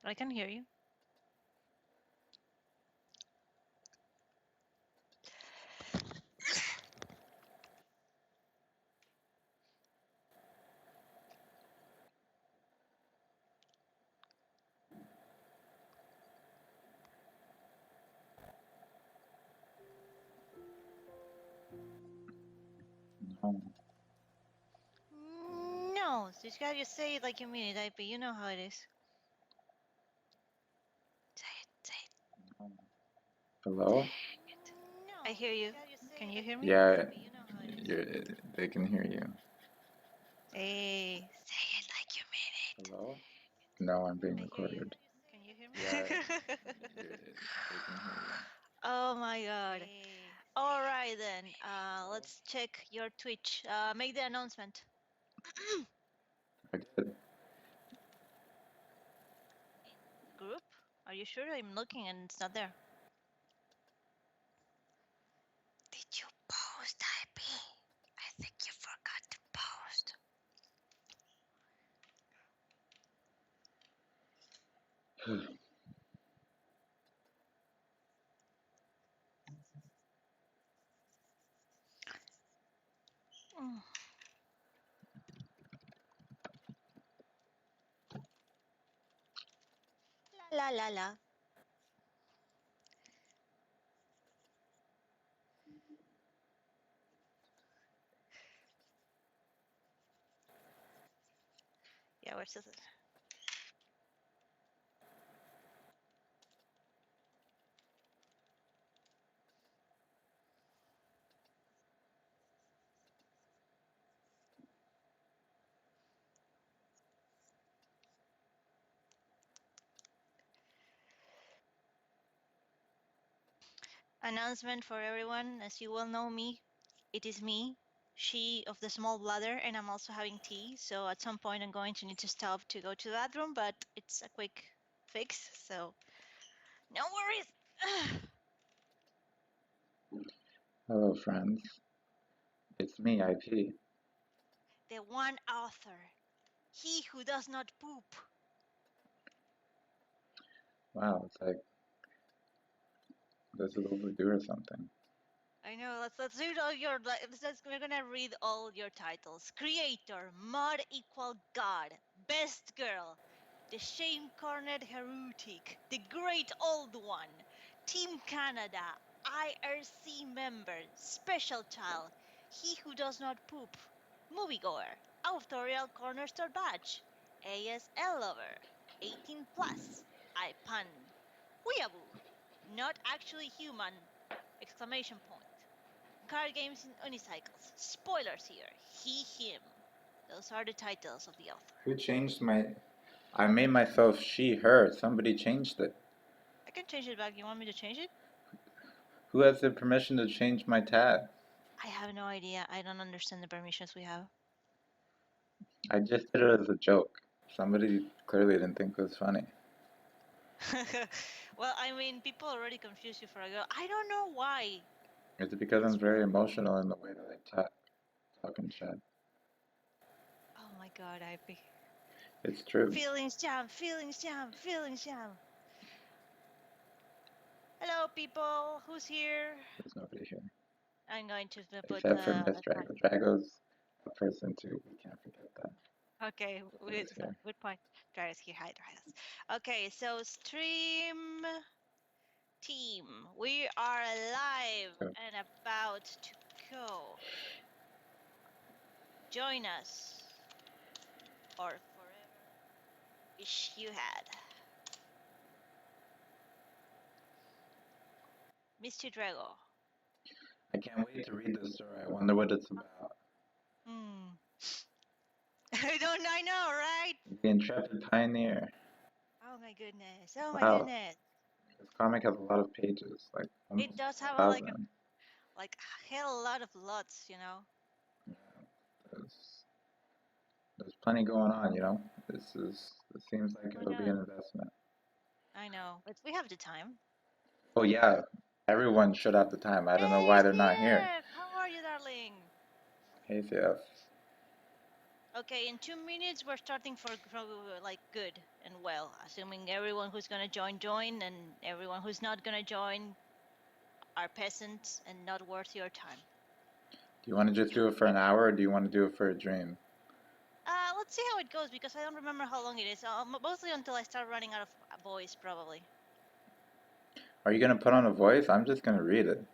I can hear you. No. No, this guy, you say it like you mean it, IP. You know how it is. Say it, say it. Hello? I hear you. Can you hear me? Yeah, they can hear you. Hey, say it like you mean it. Hello? No, I'm being I hear you. recorded. Can you hear Yeah, me? they can hear Oh my god. All right then. Let's check your Twitch. Make the announcement. you. I did. Group? Are you sure? I'm looking and it's not there. Did you post, IP? I think you forgot to post. Mm. La la la. Yeah, where's this? Announcement for everyone. As you well know me, it is me, she of the small bladder, and I'm also having tea. So at some point, I'm going to need to stop to go to the bathroom, but it's a quick fix, so no worries. Hello, friends. It's me, IP. The one author, he who does not poop. Wow, it's like this is overdue or something. I know. Let's read all your. We're gonna read all your titles. Creator, Mod equal God, Best Girl, The Shame Cornered Heretic, The Great Old One, Team Canada, IRC Member, Special Child, He Who Does Not Poop, Moviegoer, Authorial Corner Store Badge, ASL Lover, 18 Plus, I Pun, Weeaboo, Not Actually Human! Exclamation point. Card games in unicycles. Spoilers here. He, him. Those are the titles of the author. Who changed my... I made myself she, her. Somebody changed it. I can change it back. You want me to change it? Who has the permission to change my tag? I have no idea. I don't understand the permissions we have. I just did it as a joke. Somebody clearly didn't think it was funny. Well, I mean, people already confused you for a girl. I don't know why. Is it because I'm very emotional in the way that I talk and chat? Oh my god, I be. It's true. Feelings jam, feelings jam, feelings jam. Hello, people. Who's here? There's nobody here. I'm going to put Except for Miss a time. Drago. Drago's a person too. We can't forget that. Okay, Drago's here. good point. Drivers here, hi, drivers. Okay, so stream team, we are live So, and about to go. Join us, or forever wish you had. Mr. Drago. I can't wait to read this story. I wonder what it's about. Hmm. I know, right? The Intrepid Pioneer. Oh my goodness. Oh my Wow, goodness. this comic has a lot of pages, like It almost does have a, 1,000. like a hell lot of lots, you know. Yeah, there's, there's plenty going on, you know? This seems like Who it'll be an knows? investment. I know, but we have the time. Oh yeah, everyone should have the time. I don't know Hey, why they're not here. CF! How are you, darling? Hey, CF. Okay, in 2 minutes we're starting from like good and well, assuming everyone who's gonna join, and everyone who's not gonna join are peasants and not worth your time. Do you want to just You do it for an hour, or do you want to do it for a dream? let's see how it goes because I don't remember how long it is. Mostly until I start running out of voice, probably. Are you gonna put on a voice? I'm just gonna read it.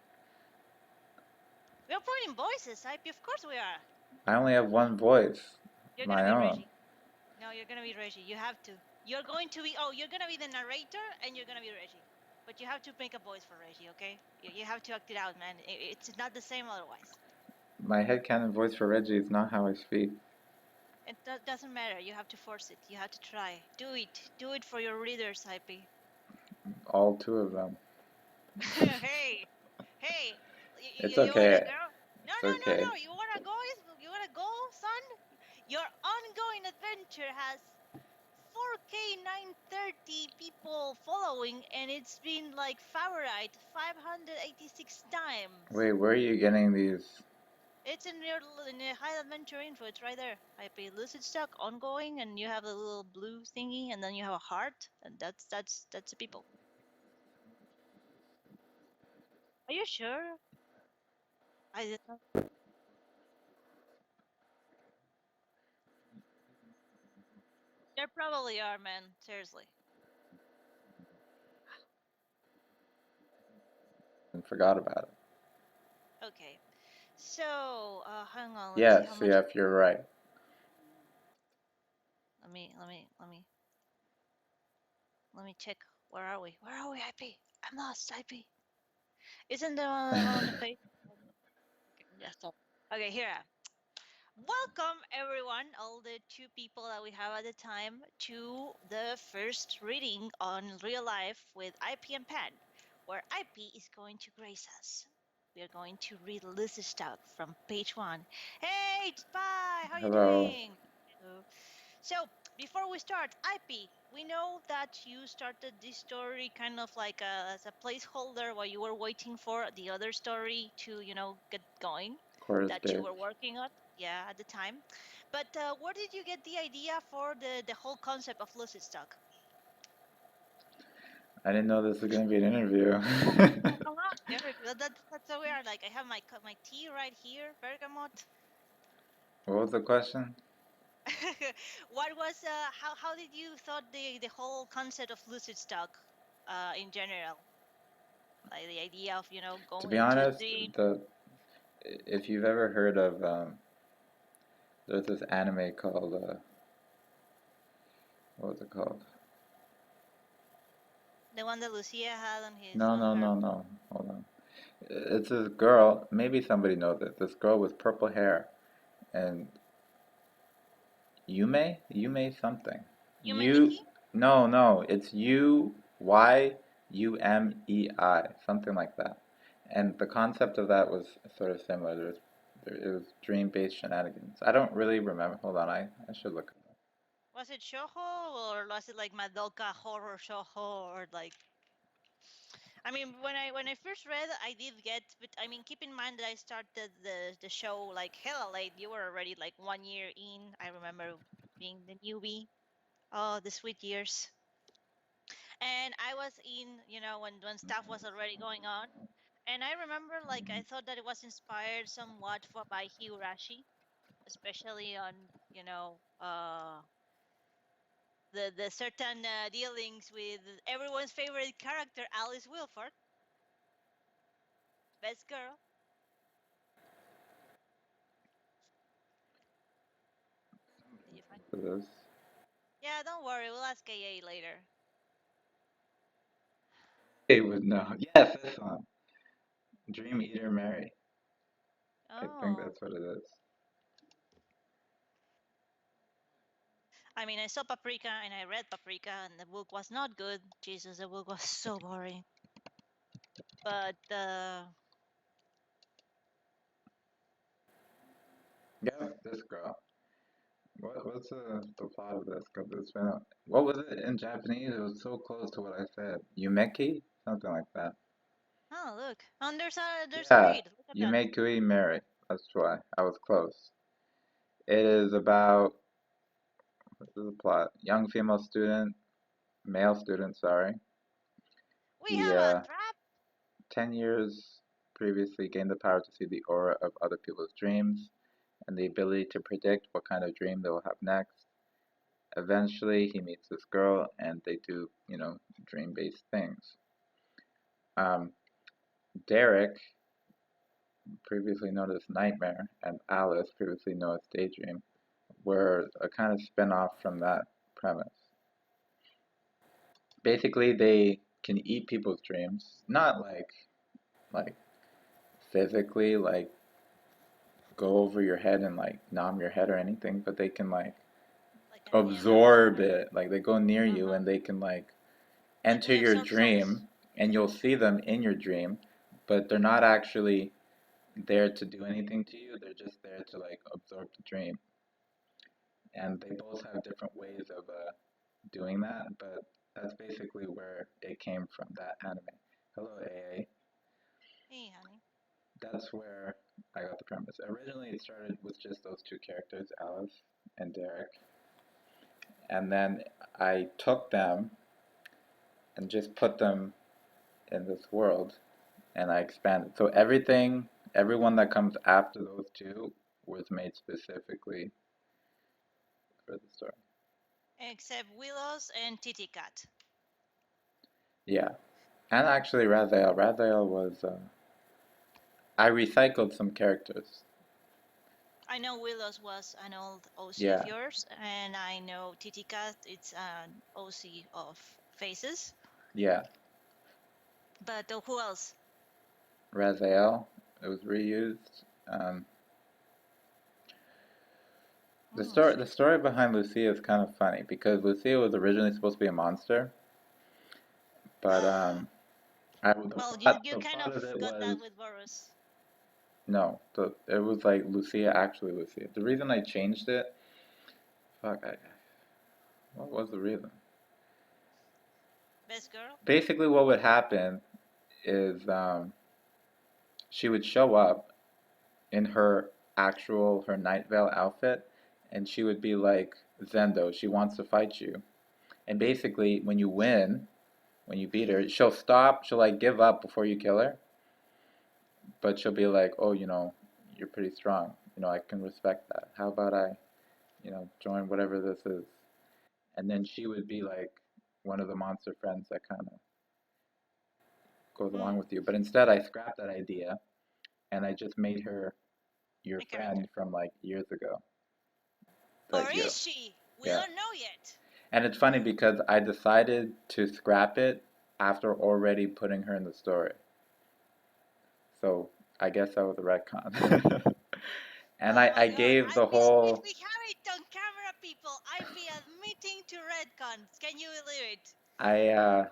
We're putting voices, IP. Of course we are. I only have one voice, You're gonna my be own. Reggie. No, you're gonna be Reggie. You have to. You're going to be. Oh, you're gonna be the narrator, and you're gonna be Reggie. But you have to make a voice for Reggie, okay? You have to act it out, man. It's not the same otherwise. My headcanon voice for Reggie is not how I speak. It doesn't matter. You have to force it. You have to try. Do it. Do it for your readers, IP. All two of them. Hey, hey. It's You wanna okay. go? No, It's no, no, okay. no. You wanna go? You wanna go, son? Your ongoing adventure has 4K 930 people following, and it's been like favorite 586 times. Wait, where are you getting these? It's in the High Adventure info. It's right there. IP Lucid Stock ongoing, and you have a little blue thingy, and then you have a heart, and that's the people. Are you sure? I did not. There probably are, man. Seriously. And forgot about it. Okay. So, hang on. Let's see Yes, how much. yes, you're right. Let me check. Where are we? Where are we, IP? I'm lost, IP. Isn't there on the page? Okay, yeah, stop. Okay, here. Welcome, everyone, all the two people that we have at the time, to the first reading on Real Life with IP and Pan, where IP is going to grace us. We are going to read Lucy's stuff from page 1. Hey, Spy, how you Hello. doing? Hello. So, before we start, IP, we know that you started this story kind of like as a placeholder while you were waiting for the other story to, get going Chorus that you bitch. were working on, yeah, at the time. But where did you get the idea for the whole concept of lucid stock? I didn't know this was gonna be an interview. Oh, come on, Eric, that's so weird. Like I have my tea right here, bergamot. What was the question? What was how did you thought the whole concept of lucid stock in general, like the idea of To going be into a honest, dream? if you've ever heard of, there's this anime called, what was it called? The one that Lucia had on his No, on no, her. no, no. Hold on. It's this girl, maybe somebody knows it. This girl with purple hair, and Yume something. Yume Nikki? No, it's Yumei, something like that. And the concept of that was sort of similar. It was dream-based shenanigans. I don't really remember. Hold on, I should look. Was it shojo or was it like Madoka horror shojo or like? I mean, when I first read, I did get, but I mean, keep in mind that I started the show like hella late. You were already like 1 year in. I remember being the newbie. Oh, the sweet years. And I was in, when stuff was already going on. And I remember like I thought that it was inspired somewhat by Higurashi, especially on, you know, uh the certain dealings with everyone's favorite character, Alice Wilford, best girl. Did you find? For this. Yeah, don't worry, we'll ask AA later. It was no. Yes, this one. Dream Eater Mary. I think Oh, that's what it is. I mean, I saw Paprika and I read Paprika, and the book was not good. Jesus, the book was so boring. But Yep, this girl. What's the plot of this? Because it's been what was it in Japanese? It was so close to what I said. Yumeki? Something like that. oh look, and there's a Yeah, read. Look at that. Yumekui Mary. That's why. I was close. It is about, what is the plot? Young male student, sorry. We He, have a trap. 10 years previously gained the power to see the aura of other people's dreams and the ability to predict what kind of dream they will have next. Eventually, he meets this girl and they do, dream-based things. Um, Derek, previously known as Nightmare, and Alice, previously known as Daydream, were a kind of spin-off from that premise. Basically, they can eat people's dreams, not like physically, like go over your head and like numb your head or anything, but they can like Like an absorb EMF. it. Like they go near you Uh-huh. and they can like Like enter we your absorb souls. dream and you'll see them in your dream, but they're not actually there to do anything to you. They're just there to like absorb the dream. And they both have different ways of doing that, but that's basically where it came from, that anime. Hello, AA. Hey, honey. That's where I got the premise. Originally, it started with just those two characters, Alice and Derek, and then I took them and just put them in this world, and I expanded. So everyone that comes after those two was made specifically for the story. Except Willows and Titicat. Yeah, and actually Raziel. Raziel was I recycled some characters. I know Willows was an old OC of Yeah, yours, and I know Titicat, it's an OC of Faces. yeah. But who else? Raziel. It was reused. The story behind Lucia is kind of funny because Lucia was originally supposed to be a monster, but Well, you the kind plot of of it got was that with Boros. no, it was like Lucia actually Lucia. The reason I changed it, fuck, what was the reason? Best girl? Basically, what would happen is she would show up in her Night Vale outfit, and she would be like Zendo. She wants to fight you, and basically, when you win, when you beat her, she'll stop. She'll like give up before you kill her, but she'll be like, "Oh, you're pretty strong. I can respect that. How about I, join whatever this is?" And then she would be like one of the monster friends that kind of goes along Hmm. with you. But instead, I scrapped that idea and I just made her your A character. friend from like years ago. Or That you, is she? We yeah. don't know yet. And it's funny because I decided to scrap it after already putting her in the story. So I guess that was a retcon. And Oh I my god. gave the whole, We have it on camera, people. I've been admitting to Redcons. Can you believe it? I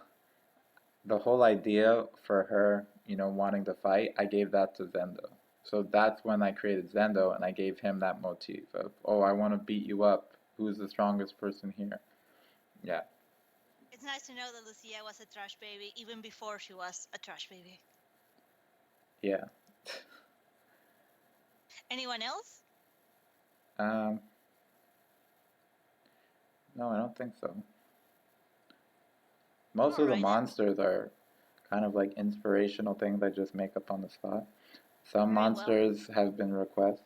the whole idea for her, wanting to fight, I gave that to Zendo. So that's when I created Zendo and I gave him that motif of, oh, I want to beat you up. Who's the strongest person here? Yeah, It's nice to know that Lucia was a trash baby even before she was a trash baby. yeah. Anyone else? Um, no, I don't think so. Most of the Alright then. monsters are kind of like inspirational things I just make up on the spot. Some Very well. monsters have been requests,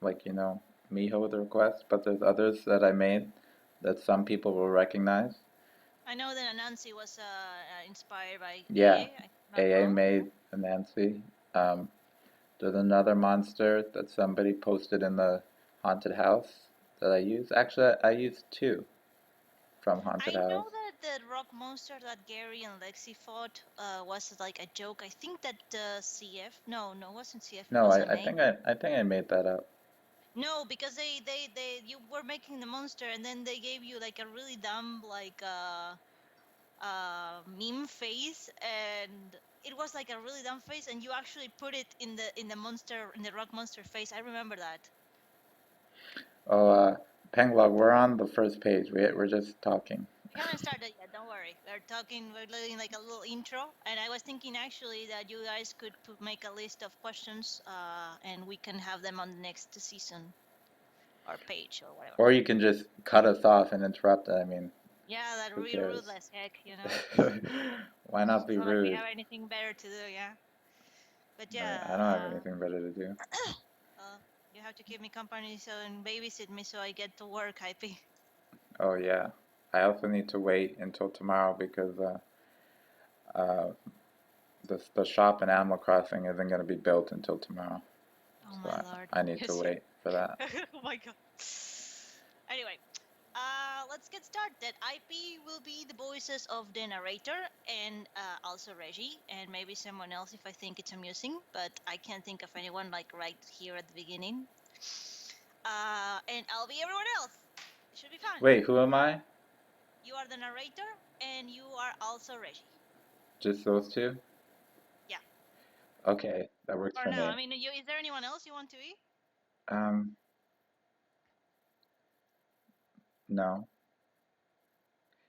like, Miho with a request, but there's others that I made that some people will recognize. I know that Anansi was inspired by Yeah, AA. I'm not AA wrong. made a Nancy. Um, there's another monster that somebody posted in the haunted house that I used. Actually, I used two from haunted I know house. that the rock monster that Gary and Lexi fought was like a joke. I think that CF. No, it wasn't CF. It No, was I NA. think I made that up. No, because you were making the monster and then they gave you like a really dumb like meme face, and it was like a really dumb face, and you actually put it in the monster, in the rock monster face. I remember that. Oh, Penglog, we're on the first page. We're just talking. We haven't started yet, don't worry. We're doing like a little intro, and I was thinking actually that you guys could make a list of questions, and we can have them on the next season. or page or whatever. Or you can just cut us off and interrupt it. I mean, Yeah, that who real cares? rude as heck, you know. Why not be It's not like we rude? have anything better to do, yeah. But Right, yeah, I don't have anything better to do. you have to keep me company so and babysit me so I get to work, IP. Oh yeah. I also need to wait until tomorrow because uh, the shop in Animal Crossing isn't going to be built until tomorrow. Oh So my lord. I need to Yes. wait for that. Oh my god. Anyway, let's get started. IP will be the voices of the narrator and also Reggie and maybe someone else if I think it's amusing, but I can't think of anyone like right here at the beginning. And I'll be everyone else. It should be fun. Wait, who am I? You are the narrator and you are also Reggie. Just those two? Yeah. Okay, that works Or for no, me. I mean, is there anyone else you want to be? No.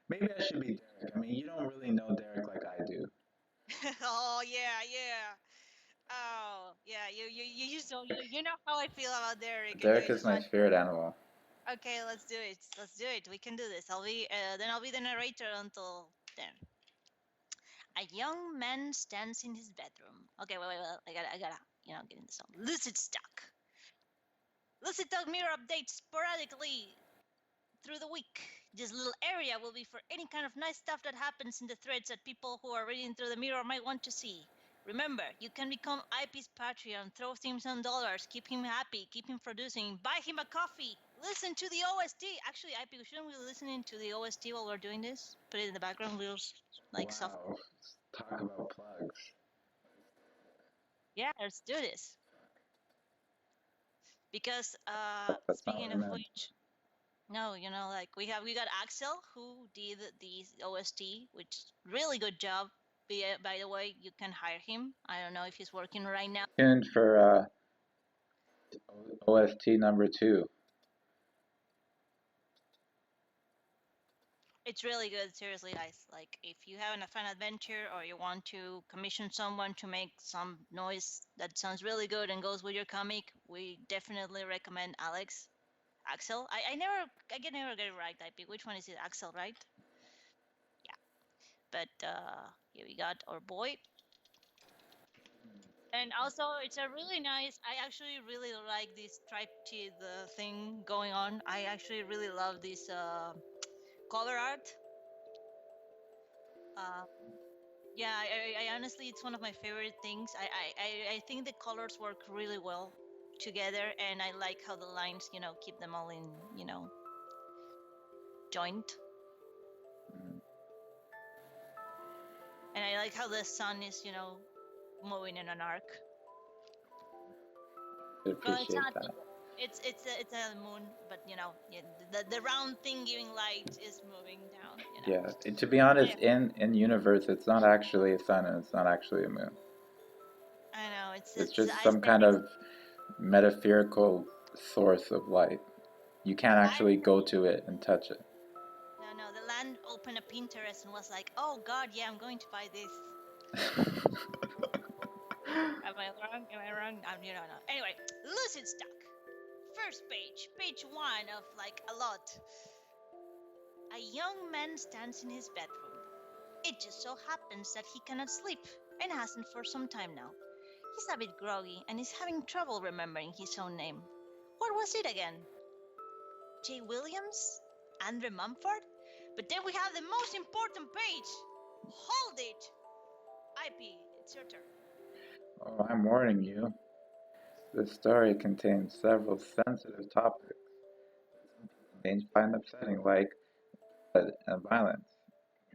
Maybe I should be Derek. I mean, you don't really know Derek like I do. Oh yeah, yeah. Oh yeah, you just don't you know how I feel about Derek, and you Derek is just my want spirit animal. okay, let's do it. Let's do it. We can do this. I'll be the narrator until then. A young man stands in his bedroom. Okay, wait. I gotta, get in the song. Lucid Stock. Lucid Stock mirror updates sporadically through the week. This little area will be for any kind of nice stuff that happens in the threads that people who are reading through the mirror might want to see. Remember, you can become IP's Patreon, throw him some dollars, keep him happy, keep him producing, buy him a coffee, listen to the OST. Actually, IP, shouldn't we be listening to the OST while we're doing this? Put it in the background, little like soft. Wow. Talk about plugs. Yeah, let's do this. Because That's not speaking what I of meant. which, no, like we got Axel who did the OST, which really good job. By the way, you can hire him. I don't know if he's working right now. Tuned for OST number 2. It's really good, seriously, guys. Like if you have a fun adventure or you want to commission someone to make some noise that sounds really good and goes with your comic, we definitely recommend Axel. I never get it right. IP. Which one is it? Axel, right? Yeah. But here we got our boy. And also, it's a really nice. I actually really like this striped thing going on. I actually really love this cover art. Uh, yeah, I honestly, it's one of my favorite things. I think the colors work really well together, and I like how the lines, keep them all in, joint. And I like how the sun is, moving in an arc. I Well, it's appreciate not. that. It's a moon, but the round thing giving light is moving down. Yeah, to be honest, Anyway, in universe, it's not actually a sun and it's not actually a moon. I know It's it's just some kind aesthetics. of metaphorical source of light. You can't actually go to it and touch it. No. The land opened a Pinterest and was like, "Oh God, yeah, I'm going to buy this." Am I wrong? No. Anyway, Lucid Stock. First page 1 of like a lot. A young man stands in his bedroom. It just so happens that he cannot sleep and hasn't for some time now. He's a bit groggy and is having trouble remembering his own name. What was it again? Jay Williams? Andre Mumford? But then we have the most important page! Hold it! IP, it's your turn. Oh, I'm warning you. This story contains several sensitive topics. Things find upsetting, like blood and violence,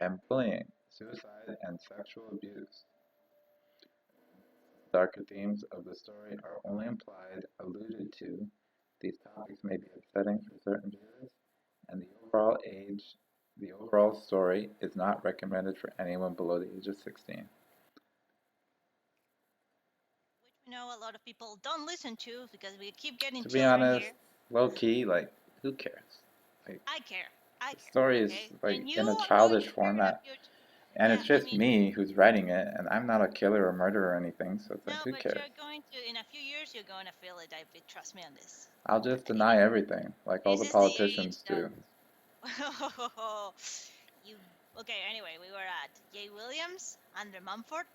and bullying, suicide, and sexual abuse. Darker themes of the story are only implied, alluded to. These topics may be upsetting for certain viewers, and the overall story is not recommended for anyone below the age of 16. Which we know a lot of people don't listen to because we keep getting To be children honest, here. low key, like, who cares? Like, I care. the story is Okay? like And you in a are going childish to care in the format. future. And Yeah, it's I just mean, me who's writing it, and I'm not a killer or murderer or anything, so it's like, no, who but cares? you're going to, in a few years, you're going to feel it, I trust me on this. I'll just And, you deny know, everything, like all this the is the age politicians do. of, you, okay, anyway, we were at Jay Williams, Andrew Mumford,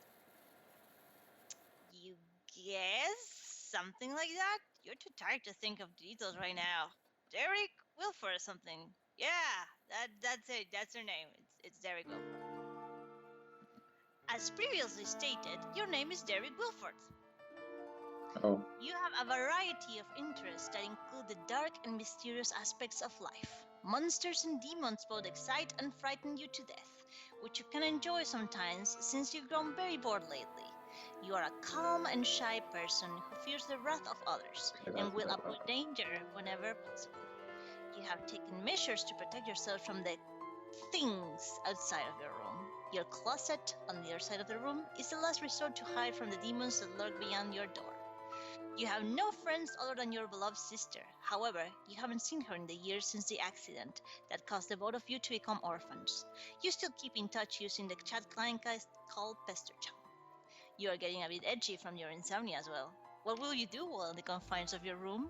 you guess? Something like that? You're too tired to think of details right now. Derek Wilford or something. Yeah, that's it. That's her name. It's Derek Wilford. As previously stated, your name is Derek Wilford. Oh, You have a variety of interests that include the dark and mysterious aspects of life. Monsters and demons both excite and frighten you to death, which you can enjoy sometimes since you've grown very bored lately. You are a calm and shy person who fears the wrath of others okay, and that's will enough of avoid danger whenever possible. You have taken measures to protect yourself from the things outside of your room. Your closet on the other side of the room is the last resort to hide from the demons that lurk beyond your door. You have no friends other than your beloved sister. However, you haven't seen her in the years since the accident that caused the both of you to become orphans. You still keep in touch using the chat client guys called PesterChat. You are getting a bit edgy from your insomnia as well. What will you do while in the confines of your room?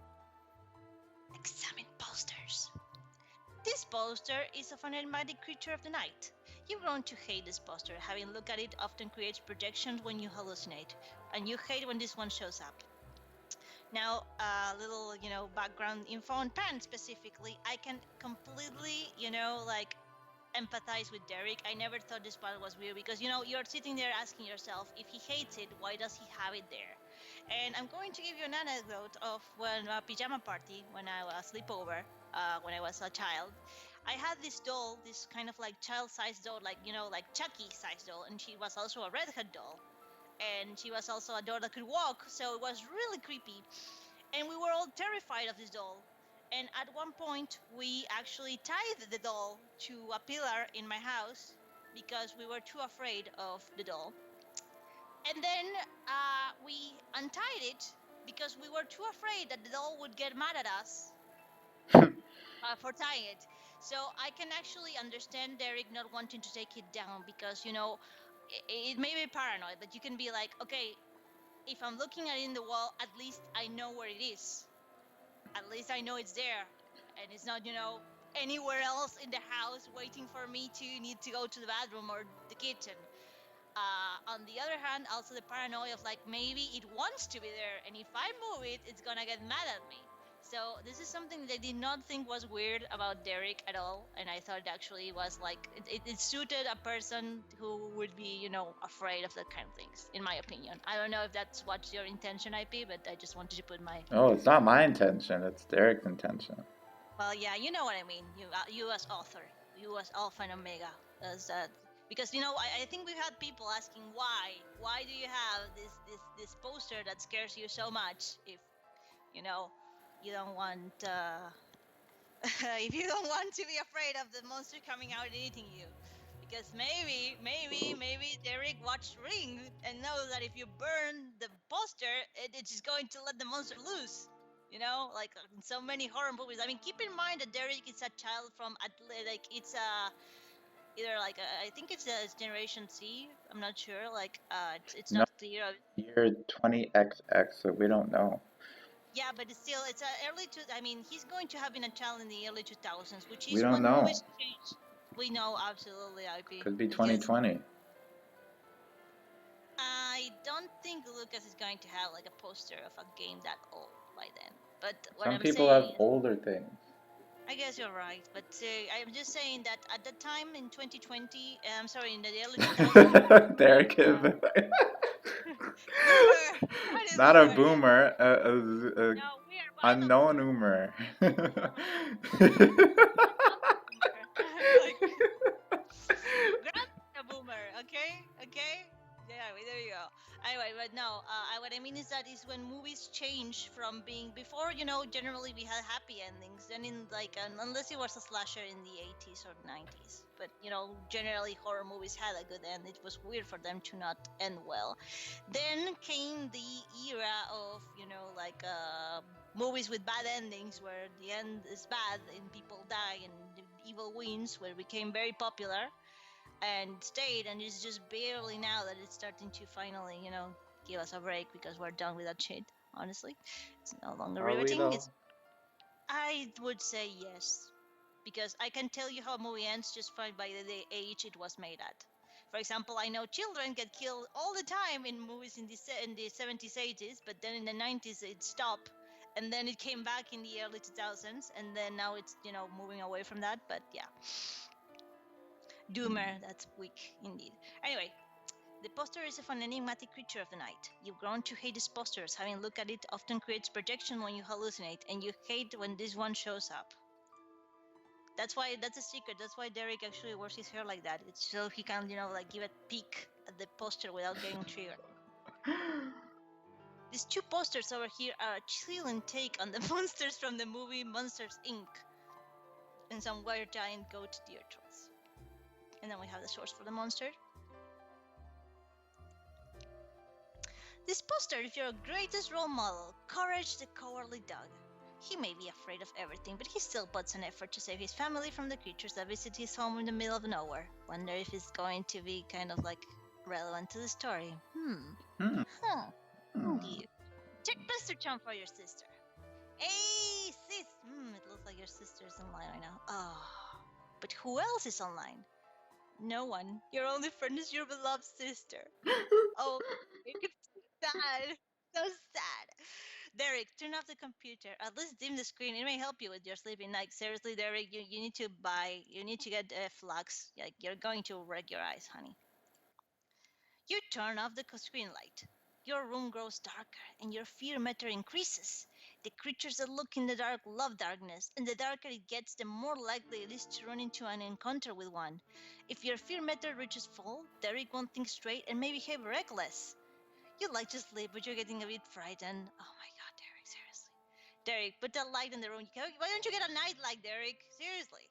Examine posters. This poster is of an enigmatic creature of the night. You've grown to hate this poster, having looked at it often creates projections when you hallucinate, and you hate when this one shows up. Now, a little, background info on Pan specifically. I can completely, like empathize with Derek. I never thought this part was weird because, you're sitting there asking yourself, if he hates it, why does he have it there? And I'm going to give you an anecdote of when a pajama party, when I was sleepover, when I was a child. I had this doll, this kind of like child-sized doll, like, like Chucky-sized doll, and she was also a redhead doll. And she was also a doll that could walk, so it was really creepy, and we were all terrified of this doll. And at one point, we actually tied the doll to a pillar in my house because we were too afraid of the doll. And then we untied it because we were too afraid that the doll would get mad at us it. for tying it. So I can actually understand Derek not wanting to take it down because, it may be paranoid, but you can be like, okay, if I'm looking at it in the wall, at least I know where it is. At least I know it's there and it's not, anywhere else in the house waiting for me to need to go to the bathroom or the kitchen. On the other hand, also the paranoia of like maybe it wants to be there, and if I move it, it's gonna get mad at me. So this is something that I did not think was weird about Derek at all, and I thought actually was like it suited a person who would be, afraid of that kind of things, in my opinion. I don't know if that's what's your intention, IP, but I just wanted to put my Oh, it's not my intention, it's Derek's intention. well, yeah, you know what I mean. You as author, you as Alpha and Omega, as because I think we've had people asking why do you have this poster that scares you so much if you know you don't want if you don't want to be afraid of the monster coming out and eating you. Because maybe Derek watched Ring and knows that if you burn the poster, it's just going to let the monster loose. Like in so many horror movies. I mean, keep in mind that Derek is a child from like it's a either like I think it's a Generation C. I'm not sure. Like it's No, not clear. year 20XX, so we don't know. Yeah, but it's a early two. I mean, he's going to have been a child in the early 2000s, which We is don't when know. movies change. We know absolutely, IP, Could be because 2020. I don't think Lucas is going to have like a poster of a game that old by then. But what Some I'm people saying have is, older things. I guess you're right. But I'm just saying that at the time in 2020, I'm sorry, in the early 2000s, Derek is uh, boomer. What is not a boomer? No, boomer, a no, we are. I'm not unknown boomer. boomer. I'm not a boomer. Like grab a boomer, okay? Okay? Yeah, there you go. Anyway, but no, what I mean is that is when movies change from being before, generally we had happy endings. Then in like, unless it was a slasher in the 80s or 90s, but generally horror movies had a good end. It was weird for them to not end well. Then came the era of, like, movies with bad endings where the end is bad and people die and the evil wins, where it became very popular. and stayed, and it's just barely now that it's starting to finally, give us a break because we're done with that shit. Honestly, it's no longer Are we riveting. though? It's I would say yes, because I can tell you how a movie ends just fine by the age it was made at. For example, I know children get killed all the time in movies in the 70s, 80s, but then in the 90s it stopped, and then it came back in the early 2000s, and then now it's moving away from that. But yeah, Doomer, that's weak indeed. Anyway, the poster is of an enigmatic creature of the night. You've grown to hate these posters. Having looked at it often creates projection when you hallucinate, and you hate when this one shows up. That's a secret. That's why Derek actually wears his hair like that. It's so he can, like give a peek at the poster without getting triggered. These two posters over here are a chilling take on the monsters from the movie Monsters Inc. and some weird giant goat deer trolls. And then we have the source for the monster. This poster is your greatest role model, Courage the Cowardly Dog. He may be afraid of everything, but he still puts an effort to save his family from the creatures that visit his home in the middle of nowhere. Wonder if it's going to be kind of like relevant to the story. Hmm. Huh. Hmm. Indeed. Check Buster Chum for your sister. Hey, sis! It looks like your sister's online right now. Oh. But who else is online? No one. Your only friend is your beloved sister. Oh, it's sad. So sad. Derek, turn off the computer. At least dim the screen. It may help you with your sleeping. Like seriously, Derek, you need to get flux. Like you're going to wreck your eyes, honey. You turn off the screen light. Your room grows darker, and your fear meter increases. The creatures that look in the dark love darkness, and the darker it gets, the more likely it is to run into an encounter with one. If your fear meter reaches full, Derek won't think straight and may behave reckless. You'd like to sleep, but you're getting a bit frightened. Oh my god, Derek, seriously. Derek, put that light in the room. Why don't you get a night light, Derek? Seriously.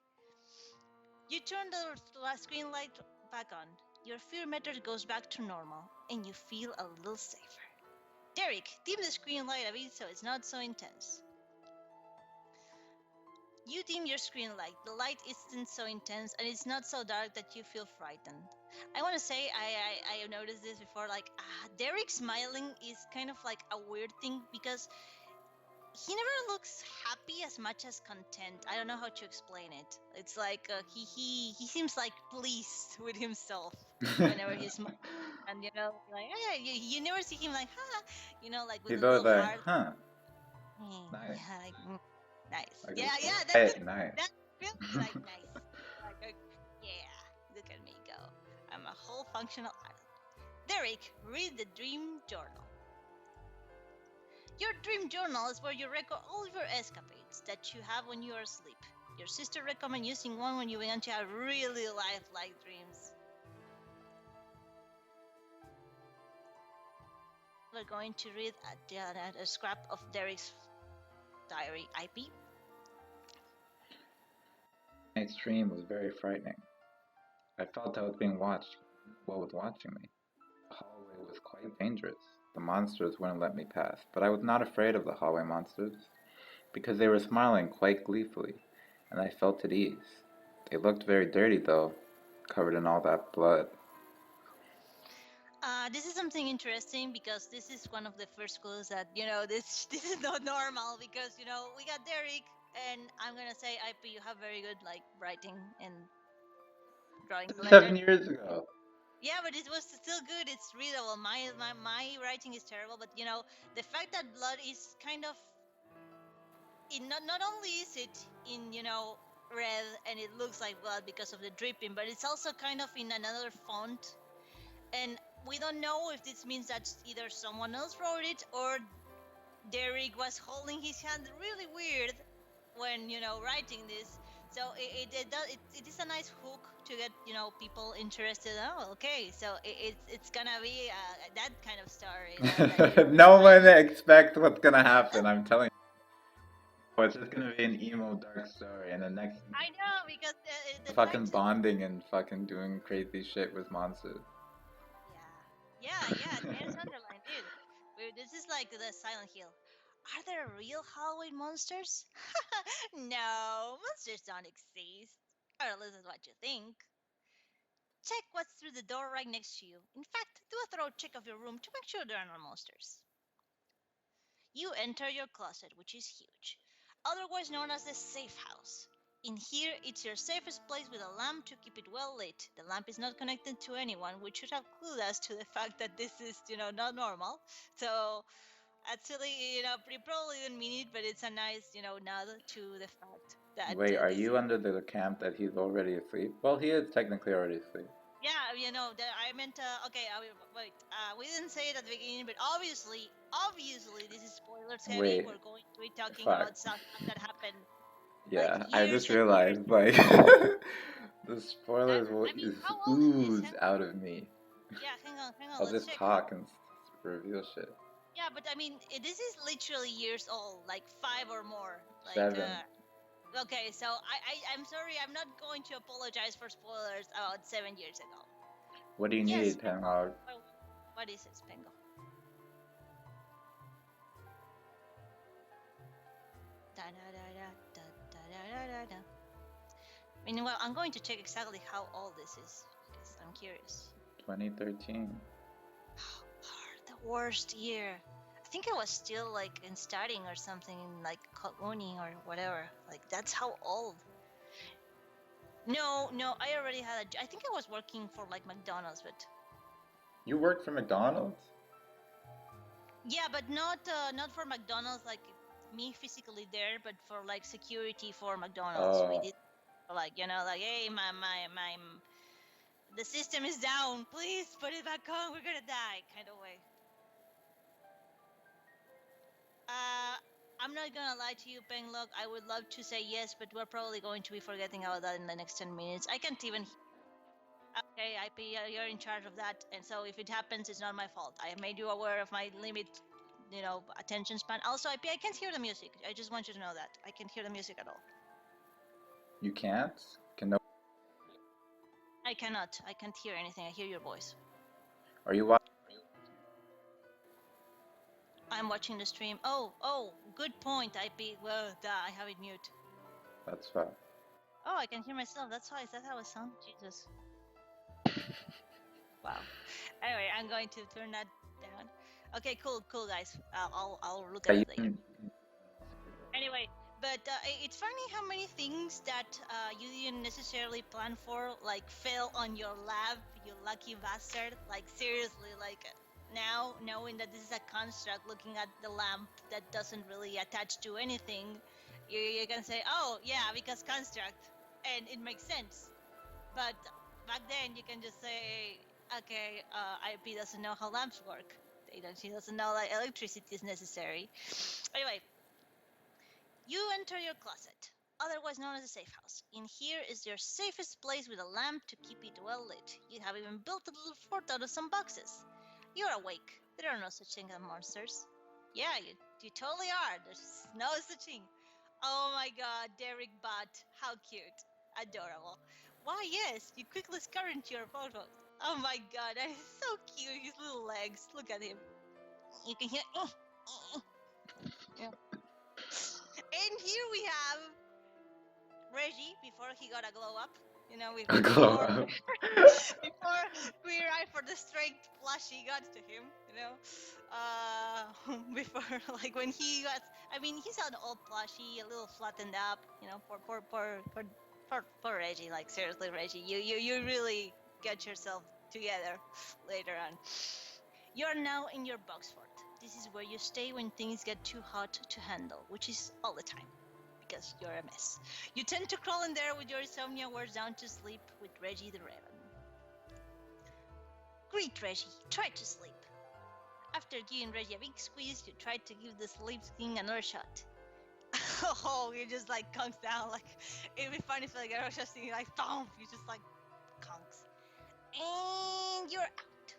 You turn the screen light back on. Your fear meter goes back to normal, and you feel a little safer. Derek, dim the screen light a bit so it's not so intense. You dim your screen light. The light isn't so intense, and it's not so dark that you feel frightened. I want to say I have noticed this before. Like Derek smiling is kind of like a weird thing because he never looks happy as much as content. I don't know how to explain it. It's like he seems like pleased with himself whenever he's smiling. And like you never see him like like with a He's always little like, heart. huh, nice. Yeah, like nice. Like, Yeah, that's hey, it. nice. That feels like nice. Like yeah, look at me go. I'm a whole functional adult. Derek, read the dream journal. Your dream journal is where you record all your escapades that you have when you are asleep. Your sister recommends using one when you begin to have really lifelike dreams. We're going to read a scrap of Derek's diary IP. My stream was very frightening. I felt I was being watched. What was watching me? The hallway was quite dangerous. The monsters wouldn't let me pass, but I was not afraid of the hallway monsters, because they were smiling quite gleefully, and I felt at ease. They looked very dirty, though, covered in all that blood. This is something interesting because this is one of the first clues that this is not normal because we got Derek and I'm gonna say IP you have very good like writing and drawing Seven talent. years ago. Yeah, but it was still good. It's readable. My writing is terrible, but the fact that blood is kind of not only is it in red and it looks like blood because of the dripping, but it's also kind of in another font, and we don't know if this means that either someone else wrote it or Derek was holding his hand really weird when writing this. So it is a nice hook to get people interested. Oh, okay, so it's gonna be that kind of story. That No one expects what's gonna happen, I'm telling you. Oh, it's just gonna be an emo dark story, and the next I know because the fucking fact that bonding and fucking doing crazy shit with monsters. yeah, James Sunderland, dude. This is like the Silent Hill. Are there real Halloween monsters? No, monsters don't exist. Or at least that's what you think. check what's through the door right next to you. In fact, do a thorough check of your room to make sure there are no monsters. You enter your closet, which is huge, otherwise known as the safe house. In here, it's your safest place with a lamp to keep it well lit. The lamp is not connected to anyone, which should have clued us to the fact that this is, not normal. So, actually, we probably didn't mean it, but it's a nice, nod to the fact that Wait, are this. you under the camp that he's already asleep? Well, he is technically already asleep. Yeah, that I meant. Okay, wait. We didn't say it at the beginning, but obviously, this is spoilers heavy. Wait, We're going to be talking fuck. about stuff that happened like Yeah, I years just and years. realized, like, the spoilers will I mean, just how old is this? ooze Hang out of me. Yeah, hang on. I'll Let's just check. talk and reveal shit. Yeah, but I mean, this is literally years old, like 5 or more. Like, 7. okay, so I'm sorry, I'm not going to apologize for spoilers about 7 years ago. What do you Yes, need, Penlog? what is it, Spengo? Meanwhile, I'm going to check exactly how old this is because I'm curious. 2013. The worst year. I think I was still like in studying or something in like uni or whatever. Like that's how old. No, I already had I think I was working for like McDonald's, but You worked for McDonald's? yeah, but not for McDonald's like me physically there, but for like security for McDonald's. We did like like hey my the system is down, please put it back on, we're gonna die kind of way. I'm not gonna lie to you, Penglog. I would love to say yes, but we're probably going to be forgetting about that in the next 10 minutes. I can't even. Okay, IP, you're in charge of that, and so if it happens, it's not my fault. I have made you aware of my limit, attention span. Also, IP, I can't hear the music. I just want you to know that I can't hear the music at all. You can't? Can no? I cannot. I can't hear anything. I hear your voice. Are you watching? I'm watching the stream. Oh, good point, IP. Well, I have it mute. That's fine. Oh, I can hear myself. That's why. Is that how it sounds? Jesus. Wow. Anyway, I'm going to turn that down. Okay, cool, guys. I'll look at it later. Anyway, but it's funny how many things that you didn't necessarily plan for, like, fell on your lap, you lucky bastard. Like, seriously, like, now, knowing that this is a construct, looking at the lamp that doesn't really attach to anything, you can say, oh, yeah, because construct, and it makes sense. But back then, you can just say, okay, IP doesn't know how lamps work. She doesn't know that electricity is necessary. Anyway, you enter your closet, otherwise known as a safe house. In here is your safest place with a lamp to keep it well lit. You have even built a little fort out of some boxes. You're awake. There are no such thing as monsters. Yeah, you totally are. There's no such thing. Oh my god, Derek Butt. How cute. Adorable. Why, yes, you quickly scurry into your photos. Oh my god, that is so cute. His little legs. Look at him. You can hear. Yeah. And here we have Reggie before he got a glow up. A glow up. Before Queer Eye for the strength plushie got to him. Before like when he got. I mean, he's an old plushie, a little flattened up. Poor Reggie. Like seriously, Reggie, you really get yourself together later on. You are now in your box fort. This is where you stay when things get too hot to handle, which is all the time, because you're a mess. You tend to crawl in there with your insomnia wears down to sleep with Reggie the Raven. Great, Reggie, try to sleep. After giving Reggie a big squeeze, you try to give the sleep thing another shot. Oh, he just like conks down. Like, it'd be funny if like I was just thinking like, boom, you just like conks. And you're out.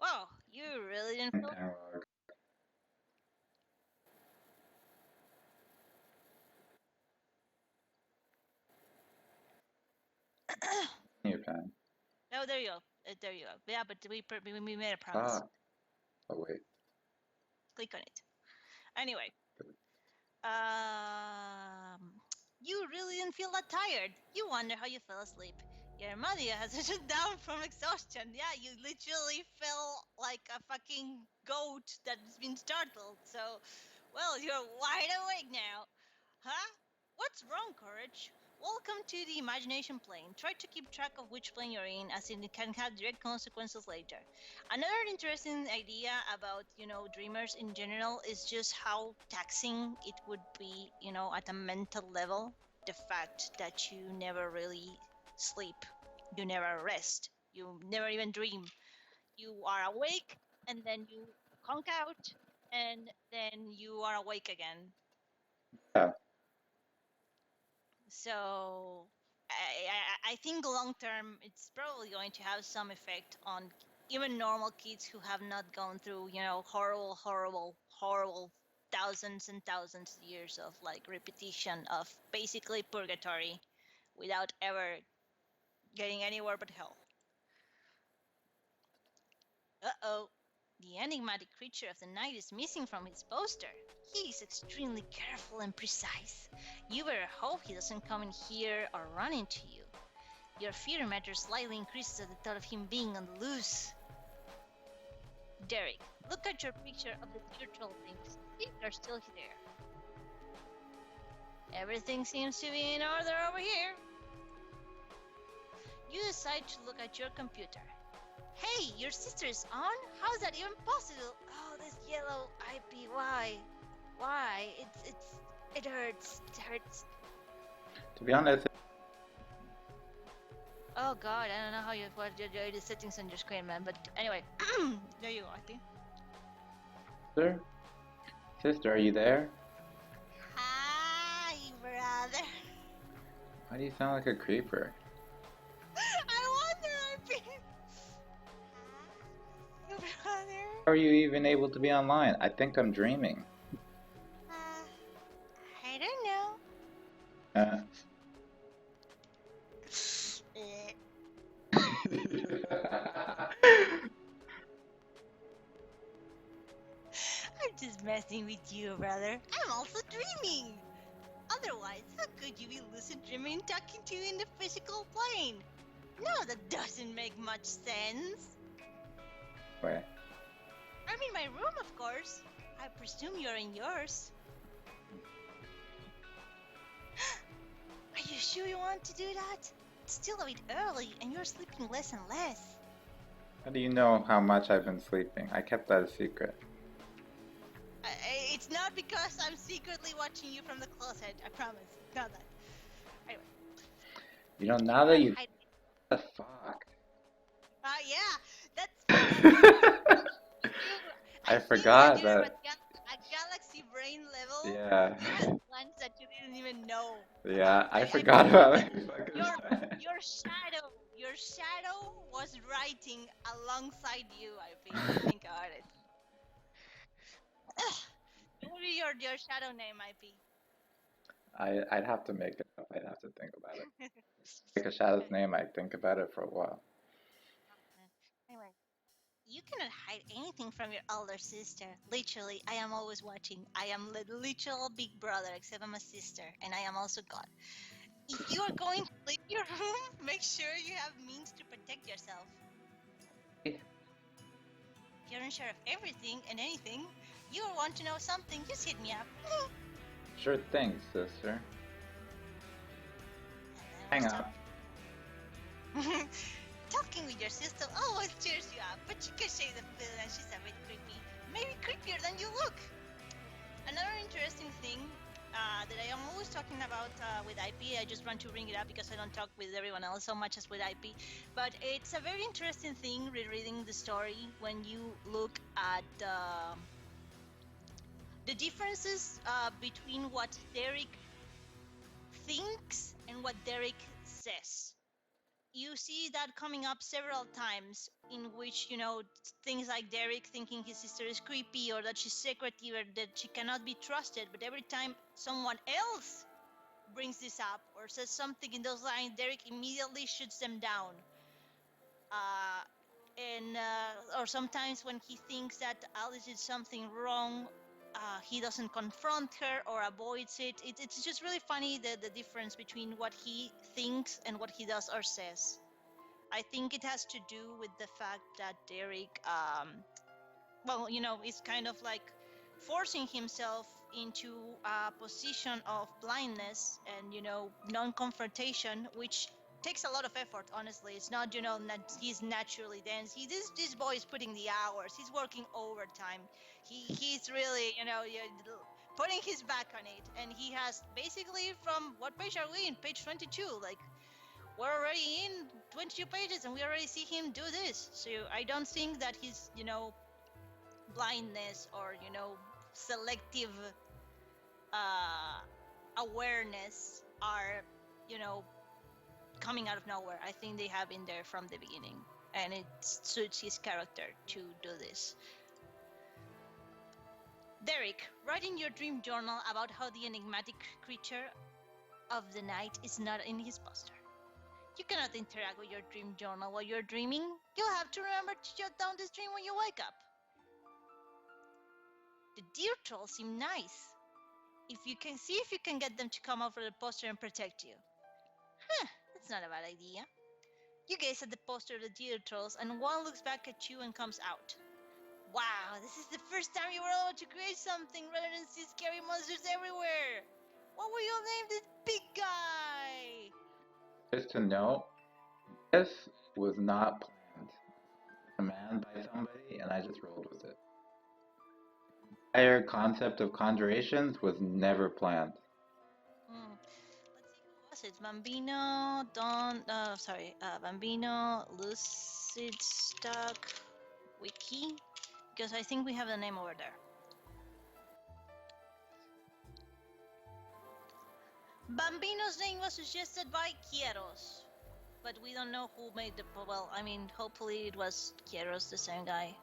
Wow, you really didn't feel. You can. Oh, there you go. There you go. Yeah, but we made a promise. Oh wait. Click on it. Anyway. You really didn't feel that tired. You wonder how you fell asleep. Your Maria has shut down from exhaustion. Yeah, you literally fell like a fucking goat that's been startled. So, well, you're wide awake now. Huh? What's wrong, Courage? Welcome to the imagination plane. Try to keep track of which plane you're in, as it can have direct consequences later. Another interesting idea about, dreamers in general is just how taxing it would be, at a mental level. The fact that you never really sleep, you never rest, you never even dream. You are awake, and then you conk out, and then you are awake again. Yeah. So I think long term, it's probably going to have some effect on even normal kids who have not gone through, horrible, horrible, horrible thousands and thousands of years of like repetition of basically purgatory without ever getting anywhere but hell. Uh-oh. The enigmatic creature of the night is missing from his poster. He is extremely careful and precise. You better hope he doesn't come in here or run into you. Your fear meter slightly increases at the thought of him being on the loose. Derek, look at your picture of the tear troll things. If they're still there. Everything seems to be in order over here. You decide to look at your computer. Hey, your sister is on? How's that even possible? Oh, this yellow IP. Why? Why? It hurts. It hurts. To be honest, Oh God, I don't know how what the settings on your screen, man. But anyway, there you go, IP. sister, are you there? Hi, brother. Why do you sound like a creeper? I wonder, IP. Hi, brother. How are you even able to be online? I think I'm dreaming. I don't know. Uh, I'm just messing with you, brother. I'm also dreaming. Otherwise, how could you be lucid dreaming talking to you in the physical plane? No, that doesn't make much sense. Wait. I'm in my room, of course. I presume you're in yours. Are you sure you want to do that? It's still a bit early, and you're sleeping less and less. How do you know how much I've been sleeping? I kept that a secret. It's not because I'm secretly watching you from the closet. I promise. Not that. Anyway. You know, now that you... What the fuck? yeah, that's I think forgot that you're that. at galaxy brain level. Yeah. You had plans that you didn't even know. Yeah, I forgot about it. Your shadow was writing alongside you. I think about it. What would be your shadow name, IP? I'd have to make it up. I'd have to think about it. Like a shadow's name, I'd think about it for a while. Anyway, you cannot hide anything from your elder sister. Literally, I am always watching. I am the literal big brother, except I'm a sister, and I am also God. If you are going to leave your room, make sure you have means to protect yourself. If you're unsure of everything and anything, you want to know something, just hit me up. Sure thing, sister. Hang up. Talking with your sister always cheers you up, but you can shake the feeling that she's a bit creepy. Maybe creepier than you look. Another interesting thing that I am always talking about with IP, I just want to bring it up because I don't talk with everyone else so much as with IP. But it's a very interesting thing rereading the story when you look at the differences between what Derek thinks and what Derek says. You see that coming up several times in which, things like Derek thinking his sister is creepy or that she's secretive or that she cannot be trusted. But every time someone else brings this up or says something in those lines, Derek immediately shoots them down. Or sometimes when he thinks that Alice did something wrong, he doesn't confront her or avoids it. It's just really funny the difference between what he thinks and what he does or says. I think it has to do with the fact that Derek, well, is kind of like forcing himself into a position of blindness and non-confrontation, which takes a lot of effort. Honestly, it's not he's naturally dense. This boy is putting the hours. He's working overtime. He's really putting his back on it, and he has basically, from what page are we in? Page 22. Like, we're already in 22 pages, and we already see him do this. So I don't think that his blindness or selective awareness are coming out of nowhere. I think they have been there from the beginning, and it suits his character to do this. Derek, write in your dream journal about how the enigmatic creature of the night is not in his poster. You cannot interact with your dream journal while you're dreaming. You'll have to remember to jot down this dream when you wake up. The deer trolls seem nice. If you can get them to come over the poster and protect you. That's not a bad idea. You gaze at the poster of the deer trolls, and one looks back at you and comes out. Wow, this is the first time you were able to create something rather than see scary monsters everywhere. What will you name this big guy? Just to note, this was not planned. Command by somebody, and I just rolled with it. The entire concept of conjurations was never planned. Let's see, who was it? Bambino, Bambino, Lucid Stock, Wiki, because I think we have the name over there. Bambino's name was suggested by Kieros, but we don't know who made the. Well, I mean, hopefully it was Kieros, the same guy.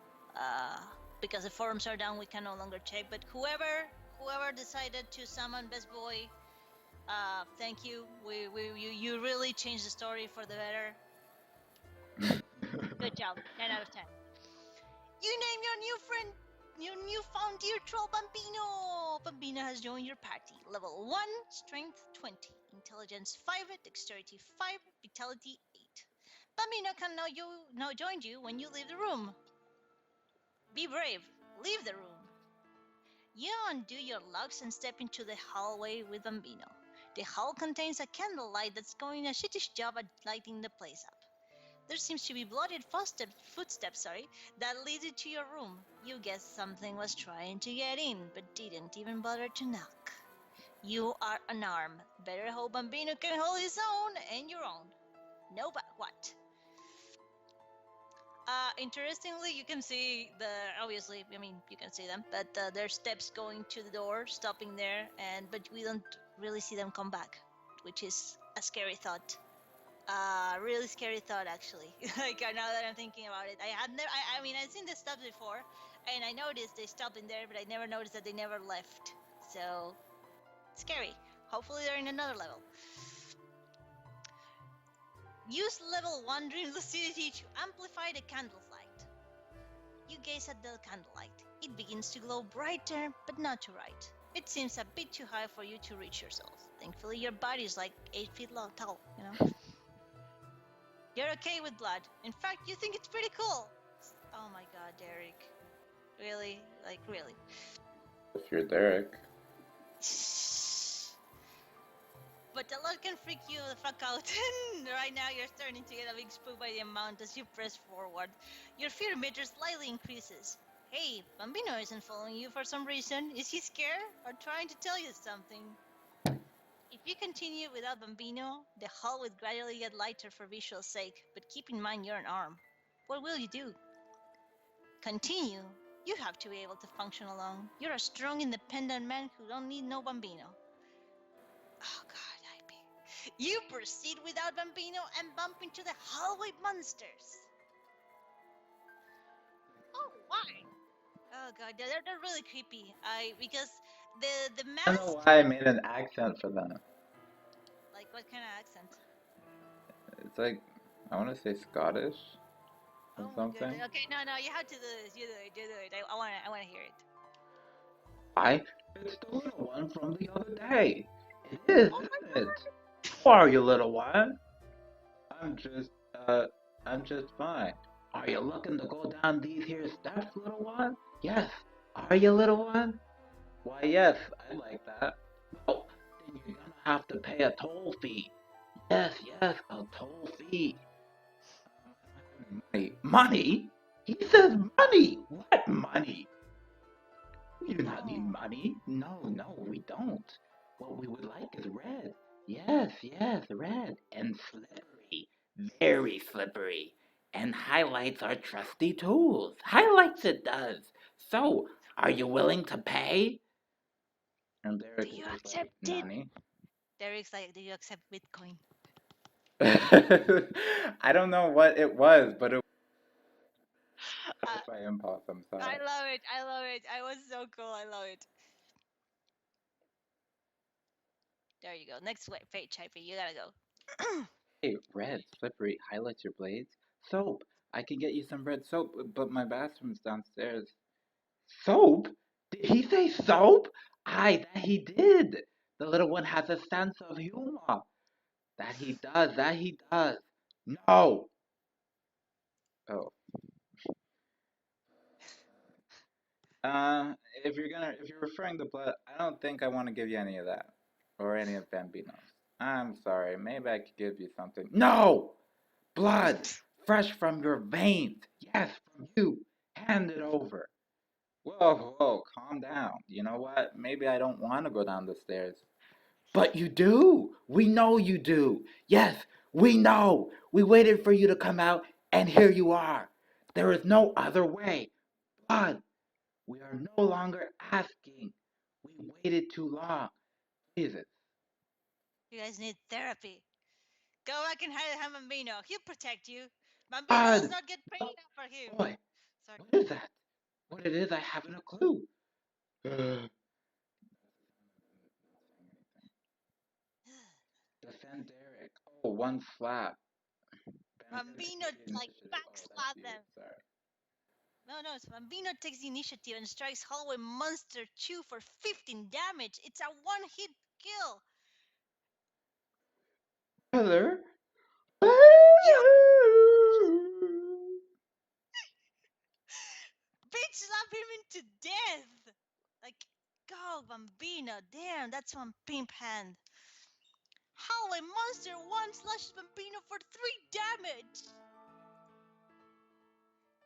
Because the forums are down, we can no longer check. But whoever decided to summon Best Boy, thank you. You really changed the story for the better. Good job. 10 out of 10. You name your new friend, your newfound deer troll, Bambino. Bambino has joined your party. Level 1, Strength 20, Intelligence 5, Dexterity 5, Vitality 8. Bambino can now join you when you leave the room. Be brave. Leave the room. You undo your locks and step into the hallway with Bambino. The hall contains a candlelight that's going a shittish job at lighting the place up. There seems to be bloodied footsteps that lead you to your room. You guess something was trying to get in, but didn't even bother to knock. You are unarmed. Better hope Bambino can hold his own and your own. No, but what? Interestingly, you can see obviously, I mean, you can see them, but there's steps going to the door, stopping there, but we don't really see them come back, which is a scary thought. Really scary thought, actually. Like, now that I'm thinking about it, I've seen the steps before, and I noticed they stopped in there, but I never noticed that they never left. So, scary. Hopefully they're in another level. Use level 1 Dream Lucidity to amplify the candle's light. You gaze at the candlelight. It begins to glow brighter, but not too bright. It seems a bit too high for you to reach yourself. Thankfully, your body is like 8 feet tall, You're okay with blood. In fact, you think it's pretty cool. Oh my god, Derek. Really? Like, really? If you're Derek. But the lot can freak you the fuck out. Right now, you're starting to get a big spook by the amount as you press forward. Your fear meter slightly increases. Hey, Bambino isn't following you for some reason. Is he scared or trying to tell you something? If you continue without Bambino, the hall will gradually get lighter for visual sake, but keep in mind you're unarmed. What will you do? Continue. You have to be able to function alone. You're a strong, independent man who don't need no Bambino. Oh god. You proceed without Bambino and bump into the hallway monsters. Oh, why? Oh god, they're really creepy. Because the mask. I don't know why I made an accent for them. Like, what kind of accent? It's like, I want to say Scottish or something. Goodness. Okay, no, you have to do this. You do it. I want to hear it. It's the little one from the other day. It is, isn't it? Who are you, little one? I'm just, I'm just fine. Are you looking to go down these here steps, little one? Yes. Are you, little one? Why, yes, I like that. Well, then you're gonna have to pay a toll fee. Yes, yes, a toll fee. Money. Money? He says money! What money? We do not need Oh, money. No, no, we don't. What we would like is red. Yes, yes, red. And slippery. Very slippery. And highlights our trusty tools. Highlights it does. So, are you willing to pay? And do Derek is you just like, accept it? Nani? Derek's like, do you accept Bitcoin? I don't know what it was, but it Uh, was by impulse. I'm I sorry. love it. I love it. I was so cool. I love it. There you go. Next page, Hyphy. You gotta go. Hey, red, slippery, highlights your blades. Soap. I can get you some red soap, but my bathroom's downstairs. Soap? Did he say soap? Aye, that he did. The little one has a sense of humor. That he does, that he does. No. Oh. Uh, if you're referring to blood, I don't think I want to give you any of that. Or any of Bambino's. I'm sorry, maybe I could give you something. No! Blood! Fresh from your veins! Yes, from you! Hand it over. Whoa, whoa, calm down. You know what? Maybe I don't want to go down the stairs. But you do! We know you do! Yes, we know! We waited for you to come out, and here you are! There is no other way! Blood! We are no longer asking! We waited too long! Jesus! You guys need therapy. Go back and hire Bambino. He'll protect you. Bambino does Blood! not get paid Oh, enough for him. boy! Sorry. What is that? What it is, I haven't a clue. Defend Derek. Oh, one slap. Bambino Take the like initiative. Oh, that's backslap you. them. Sorry. No, it's Bambino takes the initiative and strikes Hallway Monster 2 for 15 damage. It's a one-hit kill. Brother? You bitch slap him into death. Like, go Bambino. Damn, that's one pimp hand. Hallway Monster 1 slashes Bambino for 3 damage.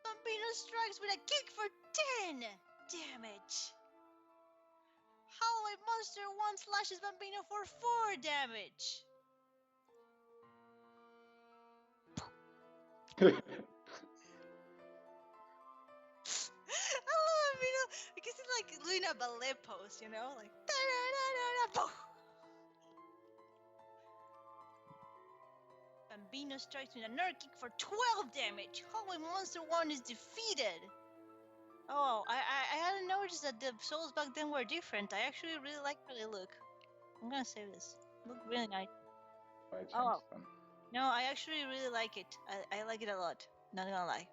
Bambino strikes with a kick for 10 damage. Hallway Monster 1 slashes Bambino for 4 damage. I love Bambino because he's like doing a ballet pose, you know? Like, da-da-da-da-da, Bambino strikes with a nerve kick for 12 damage. Hallway Monster 1 is defeated. Oh, I hadn't noticed that the souls back then were different. I actually really like how they look. I'm gonna save this. Look really nice. I changed Oh, them. no, I actually really like it. I like it a lot. Not gonna lie.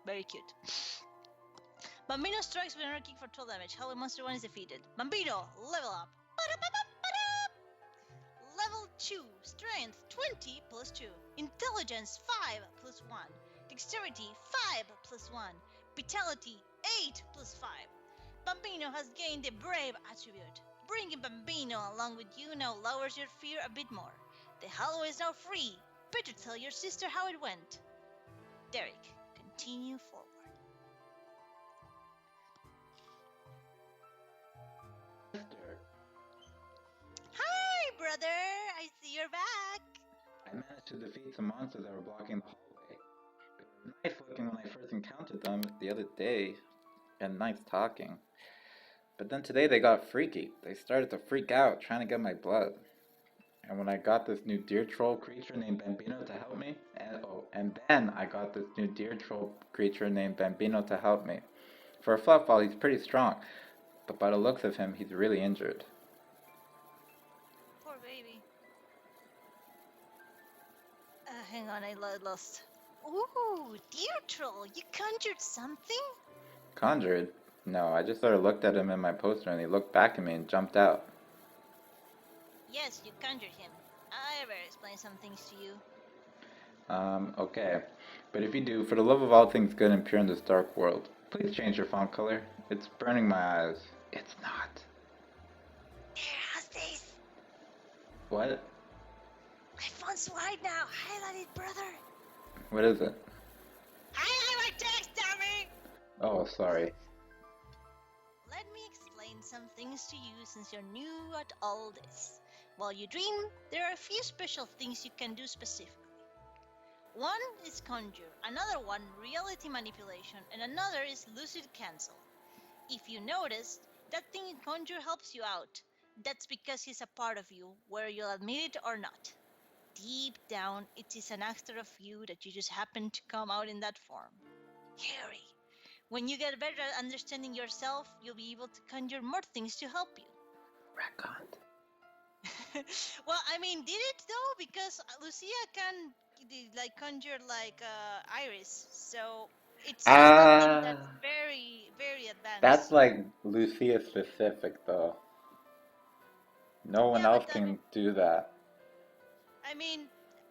Very cute. Bambino strikes with an kick for 12 damage. Hallway Monster 1 is defeated. Bambino, level up. Level 2, Strength 20 plus 2, Intelligence 5 plus 1, Dexterity 5 plus 1, Vitality 8 plus 5. Bambino has gained the Brave attribute. Bringing Bambino along with you now lowers your fear a bit more. The hallway is now free. Better tell your sister how it went. Derek, continue forward. Sister, Hi, brother! I see you're back! I managed to defeat some monsters that were blocking the hallway. They were nice looking when I first encountered them the other day, and nice talking. But then today they got freaky. They started to freak out, trying to get my blood. And when I got this new deer troll creature named Bambino to help me, and then I got this new deer troll creature named Bambino to help me. For a fluffball, he's pretty strong, but by the looks of him, he's really injured. Poor baby. Hang on, I lost. Ooh, deer troll, you conjured something? Conjured? No, I just sort of looked at him in my poster and he looked back at me and jumped out. Yes, you conjured him. I better explain some things to you. Okay. But if you do, for the love of all things good and pure in this dark world, please change your font color. It's burning my eyes. It's not. There, how's this? What? My phone's wide now. Highlight it, brother. What is it? Highlight my text, dummy! Oh, sorry. Let me explain some things to you since you're new at all this. While you dream, there are a few special things you can do specifically. One is conjure, another one reality manipulation, and another is lucid cancel. If you noticed, that thing in conjure helps you out. That's because he's a part of you, whether you'll admit it or not. Deep down, it is an aspect of you that you just happen to come out in that form. Harry, when you get better at understanding yourself, you'll be able to conjure more things to help you. Retconned. Well, I mean, did it though? Because Lucia can conjure Iris, so it's something that's Ah, very, very that's advanced. like Lucia specific though. No one Yeah, else but can do that. I mean,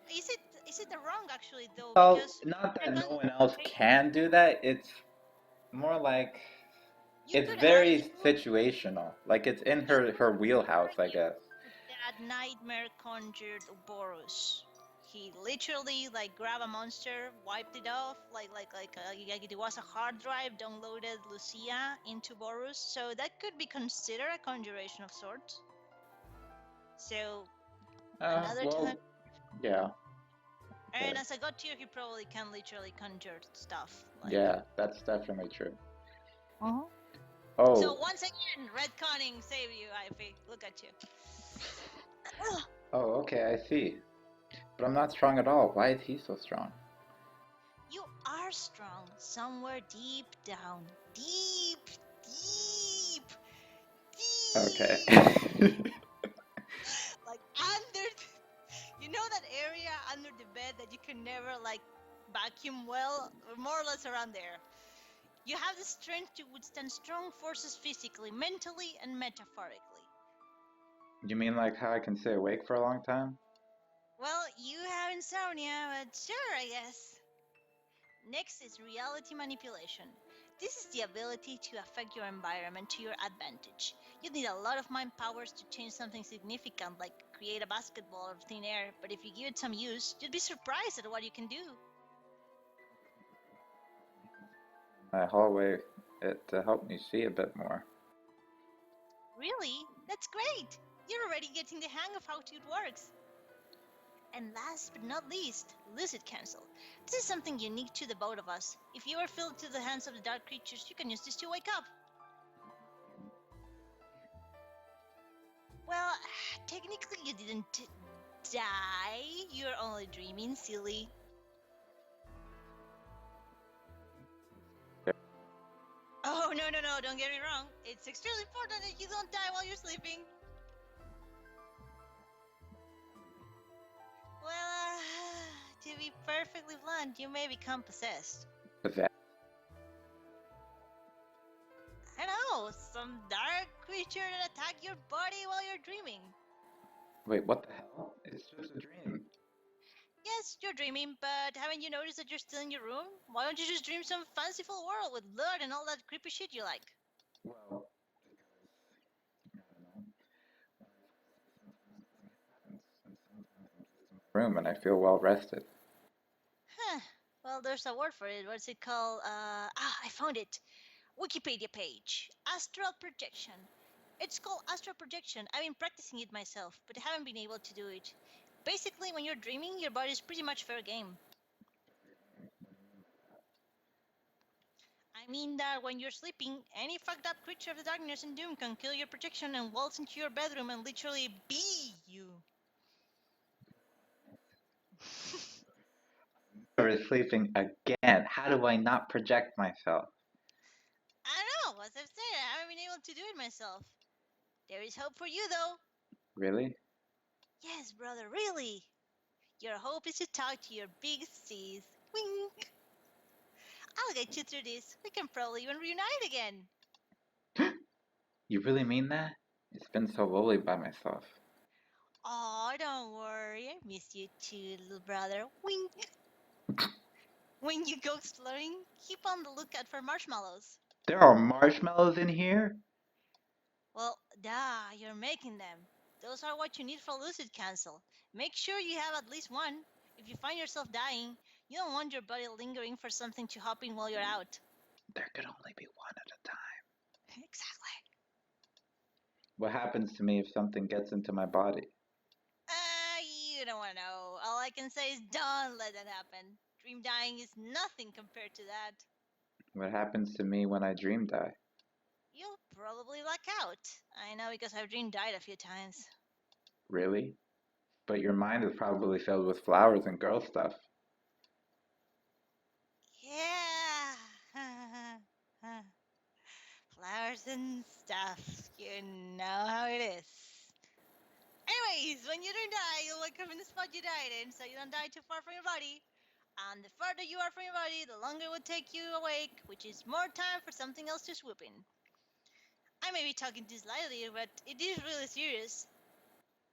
is it wrong actually though? Well, Because not that no one else recon- can do that. It's more like you it's could very argue situational. Like it's in you her could wheelhouse, I argue guess. that Nightmare conjured Boros. He literally grabbed a monster, wiped it off, like it was a hard drive, downloaded Lucia into Boros. So that could be considered a conjuration of sorts. So another time, Well, yeah, and but as a god tier, he probably can literally conjure stuff yeah, that's definitely true. Uh-huh. So Oh, once again, retconning save you, Ivy. Look at you. oh, okay, I see. But I'm not strong at all. Why is he so strong? You are strong somewhere deep down. Deep, deep, Okay. deep. Like you know that area under the bed that you can never vacuum well? More or less around there. You have the strength to withstand strong forces physically, mentally, and metaphorically. You mean like how I can stay awake for a long time? Well, you have insomnia, but sure, I guess. Next is reality manipulation. This is the ability to affect your environment to your advantage. You need a lot of mind powers to change something significant, like create a basketball out of thin air, but if you give it some use, you'd be surprised at what you can do. My hallway, it helped me see a bit more. Really? That's great! You're already getting the hang of how it works. And last but not least, lucid cancel. This is something unique to the both of us. If you are filled to the hands of the dark creatures, you can use this to wake up. Well, technically you didn't die. You're only dreaming, silly. Oh, no, no, no, don't get me wrong. It's extremely important that you don't die while you're sleeping. Well, to be perfectly blunt, you may become possessed. But that, I know, some dark creature that attack your body while you're dreaming. wait, what the hell? It's just a dream. Yes, you're dreaming, but haven't you noticed that you're still in your room? Why don't you just dream some fanciful world with blood and all that creepy shit you like? Well, room and I feel well rested. Huh. Well, there's a word for it. What's it called? I found it. Wikipedia page. Astral projection. It's called astral projection. I've been practicing it myself, but I haven't been able to do it. Basically, when you're dreaming, your body's pretty much fair game. I mean that when you're sleeping, any fucked up creature of the darkness and doom can kill your projection and waltz into your bedroom and literally be you. Or sleeping again. How do I not project myself? I don't know, as I've said, I haven't been able to do it myself. There is hope for you, though. Really? Yes, brother, really. Your hope is to talk to your big C's. Wink. I'll get you through this. We can probably even reunite again. You really mean that? It's been so lonely by myself. Oh, don't worry. I miss you too, little brother. Wink. When you go exploring, keep on the lookout for marshmallows. There are marshmallows in here? Well, duh, you're making them. Those are what you need for Lucid Cancel. Make sure you have at least one. If you find yourself dying, you don't want your body lingering for something to hop in while you're out. There could only be one at a time. Exactly. What happens to me if something gets into my body? You don't want to know. All I can say is don't let that happen. Dream dying is nothing compared to that. What happens to me when I dream die? You'll probably luck out. I know because I've dream died a few times. Really? But your mind is probably filled with flowers and girl stuff. Yeah. Flowers and stuff. You know how it is. Anyways, when you don't die, you'll wake up in the spot you died in, so you don't die too far from your body. And the farther you are from your body, the longer it will take you awake, which is more time for something else to swoop in. I may be talking too slightly, but it is really serious.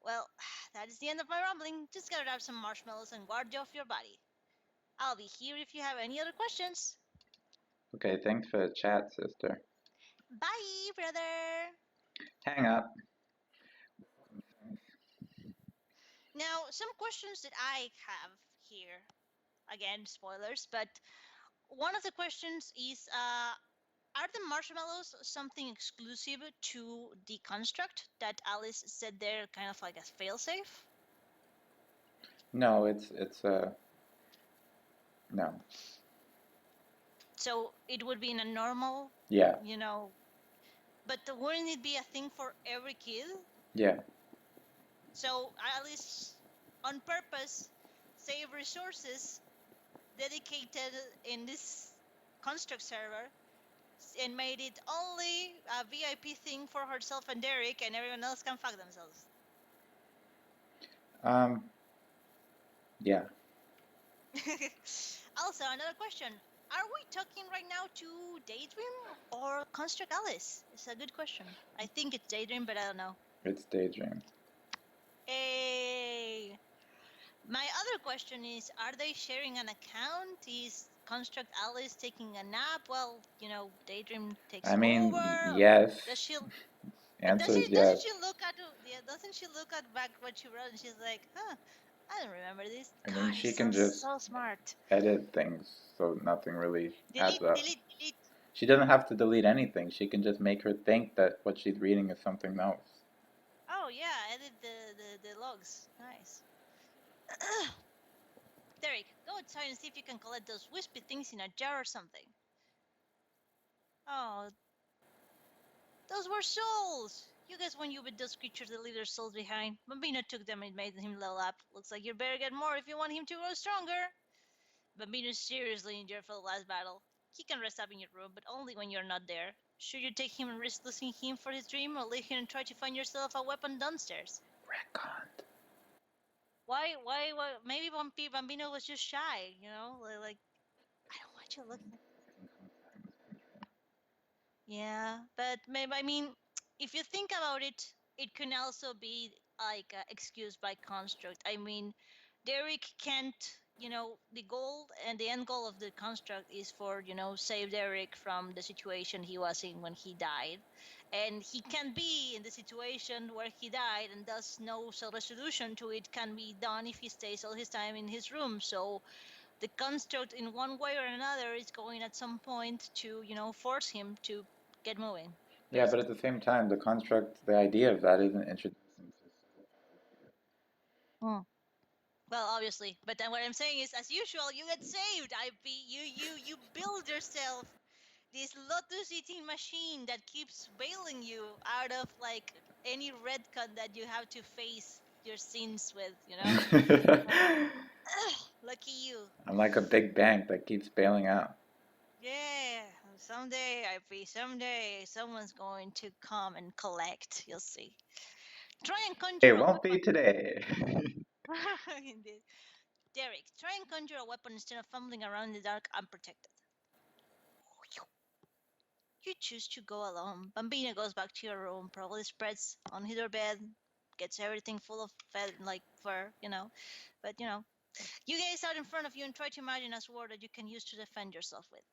Well, that is the end of my rambling. Just gather up some marshmallows and guard off your body. I'll be here if you have any other questions. Okay, thanks for the chat, sister. Bye, brother. Hang up. Now, some questions that I have here. Again, spoilers, but one of the questions is are the marshmallows something exclusive to the construct that Alice said they're kind of like a failsafe? No, it's no. So it would be in a normal, Yeah, you know, but wouldn't it be a thing for every kid? yeah. So Alice, on purpose, save resources dedicated in this construct server and made it only a VIP thing for herself and Derek, and everyone else can fuck themselves. Um, yeah. Also, another question. Are we talking right now to Daydream or Construct Alice? It's a good question. I think it's Daydream, but I don't know. It's Daydream. Hey. My other question is, are they sharing an account? Is Construct Alice taking a nap? Well, you know, Daydream takes I mean, over. yes. Does she? But Answer is doesn't yes. she look at doesn't she look at back what she wrote and she's like, huh, I don't remember this. I God, mean, it's she can just so smart. edit things, so nothing really adds Delete, up. delete, delete. She doesn't have to delete anything. She can just make her think that what she's reading is something else. Oh yeah, edit the logs. Nice. Derek, go outside and see if you can collect those wispy things in a jar or something. Oh, those were souls! You guys when you with those creatures that leave their souls behind. Bambino took them and made him level up. Looks like you better get more if you want him to grow stronger. Bambino's seriously injured for the last battle. He can rest up in your room, but only when you're not there. Should you take him and risk losing him for his dream, or leave him and try to find yourself a weapon downstairs? Retconned. Why? Maybe Bambino was just shy, you know? Like, I don't want you looking. Yeah, but maybe, I mean, if you think about it, it can also be like excused by construct. I mean, Derek can't, you know, the goal and the end goal of the construct is for, you know, save Derek from the situation he was in when he died. And he can be in the situation where he died, and thus no resolution to it can be done if he stays all his time in his room. So the construct, in one way or another, is going at some point to, you know, force him to get moving. Yeah, but at the same time, the construct, the idea of that isn't introducing. Hmm. Well, obviously, but then what I'm saying is, as usual, you get saved. You build yourself this lotus eating machine that keeps bailing you out of like any redcon that you have to face your sins with. You know, lucky you. I'm like a big bank that keeps bailing out. Yeah, someday someone's going to come and collect. You'll see. Try and conjure It a won't be weapon. today. Indeed. Derek, try and conjure a weapon instead of fumbling around in the dark unprotected. You choose to go alone. Bambina goes back to your room, probably spreads on her bed, gets everything full of like fur, you know. But you know, You gaze out in front of you and try to imagine a sword that you can use to defend yourself with.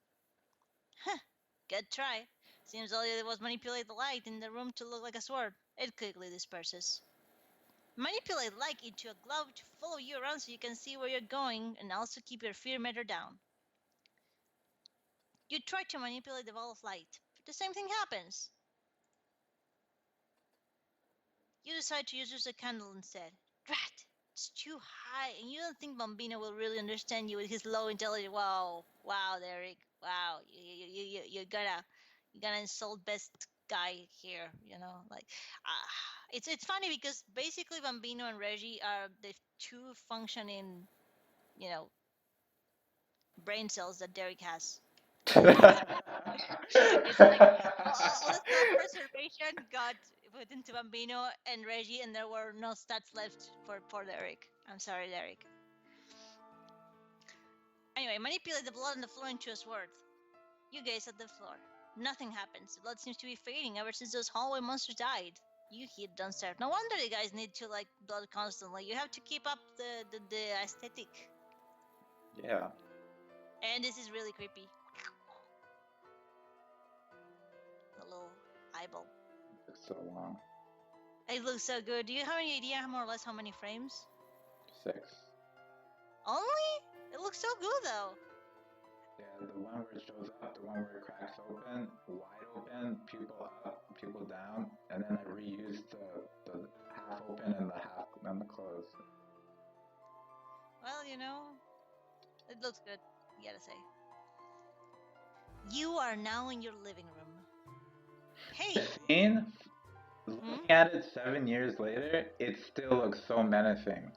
Good try. Seems all you did was manipulate the light in the room to look like a sword. It quickly disperses. Manipulate light into a glove to follow you around so you can see where you're going and also keep your fear meter down. You try to manipulate the ball of light, but the same thing happens. You decide to use just a candle instead. Drat! It's too high, and you don't think Bambino will really understand you with his low intelligence. Wow, Derek. Wow, you're gonna insult best guy here. It's funny because basically Bambino and Reggie are the two functioning, you know, brain cells that Derek has. It's like all the self-preservation got put into Bambino and Reggie, and there were no stats left for Derek. I'm sorry, Derek. Anyway, manipulate the blood on the floor into a sword. You gaze at the floor. Nothing happens. The blood seems to be fading ever since those hallway monsters died. You head downstairs. No wonder you guys need to like blood constantly. You have to keep up the aesthetic. Yeah. And this is really creepy. The little eyeball. It's so long. It looks so good. Do you have any idea more or less how many frames? 6. Only? It looks so good though. Yeah, the one where it shows up, the one where it cracks open, wide open, pupil up, pupil down, and then I reused the half open and the closed. Well, it looks good, you gotta say. You are now in your living room. Hey! Scene, looking at it 7 years later, it still looks so menacing.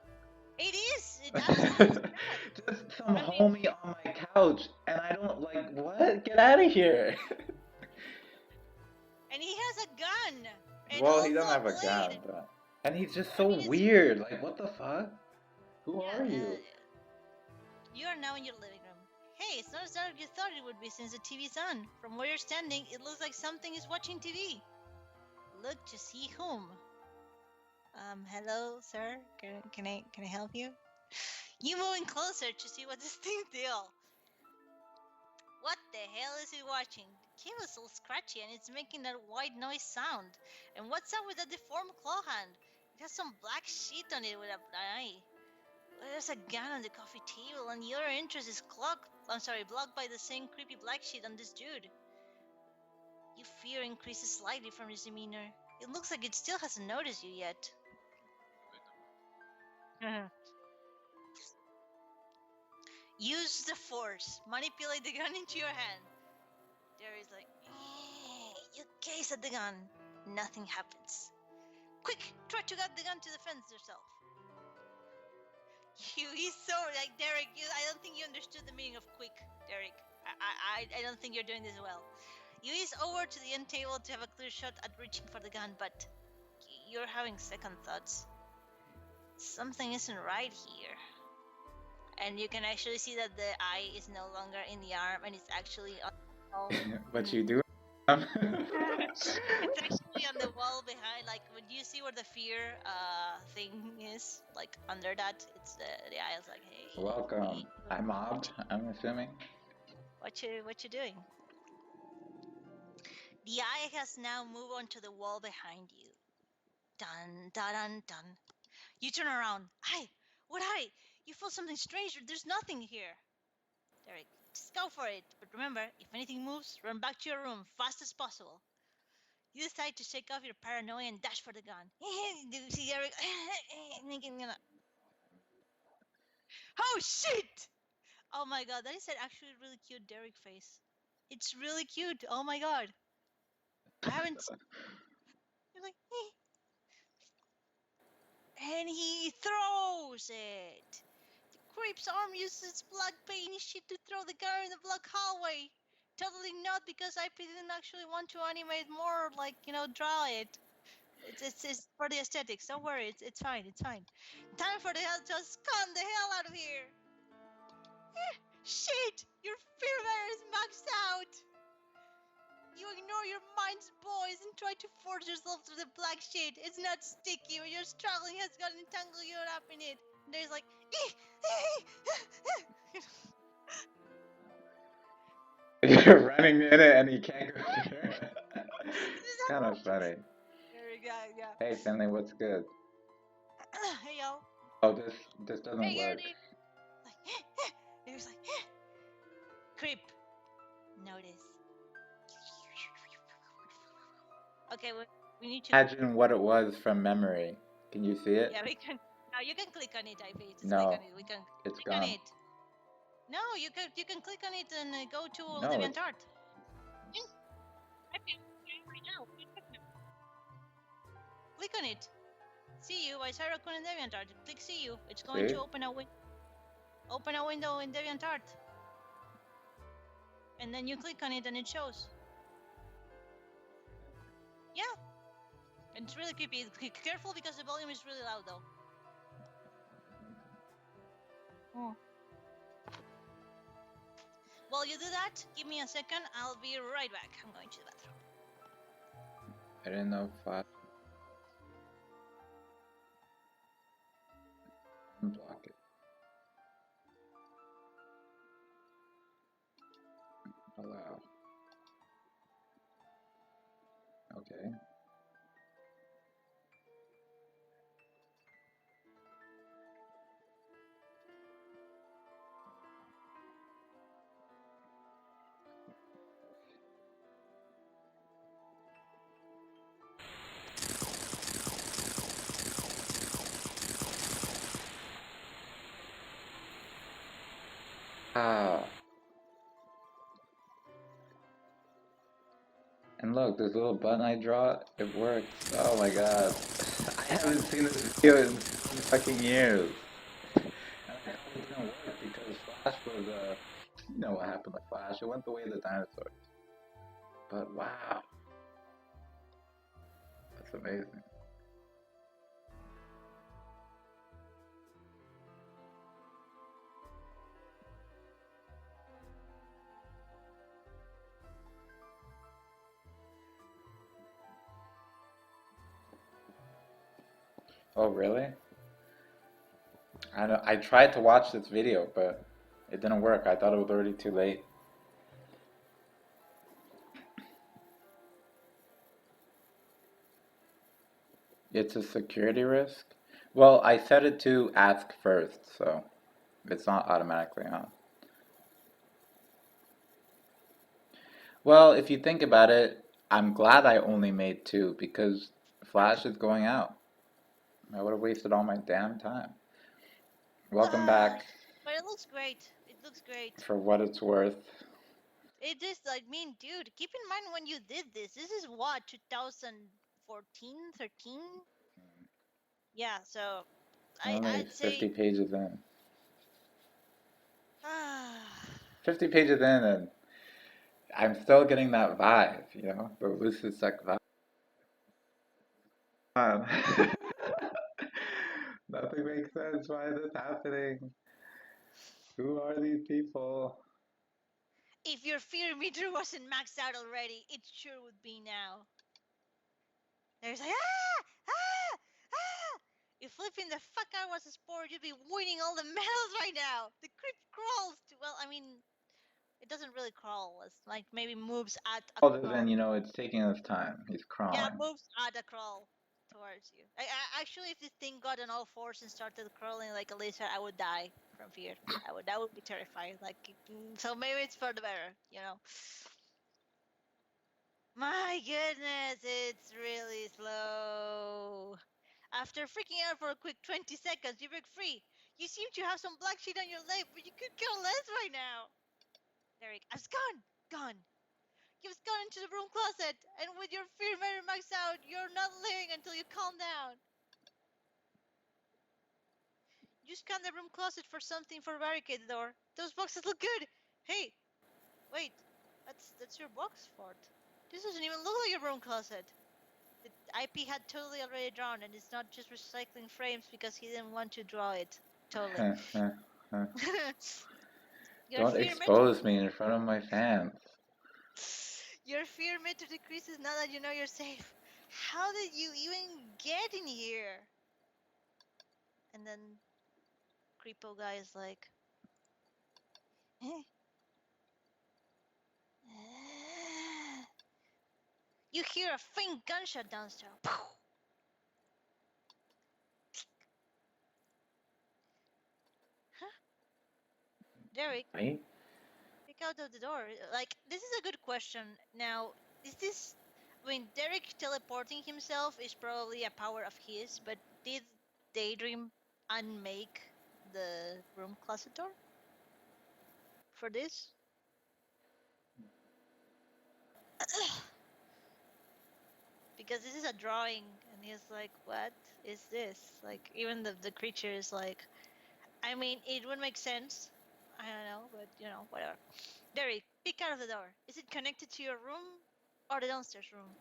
It is! It absolutely does. Just some homie on my couch, and I don't what? Get out of here! And he has a gun! And Well, he also doesn't have a gun, blade. but... And he's just so weird. Like, what the fuck? Who Yeah, are you? You are now in your living room. Hey, it's not as dark as you thought it would be since the TV's on. From where you're standing, it looks like something is watching TV. Look to see whom. Hello, sir. Can I help you? You moving closer to see what this thing's deal. What the hell is it watching? The cable's all scratchy and it's making that white noise sound. And what's up with that deformed claw hand? It has some black sheet on it with an eye. There's a gun on the coffee table, and your interest is blocked by the same creepy black sheet on this dude. Your fear increases slightly from his demeanor. It looks like it still hasn't noticed you yet. Use the force. Manipulate the gun into your hand. There is like, you gaze at the gun. Nothing happens. Quick, try to get the gun to defend yourself. He's so like Derek. I don't think you understood the meaning of quick, Derek. I don't think you're doing this well. You ease over to the end table to have a clear shot at reaching for the gun, but you're having second thoughts. Something isn't right here. And you can actually see that the eye is no longer in the arm, and it's actually on the wall. What you do? It's actually on the wall behind. Like, would you see where the fear thing is? Like under that, it's the eye is like, hey. Welcome. I'm mobbed, I'm assuming. What you doing? The eye has now moved onto the wall behind you. Dun dun dun dun. You turn around. Hi, what eye? You feel something strange. There's nothing here. Derek, just go for it. But remember, if anything moves, run back to your room fast as possible. You decide to shake off your paranoia and dash for the gun. Do you see Derek? Oh shit! Oh my god, that is an actually really cute Derek face. It's really cute. Oh my god. I haven't. You're like, and he throws it. The creep's arm uses its black paint sheet to throw the gun in the black hallway. Totally not, because I didn't actually want to animate more, like, draw it. It's for the aesthetics. Don't worry, it's fine. It's fine. Time for the hell to scum the hell out of here. Shit! Your fear meter is maxed out. You ignore your mind's voice and try to force yourself through the black sheet. It's not sticky, but your struggling has gotten entangled you up in it. And there's like, You're running in it and you can't go through. It's kind of funny. There we go, yeah. Hey, Finley, what's good? Hey, yo. Oh, this doesn't Hey, work. Gertie. Like, it was like, creep. Notice. Okay, we need to. Imagine what it was from memory. Can you see it? Yeah, we can. Now you can click on it, IP. Just click No, on it. We can it's click on gone. it. No, you can click on it and go to No, it's DeviantArt. Yes, IP. Right now. Click on it. See you by Sarah Kun in DeviantArt. Click see you. It's going see? to open a window in DeviantArt. And then you click on it and it shows. Yeah. It's really creepy. Careful because the volume is really loud though. Oh. While you do that, give me a second. I'll be right back. I'm going to the bathroom. I didn't know Flash would block it. Allow. Okay. Ah. And look, this little button I draw, it works. Oh my god. I haven't seen this video in fucking years. And I thought it didn't work because Flash was, you know what happened to Flash. It went the way of the dinosaurs. But wow. That's amazing. Oh, really? I know, I tried to watch this video, but it didn't work. I thought it was already too late. It's a security risk? Well, I set it to ask first, so it's not automatically on. Well, if you think about it, I'm glad I only made two because Flash is going out. I would have wasted all my damn time. Welcome back But it looks great. It looks great. for what it's worth. It is like, dude, keep in mind when you did this. This is what, 2014, 13? Yeah, so Only I'd say 50 pages in. ah 50 pages in, and I'm still getting that vibe, you know, the Lucis Sec vibe. Nothing makes sense. Why is this happening? Who are these people? if your fear meter wasn't maxed out already, it sure would be now. There's like ah. If flipping the fuck out was a sport, you'd be winning all the medals right now. The creep crawls to, well, I mean, it doesn't really crawl. It's like maybe moves at a Other crawl. than, you know, it's taking its time. He's Yeah, crawling. moves at a crawl towards you. Actually, if this thing got on all fours and started crawling like a lizard, I would die from fear. That would be terrifying. Like, so maybe it's for the better, you know. My goodness, it's really slow. After freaking out for a quick 20 seconds, you break free. You seem to have some black shit on your leg, but you could care less right now. Derek, it's gone! Gone! You've gone into the broom closet, and with your fear meter maxed out, you're not leaving until you calm down. You scan the broom closet for something for barricade the door. Those boxes look good! Hey, wait, that's your box fort. This doesn't even look like your broom closet. The IP had totally already drawn, and it's not just recycling frames because he didn't want to draw it. Totally. Your Don't fear meter expose me in front of my fans. your fear meter decreases now that you know you're safe. How did you even get in here? And then Creepo guy is like, eh. You hear a faint gunshot downstairs. Huh? Derek, Right? pick out of the door. Like, this is a good question. Now, is this. I mean, Derek teleporting himself is probably a power of his, but did Daydream unmake the room closet door for this? Because this is a drawing, and he's like, what is this? Like, even the creature is like, I mean, it would make sense. I don't know, but whatever. Derek, peek out of the door. Is it connected to your room or the downstairs room?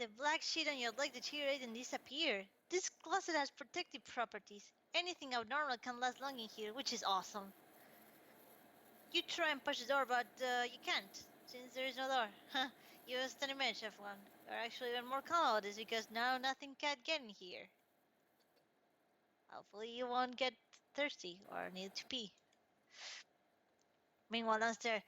The black sheet on your leg deteriorated and disappeared. This closet has protective properties. Anything abnormal can last long in here, which is awesome. You try and push the door, but you can't, since there is no door. Used an image of one. You're actually even more calm about this because now nothing can get in here. Hopefully you won't get thirsty or need to pee. Meanwhile downstairs,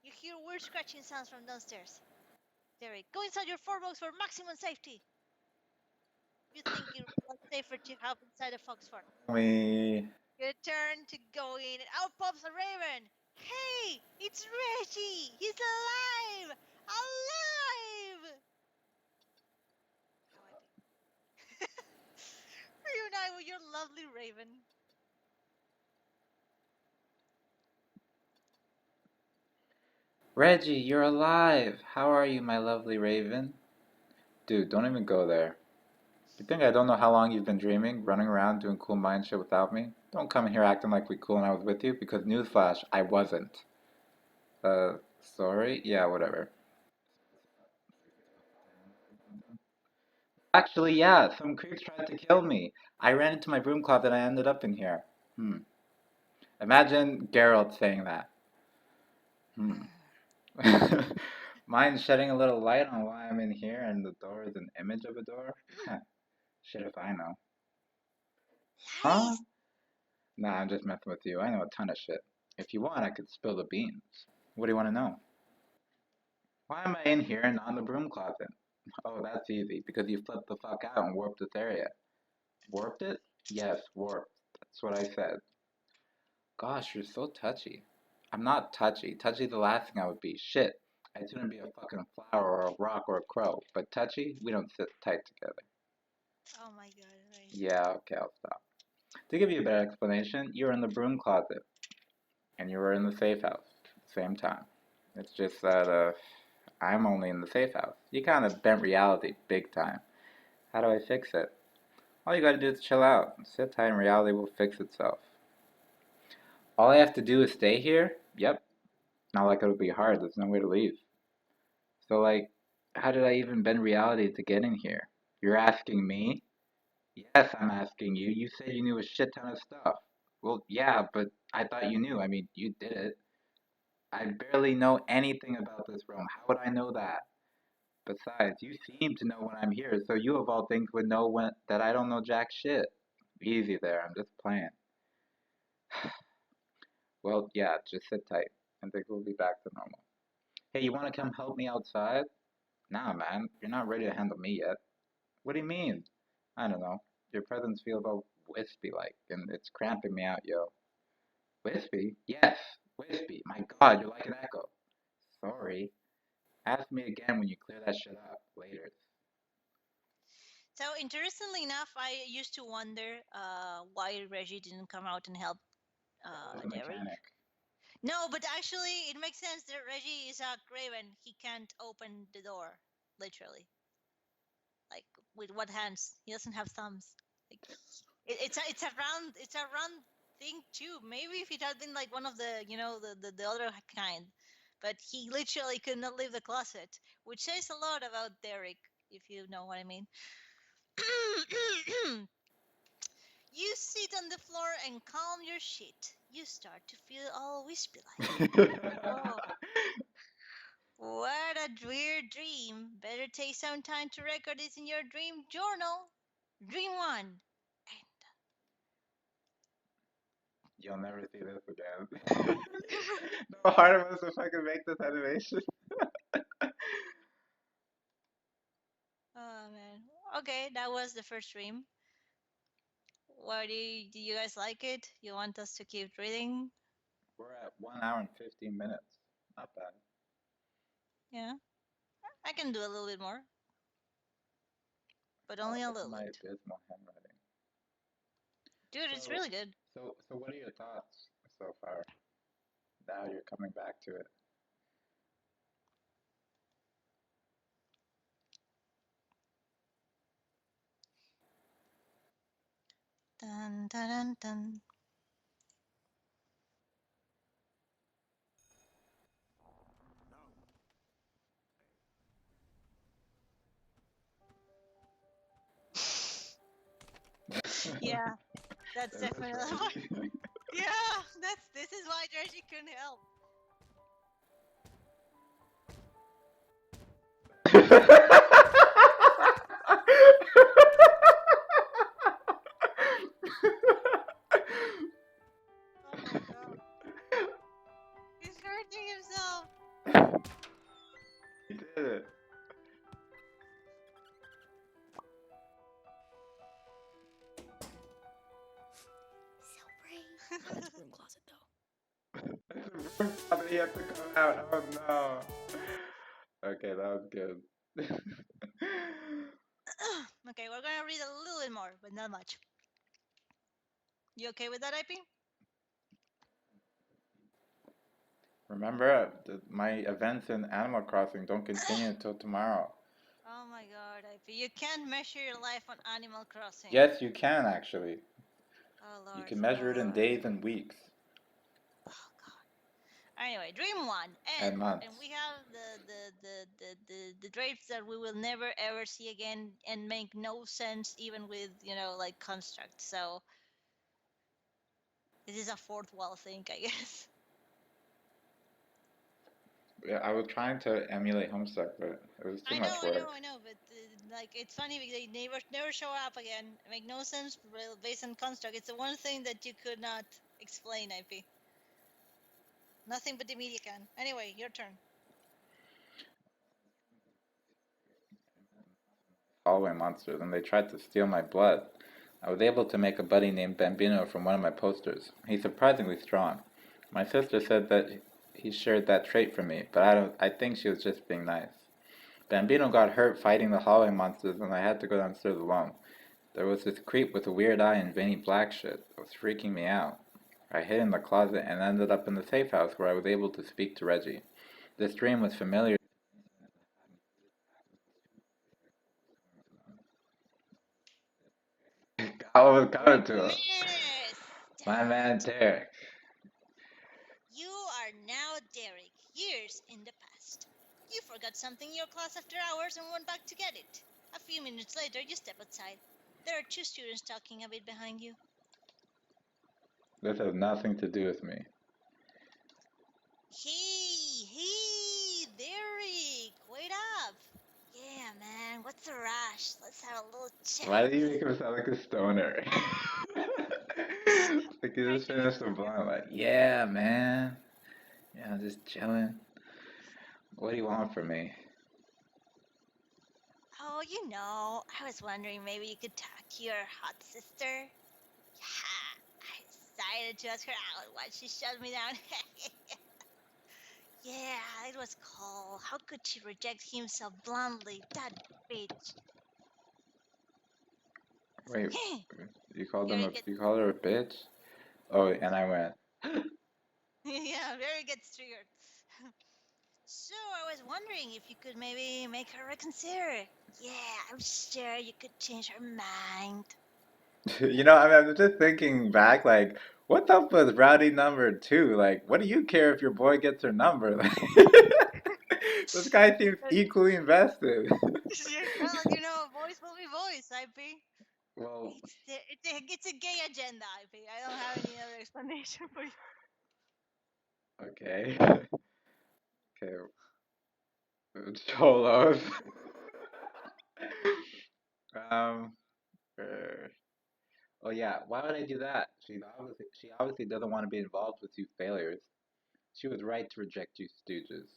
you hear weird scratching sounds from downstairs. Derek, go inside your four box for maximum safety. You think it's safer to help inside the fox fort. We. Your turn to go in, and out pops a raven. Hey, it's Reggie. He's alive, alive. How epic! Reunite with your lovely raven. Reggie, you're alive! How are you, my lovely raven? Dude, don't even go there. You think I don't know how long you've been dreaming, running around doing cool mind shit without me? Don't come in here acting like we cool and I was with you, because newsflash, I wasn't. Sorry? Yeah, whatever. Actually, yeah, some creeps tried to kill me. I ran into my broom closet and I ended up in here. Imagine Geralt saying that. Hmm. Mind shedding a little light on why I'm in here and the door is an image of a door? Shit if I know. Huh? Lies! Nah, I'm just messing with you. I know a ton of shit. If you want, I could spill the beans. What do you want to know? Why am I in here and not in the broom closet? Oh, that's easy, because you flipped the fuck out and warped this area. Warped it? Yes, warped. That's what I said. Gosh, you're so touchy. I'm not touchy. Touchy the last thing I would be. Shit. I'd sooner be a fucking flower or a rock or a crow. But touchy? We don't sit tight together. Oh my god, right. Yeah, okay, I'll stop. To give you a better explanation, you were in the broom closet. And you were in the safe house at the same time. It's just that, I'm only in the safe house. You kind of bent reality big time. How do I fix it? All you gotta do is chill out. Sit tight and reality will fix itself. All I have to do is stay here? Yep. Not like it'll be hard, there's no way to leave. So, like, how did I even bend reality to get in here? You're asking me? Yes, I'm asking you. You said you knew a shit ton of stuff. Well, yeah, but I thought you knew. I mean, you did it. I barely know anything about this realm. How would I know that? Besides, you seem to know when I'm here, so you of all things would know when that I don't know jack shit. Easy there, I'm just playing. Well, yeah, just sit tight. I think we'll be back to normal. Hey, you wanna come help me outside? Nah, man, you're not ready to handle me yet. What do you mean? I don't know. Your presence feels all wispy like, and it's cramping me out, yo. Wispy? Yes, wispy. My god, you're like an echo. Sorry. Ask me again when you clear that shit up later. So interestingly enough, I used to wonder why Reggie didn't come out and help As a Derek. mechanic. No, but actually, it makes sense that Reggie is a Craven. He can't open the door, literally. Like with what hands? He doesn't have thumbs. Like it's a round thing too. Maybe if it had been like one of the the other kind, but he literally could not leave the closet, which says a lot about Derek, if you know what I mean. You sit on the floor and calm your shit. You start to feel all wispy like. Oh, what a weird dream. Better take some time to record this in your dream journal. Dream 1. You'll never see this again. No heart of us if I could make this animation. Oh man. Okay, that was the first dream. What do you guys like it? You want us to keep reading? We're at 1 hour and 15 minutes. Not bad. Yeah, I can do a little bit more, but Oh, only a look at little my bit. abysmal handwriting. Dude, it's So, really good. so what are your thoughts so far? Now you're coming back to it. Dun dun dun dun. Yeah, that's Is this definitely why. Reggie? Yeah, this is why Reggie couldn't help. Oh my god, he's hurting himself. He did it. So brave. Oh, that's a broom closet, though. It's a room that he had to come out. Oh no. Okay, that was good. Okay, we're gonna read a little bit more, but not much. You okay with that, IP? Remember, my events in Animal Crossing don't continue until tomorrow. Oh my god, IP. You can't measure your life on Animal Crossing. Yes, you can actually. Oh lord. You can measure it in Lord. days and weeks Oh god. Anyway, Dream One, and months. and we have the drapes that we will never ever see again and make no sense even with like construct. So this is a fourth wall thing, I guess. Yeah, I was trying to emulate Homestuck, but it was too much work. I know, but like it's funny because they never show up again. Make no sense based on construct. It's the one thing that you could not explain, IP. Nothing but the media can. Anyway, your turn. Hallway monsters, and they tried to steal my blood. I was able to make a buddy named Bambino from one of my posters. He's surprisingly strong. My sister said that he shared that trait from me, but I think she was just being nice. Bambino got hurt fighting the hallway monsters, and I had to go downstairs alone. There was this creep with a weird eye and veiny black shit. It was freaking me out. I hid in the closet and ended up in the safe house where I was able to speak to Reggie. This dream was familiar. I was coming to him. My man Derek. You are now Derek, years in the past. You forgot something in your class after hours and went back to get it. A few minutes later, you step outside. There are two students talking a bit behind you. This has nothing to do with me. Hey, Derek, wait up. Yeah, man, what's the rush? Let's have a little chat. Why do you make him sound like a stoner? Like he just finished a blunt. Like, yeah, man. Yeah, I'm just chilling. What do you want from me? Oh, I was wondering maybe you could talk to your hot sister. Yeah, I decided to ask her out once she shut me down. Yeah, it was cold. How could she reject him so bluntly? That bitch. Wait, you called Very good. you called her a bitch? Oh, and I went. Yeah, very gets triggered. So I was wondering if you could maybe make her reconsider. Yeah, I'm sure you could change her mind. You know, I mean, I'm just thinking back, like, what's up with Rowdy number two? Like, what do you care if your boy gets her number? Like, this guy seems equally invested. Well, voice will be voice, IP. Well, It's a gay agenda, IP. I don't have any other explanation for you. okay. Okay. Cholos. Um, uh, Oh yeah, why would I do that? She obviously doesn't want to be involved with you failures. She was right to reject you stooges.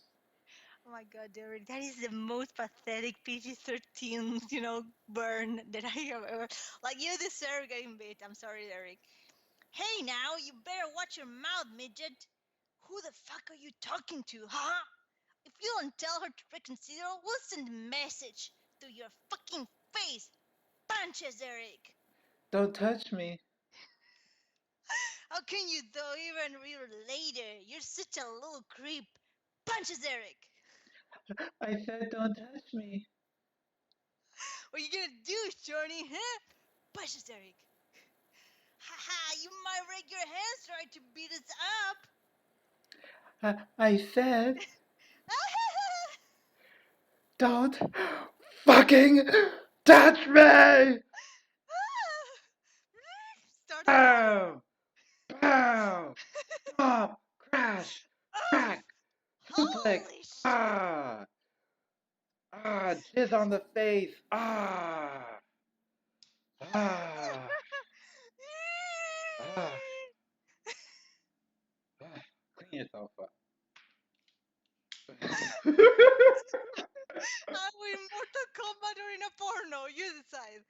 Oh my god, Derek, that is the most pathetic PG-13, burn that I have ever. Like, you deserve getting bit. I'm sorry, Derek. Hey, now, you better watch your mouth, midget. Who the fuck are you talking to, huh? If you don't tell her to reconsider, we'll send a message to your fucking face. Punches, Derek. Don't touch me. How can you, though, even read later? You're such a little creep. Punches, Derek. I said don't touch me. What are you gonna do, Johnny, huh? Punches, Derek. Haha, you might break your hands trying to beat us up. I said don't fucking touch me. Start crying. Bow, bow, stop, crash, crack, suplex. Holy shit! Ah, jizz on the face. Ah, ah, clean yourself up. Are we in Mortal Kombat or in a porno? You decide.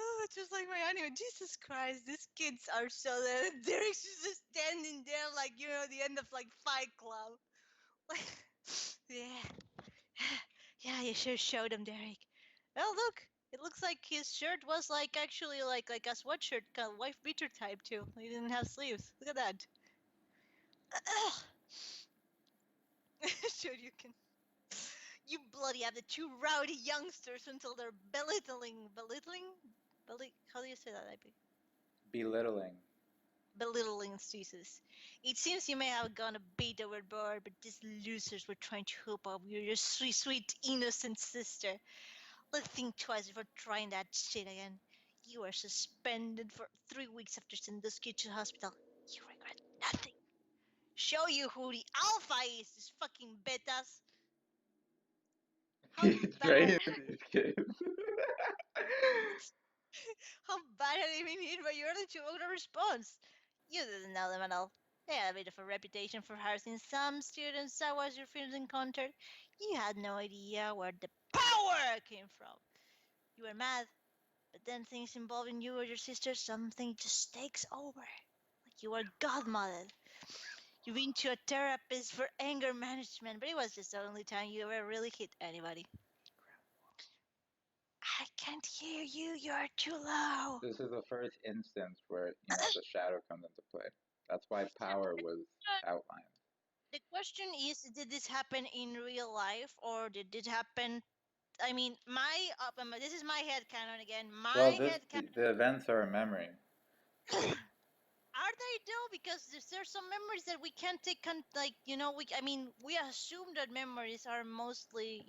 Oh, just like my anime. Jesus Christ, these kids are so. Derek's just standing there like the end of like Fight Club. Like, yeah, yeah, you should show them, Derek. Oh, look, it looks like his shirt was like actually like a sweatshirt, kind of wife beater type too. He didn't have sleeves. Look at that. Sure, you can. You bloody have the two rowdy youngsters until they're how do you say that, IP? Belittling. Belittling Jesus. It seems you may have gone a bit overboard, but these losers were trying to hoop up your sweet, sweet, innocent sister. Let's think twice before trying that shit again. You are suspended for 3 weeks after sending this kid to the hospital. You regret nothing. Show you who the alpha is, these fucking betas. How He's bad training these kids. How bad had they been hit by your early to response? You didn't know them at all. They had a bit of a reputation for harassing some students that was your first encounter. You had no idea where the power came from. You were mad, but then things involving you or your sister, something just takes over. Like you were godmother. You've been to a therapist for anger management, but it was just the only time you ever really hit anybody. I can't hear you, you're too low. This is the first instance where, the shadow comes into play. That's why power was outlined. The question is, did this happen in real life or did it happen? I mean, this is my head canon again. Well, My this head canon. the events are a memory. Are they though? Because there's some memories that we can't take, we assume that memories are mostly,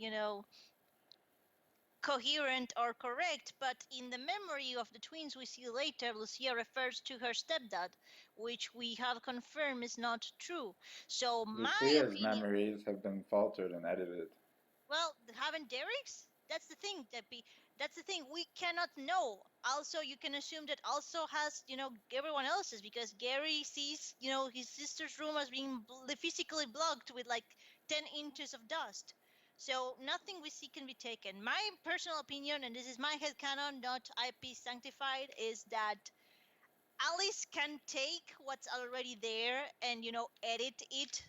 coherent or correct, but in the memory of the twins we see later, Lucia refers to her stepdad, which we have confirmed is not true. So my Lucia's opinion. memories have been faltered and edited. Well, haven't Derek's? That's the thing, Debbie. That's the thing. We cannot know. Also, you can assume that also has, everyone else's because Gary sees, his sister's room as being physically blocked with like 10 inches of dust. So nothing we see can be taken. My personal opinion, and this is my headcanon, not IP sanctified, is that Alice can take what's already there and, edit it.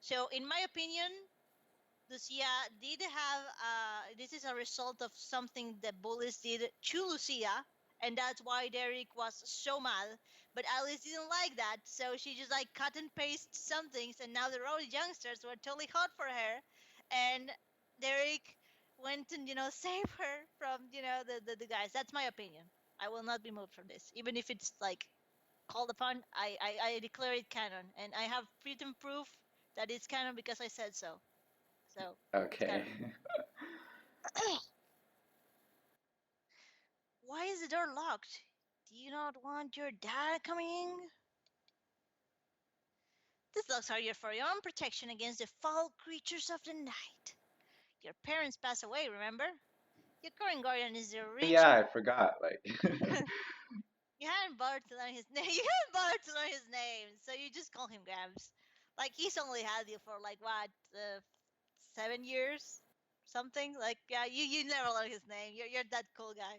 So in my opinion, Lucia did have this is a result of something the bullies did to Lucia, and that's why Derek was so mad. But Alice didn't like that, so she just like cut and paste some things, and now the road youngsters were totally hot for her, and Derek went and save her from the guys. That's my opinion. I will not be moved from this, even if it's like called upon. I declare it canon, and I have written proof that it's canon because I said so. So it's Okay. canon. Why is the door locked? Do you not want your dad coming in? These locks are here for your own protection against the foul creatures of the night. Your parents passed away, remember? Your current guardian is a rich. Yeah, I forgot. Like, You hadn't bothered to learn his name. You hadn't bothered to learn his name, so you just call him Gramps. Like he's only had you for like what, 7 years, something. Like yeah, you never learn his name. You're that cool guy.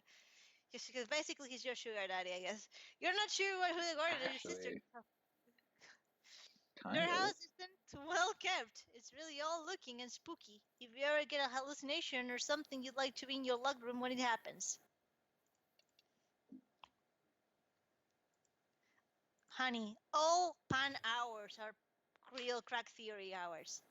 Just because basically he's your sugar daddy, I guess. You're not sure who the guardian is. Your sister. actually, Your kind of. house isn't well kept. It's really all looking and spooky. If you ever get a hallucination or something, you'd like to be in your locked room when it happens. Honey, all pan hours are real crack theory hours.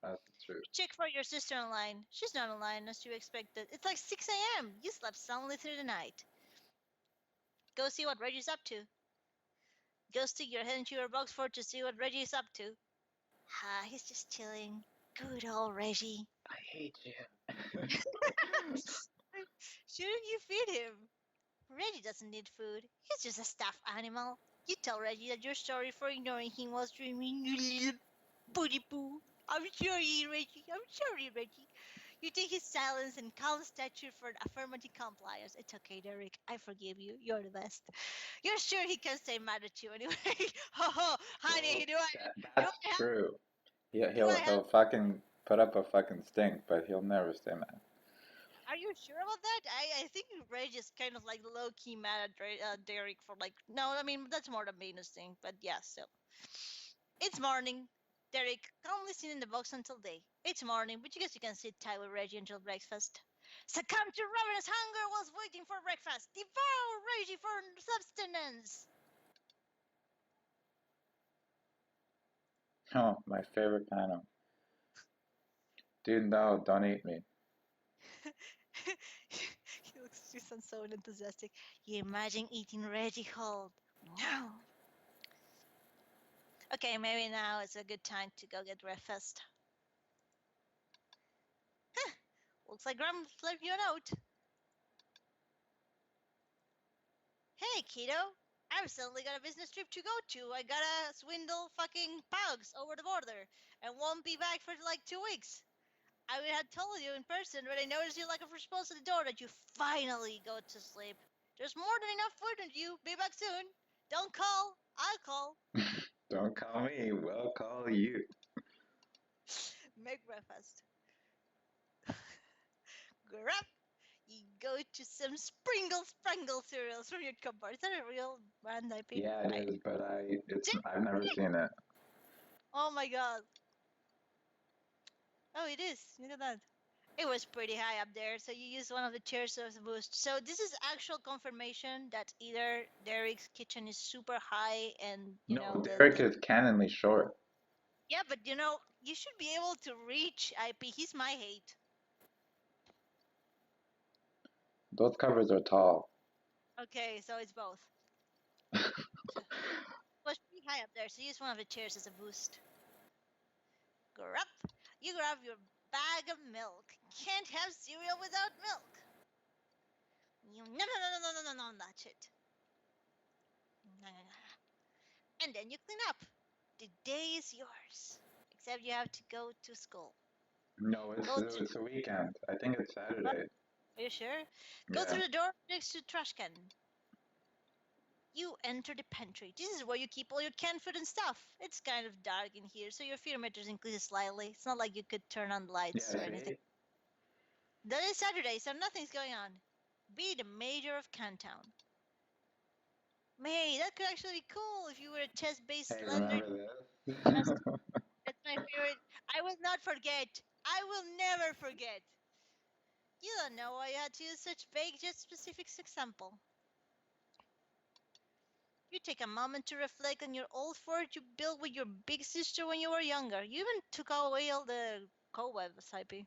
That's true. Check for your sister online. She's not online as you expected. It's like 6 a.m. You slept soundly through the night. Go see what Reggie's up to. Go stick your head into your box fort to see what Reggie's up to. Ah, he's just chilling. Good old Reggie. I hate you. Shouldn't you feed him? Reggie doesn't need food. He's just a stuffed animal. You tell Reggie that you're sorry for ignoring him while dreaming, you little booty poo. I'm sorry, Reggie. I'm sorry, Reggie. You take his silence and calm stature for affirmative compliance. It's okay, Derek. I forgive you. You're the best. You're sure he can stay mad at you anyway? Ho ho, honey, That's true. do He'll I have? he'll fucking put up a fucking stink, but he'll never stay mad. Are you sure about that? I think Rage is kind of like low key mad at Derek for like. No, I mean that's more the Venus thing, but yeah, still. It's morning. Derek calmly sitting in the box until day. It's morning, but you guess you can sit tight with Reggie until breakfast. Succumb to ravenous hunger whilst waiting for breakfast. Devour Reggie for substance. Oh, my favorite panel. Dude, no, don't eat me. He sounds so enthusiastic. You imagine eating Reggie whole. No. Okay, maybe now is a good time to go get breakfast. Huh. Looks like Graham left you a note. Hey, kiddo. I've suddenly got a business trip to go to. I gotta swindle fucking pugs over the border and won't be back for like 2 weeks. I would have told you in person, but I noticed you like a response at the door that you finally go to sleep. There's more than enough food in you. Be back soon. Don't call. I'll call. Don't call me, we'll call you. Make breakfast. Grab. You go to some Sprinkle cereals from your cupboard. Is that a real brand IP? Yeah, it is, but I've never seen it. Oh my god. Oh, it is. Look at that. It was pretty high up there, so you use one of the chairs as a boost. So this is actual confirmation that either Derek's kitchen is super high and No, Derek is cannonly short. yeah, but you should be able to reach IP. He's my height. Those covers are tall. Okay, so it's both. It was pretty high up there, so use one of the chairs as a boost. Grab. You grab your bag of milk. Can't have cereal without milk. No, that's it. No. And then you clean up. The day is yours. Except you have to go to school. No, it's a weekend. I think it's Saturday. Are you sure? Go Yeah. through the door next to the trash can. You enter the pantry. This is where you keep all your canned food and stuff. It's kind of dark in here, so your fear meters increase slightly. It's not like you could turn on the lights or anything. That is Saturday, so nothing's going on. Be the mayor of Cantown. May, that could actually be cool if you were a chess-based Hey, slender. remember this? That's my favorite. I will not forget. I will never forget. You don't know why you had to use such vague, just specific example. You take a moment to reflect on your old fort you built with your big sister when you were younger. You even took away all the cobwebs, IP.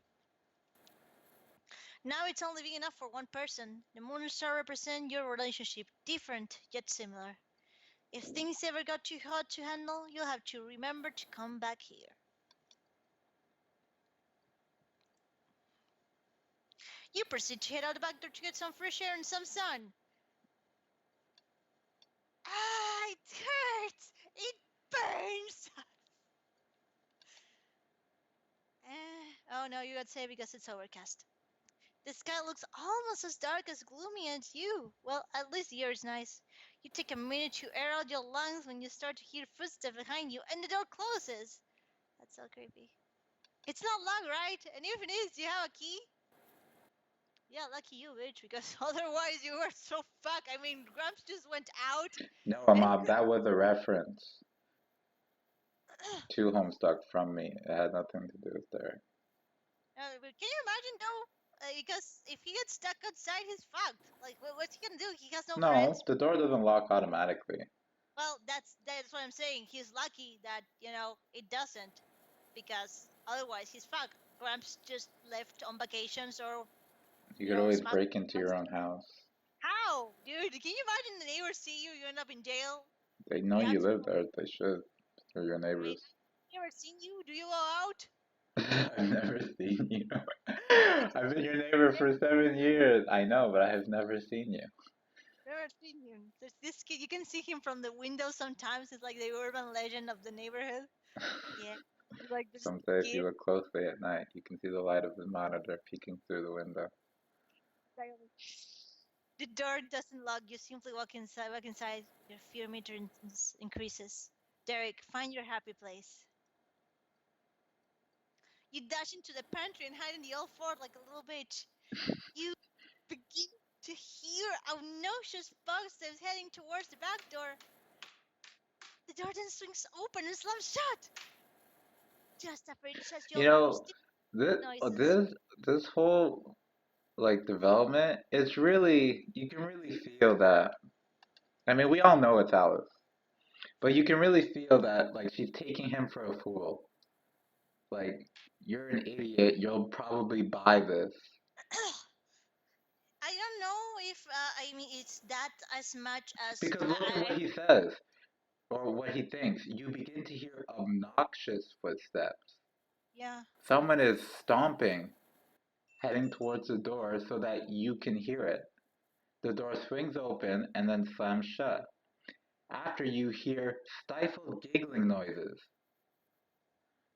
Now it's only big enough for one person. The moon and star represent your relationship, different yet similar. If things ever got too hot to handle, you'll have to remember to come back here. You proceed to head out the back door to get some fresh air and some sun. Ah, it hurts! It burns! Oh no, you got say because it's overcast. The sky looks almost as dark as gloomy as you. Well, at least yours nice. You take a minute to air out your lungs when you start to hear footsteps behind you and the door closes. That's so creepy. It's not locked, right? And if it is, do you have a key? Yeah, lucky you, bitch, because otherwise you were so fucked. I mean, Gramps just went out. No, Ahmad, that was a reference to Homestuck from me. It had nothing to do with Derek. But can you imagine though? Because if he gets stuck outside, he's fucked. Like, what's he gonna do? He has no No, friends. the door doesn't lock automatically. Well, that's what I'm saying. He's lucky that it doesn't, because otherwise he's fucked. Gramps just left on vacations or You could always smoke- break into your own house. How, dude? Can you imagine the neighbors see you? You end up in jail. They know Yeah, you it's live there. They should. They're your neighbors. Never seen you. Do you go out? I've never seen you. I've been your neighbor for 7 years. I know, but I have never seen you. Never seen you. There's this kid. You can see him from the window sometimes. It's like the urban legend of the neighborhood. Yeah. It's like this Someday, if you kid. look closely at night, you can see the light of the monitor peeking through the window. The door doesn't lock. You simply walk inside. Walk inside. Your fear meter increases. Derek, find your happy place. You dash into the pantry and hide in the old fort like a little bitch. You begin to hear obnoxious footsteps heading towards the back door. The door then swings open and slams shut. Just after it shuts, You know, noises. this whole like development, it's really, you can really feel that. I mean, we all know it's Alice, but you can really feel that like she's taking him for a fool. Like, you're an idiot. You'll probably buy this. I don't know if I mean it's that as much as Because look at what he says, or what he thinks. You begin to hear obnoxious footsteps. yeah. Someone is stomping, heading towards the door so that you can hear it. The door swings open and then slams shut. After you hear stifled giggling noises.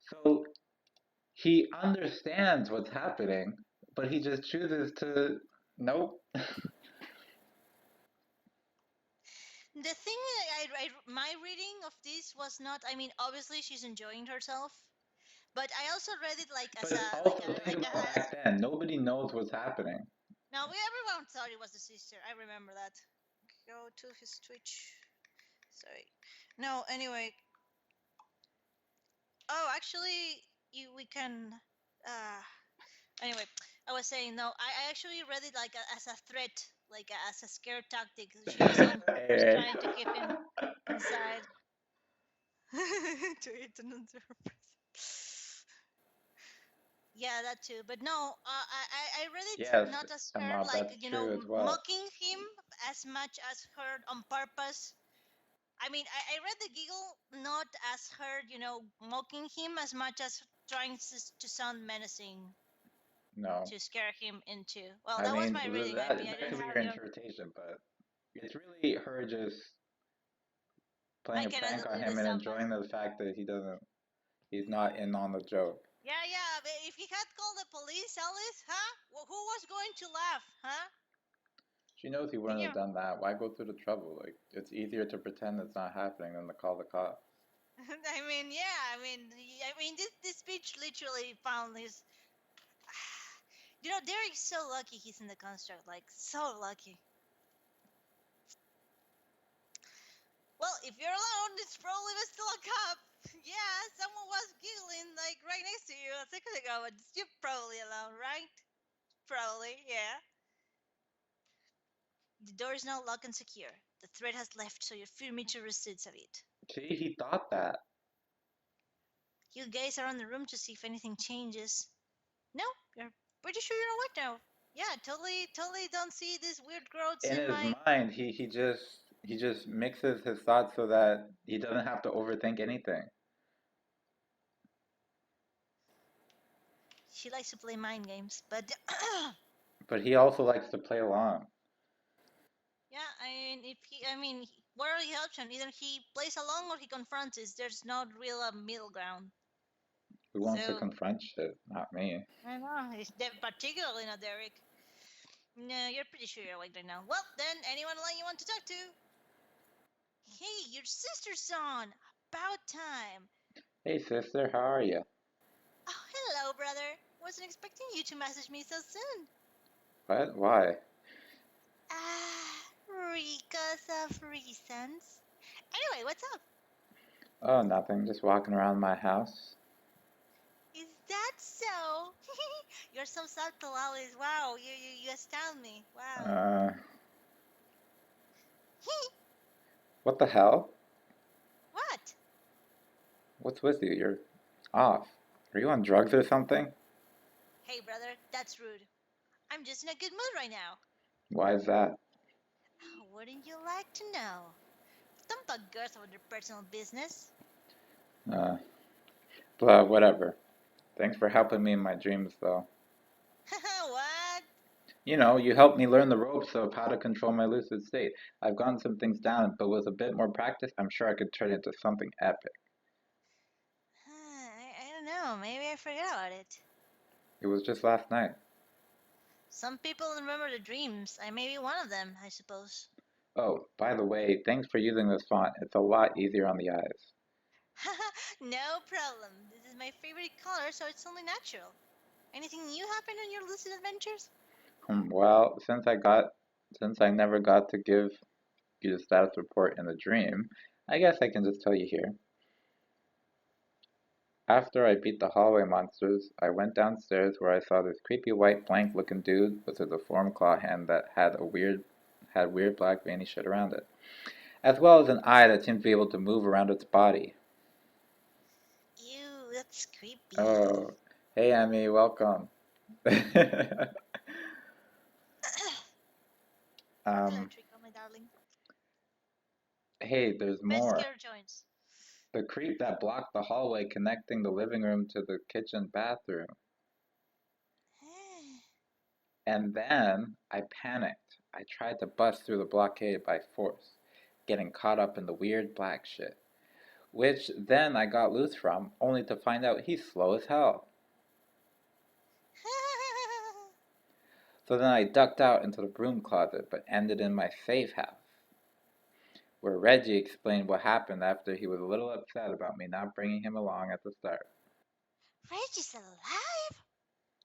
So he understands what's happening, but he just chooses to, nope. The thing my reading of this was not. I mean, obviously she's enjoying herself, but I also read it like as But a also think about back then. Nobody knows what's happening. No, everyone thought it was the sister. I remember that. Go to his Twitch. Sorry. No, anyway. Oh, actually, we can. Anyway, I was saying no. I actually read it like as a threat, like as a scare tactic. She was trying to keep him inside. To eat an Yeah, that too. But no, I read it Yes, not as her Ahmad, like that's true as well. mocking him as much as her on purpose. I mean, I read the giggle not as her, mocking him as much as trying to sound menacing No. to scare him into. Well, I that was mean, my reading. that I didn't could be have your your. interpretation, but it's really her just playing a I cannot prank on delete him this and up. enjoying the fact that he's not in on the joke. Yeah, but if he had called the police, Alice, huh? Well, who was going to laugh, huh? She knows he wouldn't have done that. Why go through the trouble? Like, it's easier to pretend it's not happening than to call the cops. I mean, yeah, I mean, this bitch literally found his. Derek's so lucky he's in the construct, like so lucky. Well, if you're alone, it's probably still a cop. Yeah, someone was giggling like right next to you a second ago, but you're probably alone, right? Probably, yeah. The door is now locked and secure. The threat has left, so your fear meter recedes a bit. See, he thought that. You gaze around the room to see if anything changes. No, you're pretty sure you're awake now. Yeah, totally don't see these weird growths In his my. mind, he just mixes his thoughts so that he doesn't have to overthink anything. She likes to play mind games, but But he also likes to play along. yeah, what are the options? Either he plays along or he confronts us. There's not real middle ground. Who wants to So, confront shit? Not me. I know, it's particularly not Derek. No, you're pretty sure you're awake right now. Well, then, anyone line you want to talk to? Hey, your sister's on! About time! Hey sister, how are you? Oh, hello, brother. Wasn't expecting you to message me so soon. What? Why? Because of reasons. Anyway, what's up? Oh, nothing. Just walking around my house. Is that so? You're so subtle, Alice. Wow, you astound me. Wow. Uh, what the hell? What? What's with you? You're off. Are you on drugs or something? Hey, brother, that's rude. I'm just in a good mood right now. Why is that? Wouldn't you like to know? Don't bug girls about their personal business. Uh, blah, whatever. Thanks for helping me in my dreams, though. What? You know, you helped me learn the ropes of how to control my lucid state. I've gotten some things down, but with a bit more practice, I'm sure I could turn it into something epic. I don't know. Maybe I forgot about it. It was just last night. Some people remember the dreams. I may be one of them, I suppose. Oh, by the way, thanks for using this font. It's a lot easier on the eyes. No problem. This is my favorite color, so it's only natural. Anything new happened on your lucid adventures? Well, since I never got to give you the status report in the dream, I guess I can just tell you here. After I beat the hallway monsters, I went downstairs where I saw this creepy white blank looking dude with a deformed claw hand that had weird black veiny shit around it, as well as an eye that seemed to be able to move around its body. Ew, that's creepy. Oh, hey Emmy, welcome. Hello, um, Trico, my darling. hey, there's Best more. girl joins. The creep that blocked the hallway connecting the living room to the kitchen bathroom. And then I panicked. I tried to bust through the blockade by force, getting caught up in the weird black shit. Which then I got loose from, only to find out he's slow as hell. So then I ducked out into the broom closet, but ended in my safe house, where Reggie explained what happened after he was a little upset about me not bringing him along at the start. Reggie's alive?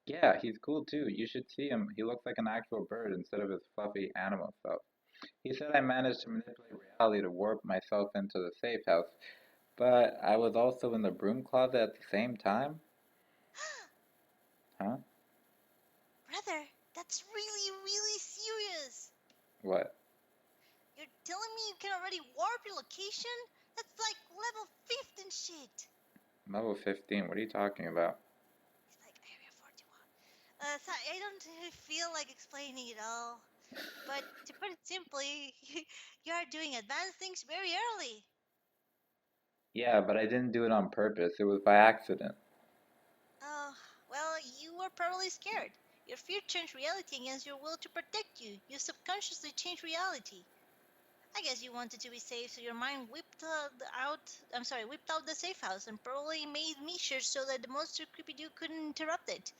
Yeah, he's cool too. You should see him. He looks like an actual bird instead of his fluffy animal self. He said I managed to manipulate reality to warp myself into the safe house, but I was also in the broom closet at the same time? Huh? Brother, that's really, really serious. What? You're telling me you can already warp your location? That's like level 5th and shit. Level 15, what are you talking about? It's like Area 41. So I don't feel like explaining it all. But to put it simply, you are doing advanced things very early. Yeah, but I didn't do it on purpose. It was by accident. Oh, well, you were probably scared. Your fear changed reality against your will to protect you. You subconsciously changed reality. I guess you wanted to be safe, so your mind whipped out the safe house and probably made measures so that the monster creepy dude couldn't interrupt it.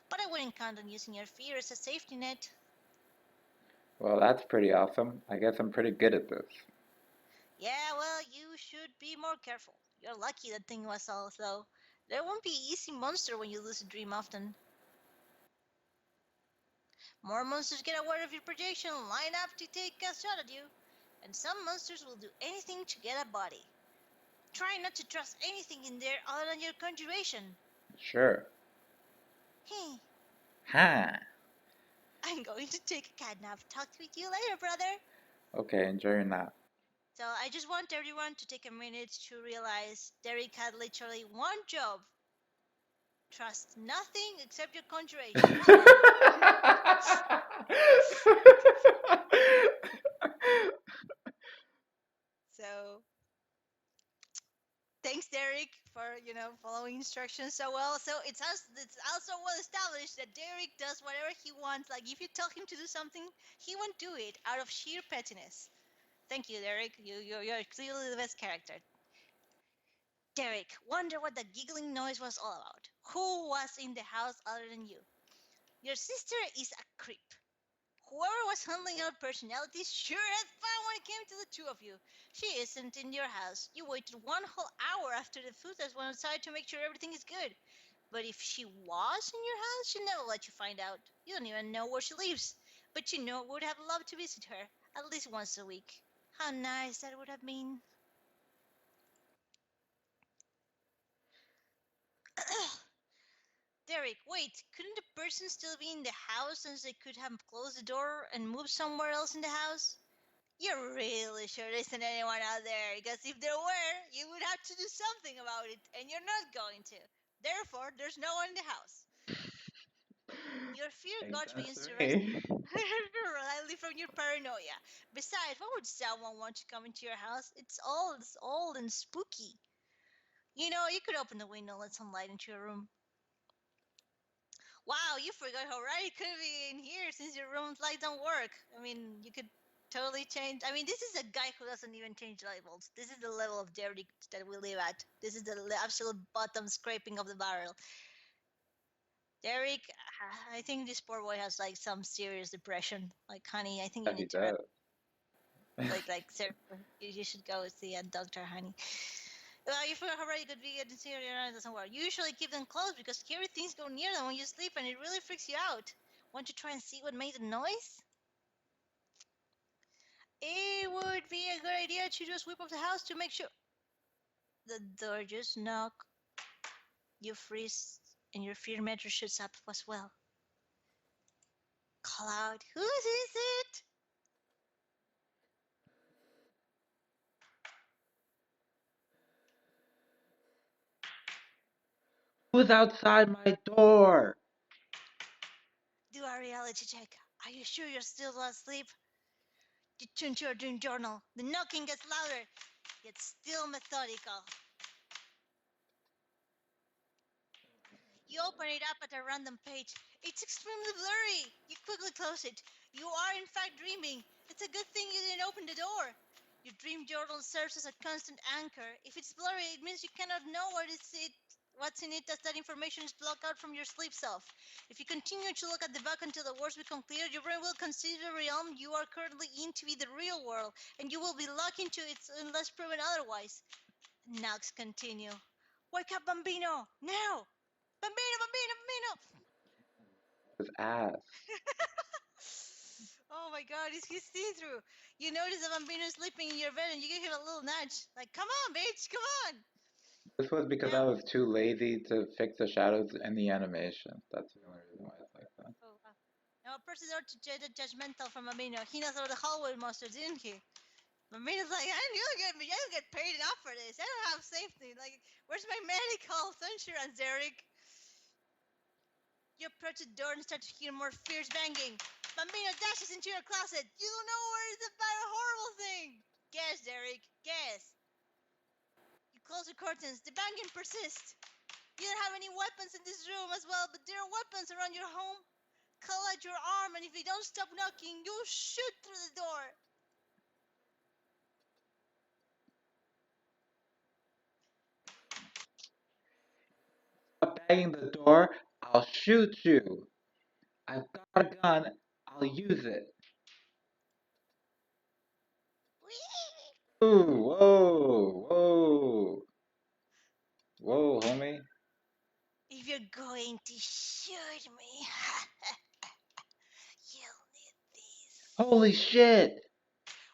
But I wouldn't count on using your fear as a safety net. Well, that's pretty awesome. I guess I'm pretty good at this. Yeah, well, you should be more careful. You're lucky that thing was all, though. There won't be easy monster when you lose a dream often. More monsters get aware of your projection, line up to take a shot at you. And some monsters will do anything to get a body. Try not to trust anything in there other than your conjuration. Sure. Hey, Ha! I'm going to take a cat nap. Talk with you later, brother. Okay, enjoy your nap. So I just want everyone to take a minute to realize Derek had literally one job. Trust nothing except your conjuration. So thanks, Derek, for following instructions so well. So it's also well established that Derek does whatever he wants. Like if you tell him to do something, he won't do it out of sheer pettiness. Thank you, Derek. You're clearly the best character. Derek, wonder what the giggling noise was all about. Who was in the house other than you? Your sister is a creep. Whoever was handling our personalities sure had fun when it came to the two of you. She isn't in your house. You waited 1 whole hour after the food test went outside to make sure everything is good. But if she was in your house, she'd never let you find out. You don't even know where she lives. But you know would have loved to visit her, at least once a week. How nice that would have been. Derek, wait, couldn't the person still be in the house since they could have closed the door and moved somewhere else in the house? You're really sure there isn't anyone out there, because if there were, you would have to do something about it, and you're not going to. Therefore, there's no one in the house. Your fear Ain't gauge that begins to rest three? lightly from your paranoia. Besides, why would someone want to come into your house? It's old and spooky. You know, you could open the window and let some light into your room. Wow, you forgot how right it could be in here since your room's light don't work. I mean, you could totally change. I mean, this is a guy who doesn't even change light bulbs. This is the level of dirty that we live at. This is the absolute bottom scraping of the barrel. Derek, I think this poor boy has like some serious depression. Like, honey, I think you Yeah, he need to does. seriously, you should go see a doctor, honey. Well, you forgot how right it could be getting serious and it doesn't work. You usually keep them closed because scary things go near them when you sleep and it really freaks you out. Want to try and see what made the noise? It would be a good idea to just sweep up the house to make sure. The door just knock. You freeze and your fear meter shoots up as well. Call out, who is it? Who's outside my door? Do a reality check. Are you sure you're still asleep? You turn to your dream journal. The knocking gets louder, yet still methodical. You open it up at a random page. It's extremely blurry. You quickly close it. You are in fact dreaming. It's a good thing you didn't open the door. Your dream journal serves as a constant anchor. If it's blurry, it means you cannot know what's in it, as that information is blocked out from your sleep self. If you continue to look at the back until the words become clear, your brain will consider the realm you are currently in to be the real world, and you will be locked into it unless proven otherwise. Knocks continue. Wake up, Bambino! Now! Bambino, Bambino, Bambino! His ass. Oh my god, he's see-through. You notice that Bambino is sleeping in your bed and you give him a little nudge. Like, come on, bitch, come on! This was because I Now, was too lazy to fix the shadows in the animation. That's the only reason why it's like that. oh, now approaches out to judgmental from Bambino. He knows about the hallway monster, didn't he? Bambino's like, I don't get paid enough for this. I don't have safety. Like, where's my medical insurance, Eric? You approach the door and start to hear more fierce banging. Bambino dashes into your closet. You don't know where is the very horrible thing. Guess, Derek, guess. You close the curtains. The banging persists. You don't have any weapons in this room as well, but there are weapons around your home. Call out your arm, and if you don't stop knocking, you'll shoot through the door. Stop banging the door, I'll shoot you. I've got a gun, I'll use it. Ooh, whoa, whoa. Whoa, homie. If you're going to shoot me, you'll need these. Holy shit!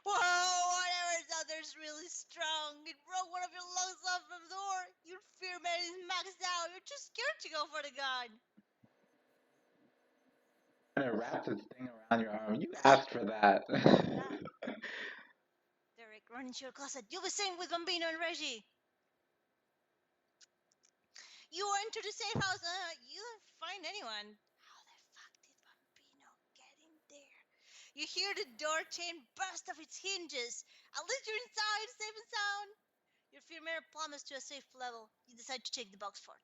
Whoa, whatever's out there's really strong. It broke one of your lungs off the door. Your fear meter is maxed out. You're too scared to go for the gun. And it wraps its thing around your arm. You asked for that. Derek, run into your closet. You'll be safe with Bambino and Reggie. You enter the safe house. You don't find anyone. How the fuck did Bambino get in there? You hear the door chain burst off its hinges. At least you're inside, safe and sound. Your fear meter plummets to a safe level. You decide to take the box fort.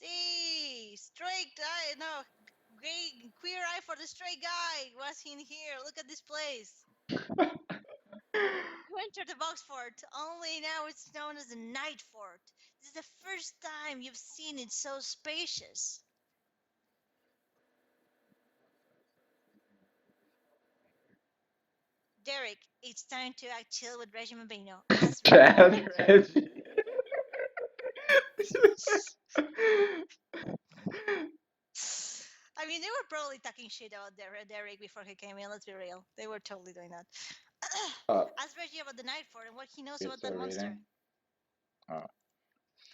See, straight guy, no, gay queer eye for the straight guy. Was in here? Look at this place. You enter the box fort, only now it's known as the Night Fort. This is the first time you've seen it so spacious. Derek, it's time to act chill with Reggie Mabino. As Bad Reggie. I mean, they were probably talking shit about Derek before he came in. Let's be real. They were totally doing that. Oh, Ask Reggie about the Night Fort and what he knows you're about still that monster. reading? Oh,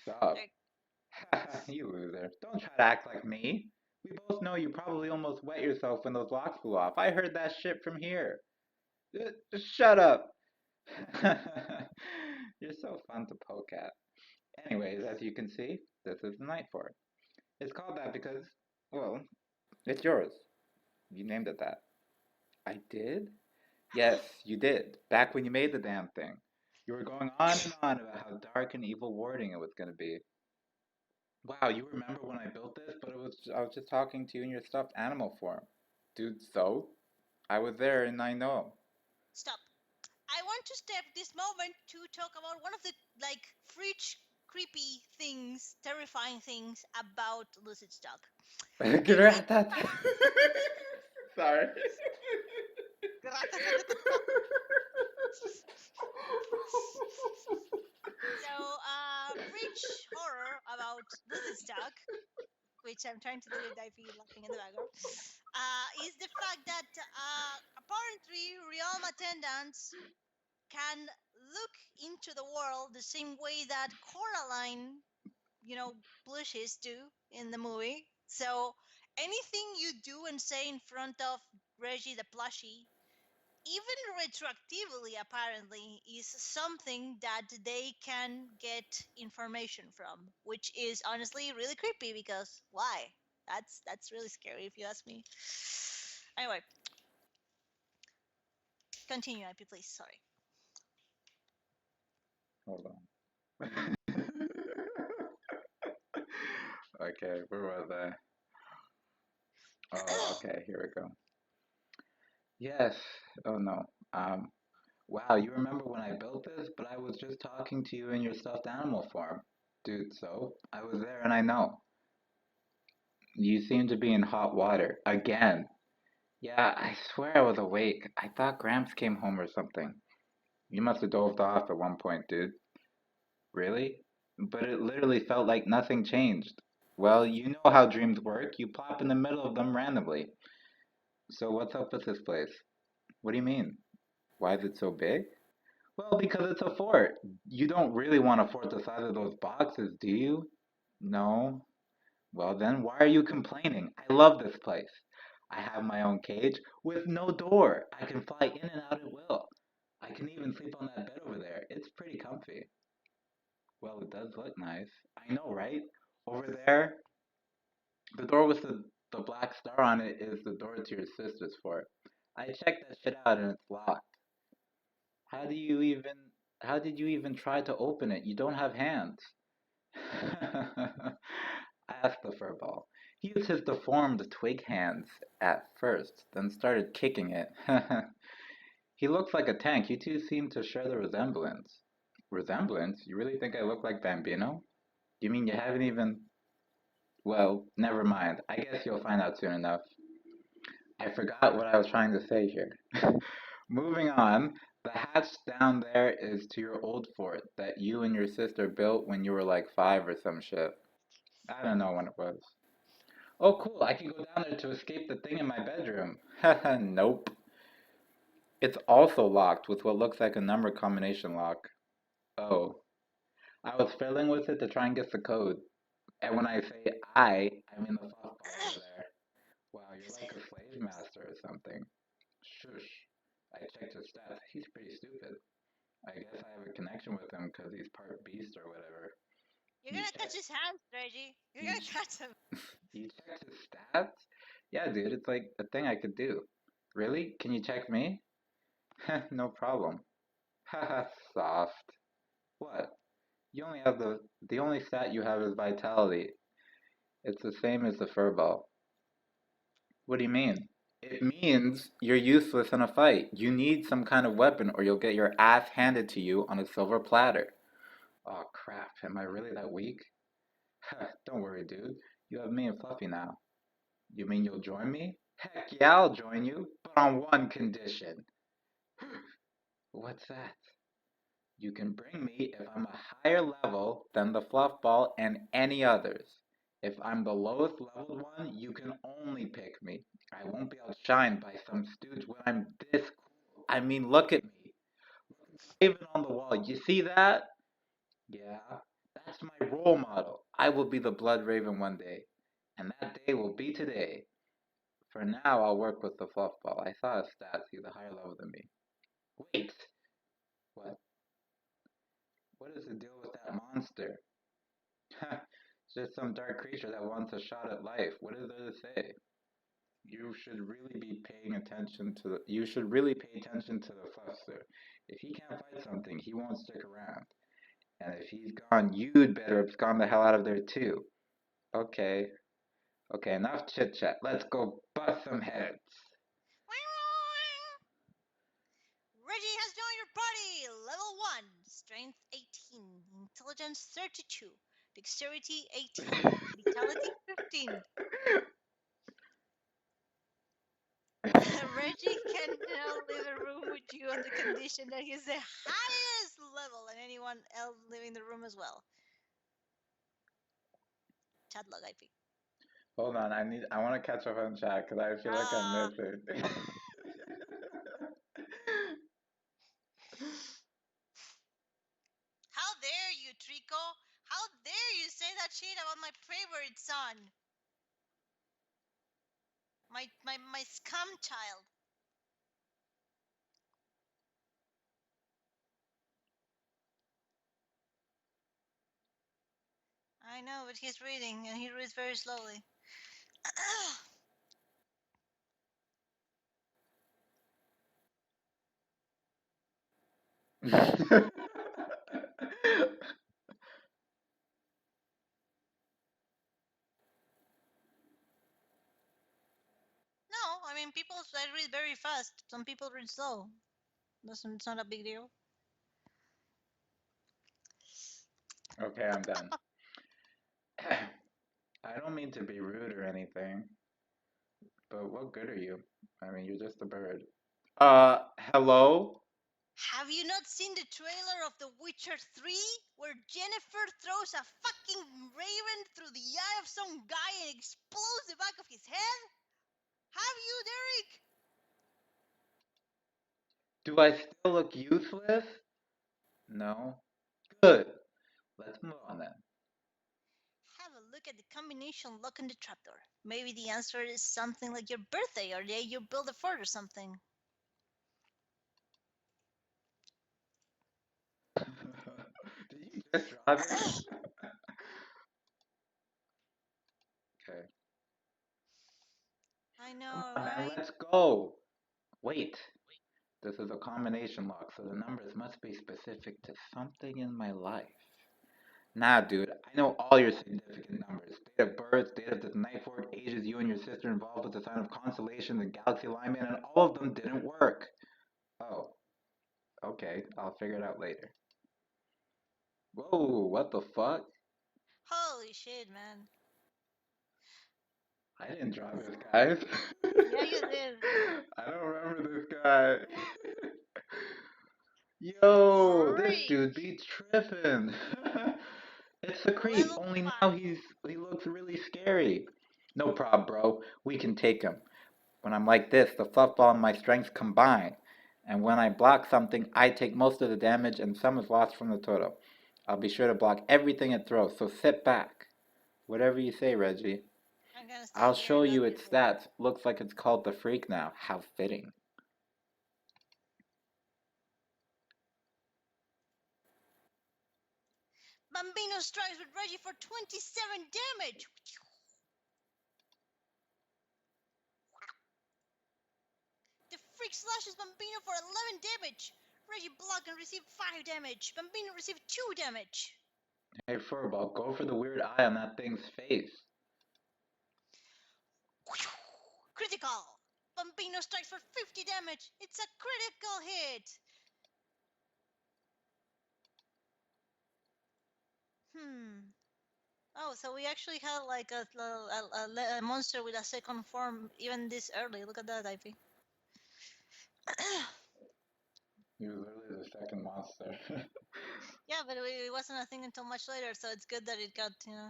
stop. Derek, You loser. Don't try to act like me. We both know you probably almost wet yourself when those locks flew off. I heard that shit from here. Just shut up. You're so fun to poke at. Anyways, as you can see, this is the Night Fort. It's called that because, well, it's yours. You named it that. I did? Yes, you did. Back when you made the damn thing. You were going on and on about how dark and evil warding it was going to be. Wow, you remember when I built this? But I was just talking to you in your stuffed animal form. Dude, so? I was there and I know. stop. I want to step this moment to talk about one of the freak, creepy things, terrifying things about Lucid Stock. Sorry. So, rich horror about Lucid Stock, which I'm trying to do with IP laughing in the background, is the fact that apparently realm attendants can look into the world the same way that Coraline, blushes do in the movie. So anything you do and say in front of Reggie the plushie, even retroactively apparently, is something that they can get information from, which is honestly really creepy because why? That's really scary if you ask me. Anyway, continue, IP, please. Sorry. Hold on. Okay, where was I? Oh, okay, here we go. Yes. Oh no. Um, wow, you remember when I built this? But I was just talking to you in your stuffed animal form. Dude, so? I was there and I know. You seem to be in hot water. Again. Yeah, I swear I was awake. I thought Gramps came home or something. You must have dozed off at one point, dude. Really? But it literally felt like nothing changed. Well, you know how dreams work. You plop in the middle of them randomly. So what's up with this place? What do you mean? Why is it so big? Well, because it's a fort. You don't really want a fort the size of those boxes, do you? No. Well, then why are you complaining? I love this place. I have my own cage with no door. I can fly in and out at will. I can even sleep on that bed over there. It's pretty comfy. Well, it does look nice. I know, right? Over there, the door with the black star on it is the door to your sister's fort. I checked that shit out and it's locked. How do you even how did you even try to open it? You don't have hands. Asked the furball. He used his deformed twig hands at first, then started kicking it. He looks like a tank. You two seem to share the resemblance. Resemblance? You really think I look like Bambino? You mean you haven't even... Well, never mind. I guess you'll find out soon enough. I forgot what I was trying to say here. Moving on, the hatch down there is to your old fort that you and your sister built when you were like 5 or some shit. I don't know when it was. Oh, cool, I can go down there to escape the thing in my bedroom. Haha, nope. It's also locked with what looks like a number combination lock. Oh. I was fiddling with it to try and guess the code. And when I say I mean the softball over there. Wow, you're like a slave master or something. Shush. I checked his stats. He's pretty stupid. I guess I have a connection with him because he's part beast or whatever. You're You gonna check. catch his hands, Reggie. You're You, gonna ch- catch him. you checked his stats? Yeah, dude, it's like a thing I could do. Really? Can you check me? No problem. Haha, soft. What? You only have the only stat you have is vitality. It's the same as the furball. What do you mean? It means you're useless in a fight. You need some kind of weapon or you'll get your ass handed to you on a silver platter. Oh crap, am I really that weak? Don't worry, dude. You have me and Fluffy now. You mean you'll join me? Heck yeah, I'll join you, but on one condition. What's that? You can bring me if I'm a higher level than the fluff ball and any others. If I'm the lowest leveled one, you can only pick me. I won't be outshined by some stooge when I'm this cool. I mean, look at me. Raven on the wall, you see that? Yeah, that's my role model. I will be the Blood Raven one day, and that day will be today. For now, I'll work with the fluff ball. I saw his stats, he's a higher level than me. Wait! What? What is the deal with that monster? It's just some dark creature that wants a shot at life. What is there to say? You should really be paying attention to the. You should really pay attention to the Fluster. If he can't fight something, he won't stick around. And if he's gone, you'd better abscond the hell out of there too. Okay. Okay, enough chit chat. Let's go bust some heads. Reggie has joined your party. Level 1, strength 18, intelligence 32, dexterity 18, vitality 15. Reggie can now leave the room with you on the condition that he's the highest level and anyone else leaving the room as well. Chat log IP. Hold on, I want to catch up on chat because I feel like I'm missing. How dare you, Trico? How dare you say that shit about my favorite son? My scum child. I know, but he's reading and he reads very slowly. No, I mean people I read very fast. Some people read slow. It's not a big deal. Okay, I'm done. I don't mean to be rude or anything, but what good are you? I mean, you're just a bird. Hello? Have you not seen the trailer of The Witcher 3? Where Jennifer throws a fucking raven through the eye of some guy and explodes the back of his head? Have you, Derek? Do I still look useless? No? Good. Let's move on then. Have a look at the combination lock in the trapdoor. Maybe the answer is something like your birthday or the day you build a fort or something. Did you just draw this? Okay. I know, Come on, man, right? let's go. Wait. This is a combination lock, so the numbers must be specific to something in my life. Nah, dude, I know all your significant numbers. Date of birth, date of the night fork, ages you and your sister involved with the sign of constellation, the galaxy alignment, and all of them didn't work. Oh, okay, I'll figure it out later. Whoa, what the fuck? Holy shit, man. I didn't draw this, guys. Yeah, you did. I don't remember this guy. Yo, this Freak. dude be tripping. It's the creep, Level only 5. now he looks really scary. No prob, bro. We can take him. When I'm like this, the fluff ball and my strength combine. And when I block something, I take most of the damage and some is lost from the total. I'll be sure to block everything it throws, so sit back. Whatever you say, Reggie. I'm gonna stay I'll here show and you not its get bored. stats. Looks like it's called the Freak now. How fitting. Bambino strikes with Reggie for 27 damage. The Freak slashes Bambino for 11 damage. Reggie blocked and received 5 damage. Bambino received 2 damage. Hey, Furball, go for the weird eye on that thing's face. Critical. Bambino strikes for 50 damage. It's a critical hit. Oh, so we actually had like a monster with a second form even this early. Look at that, IP. He was literally the second monster. Yeah, but it wasn't a thing until much later, so it's good that it got, you know.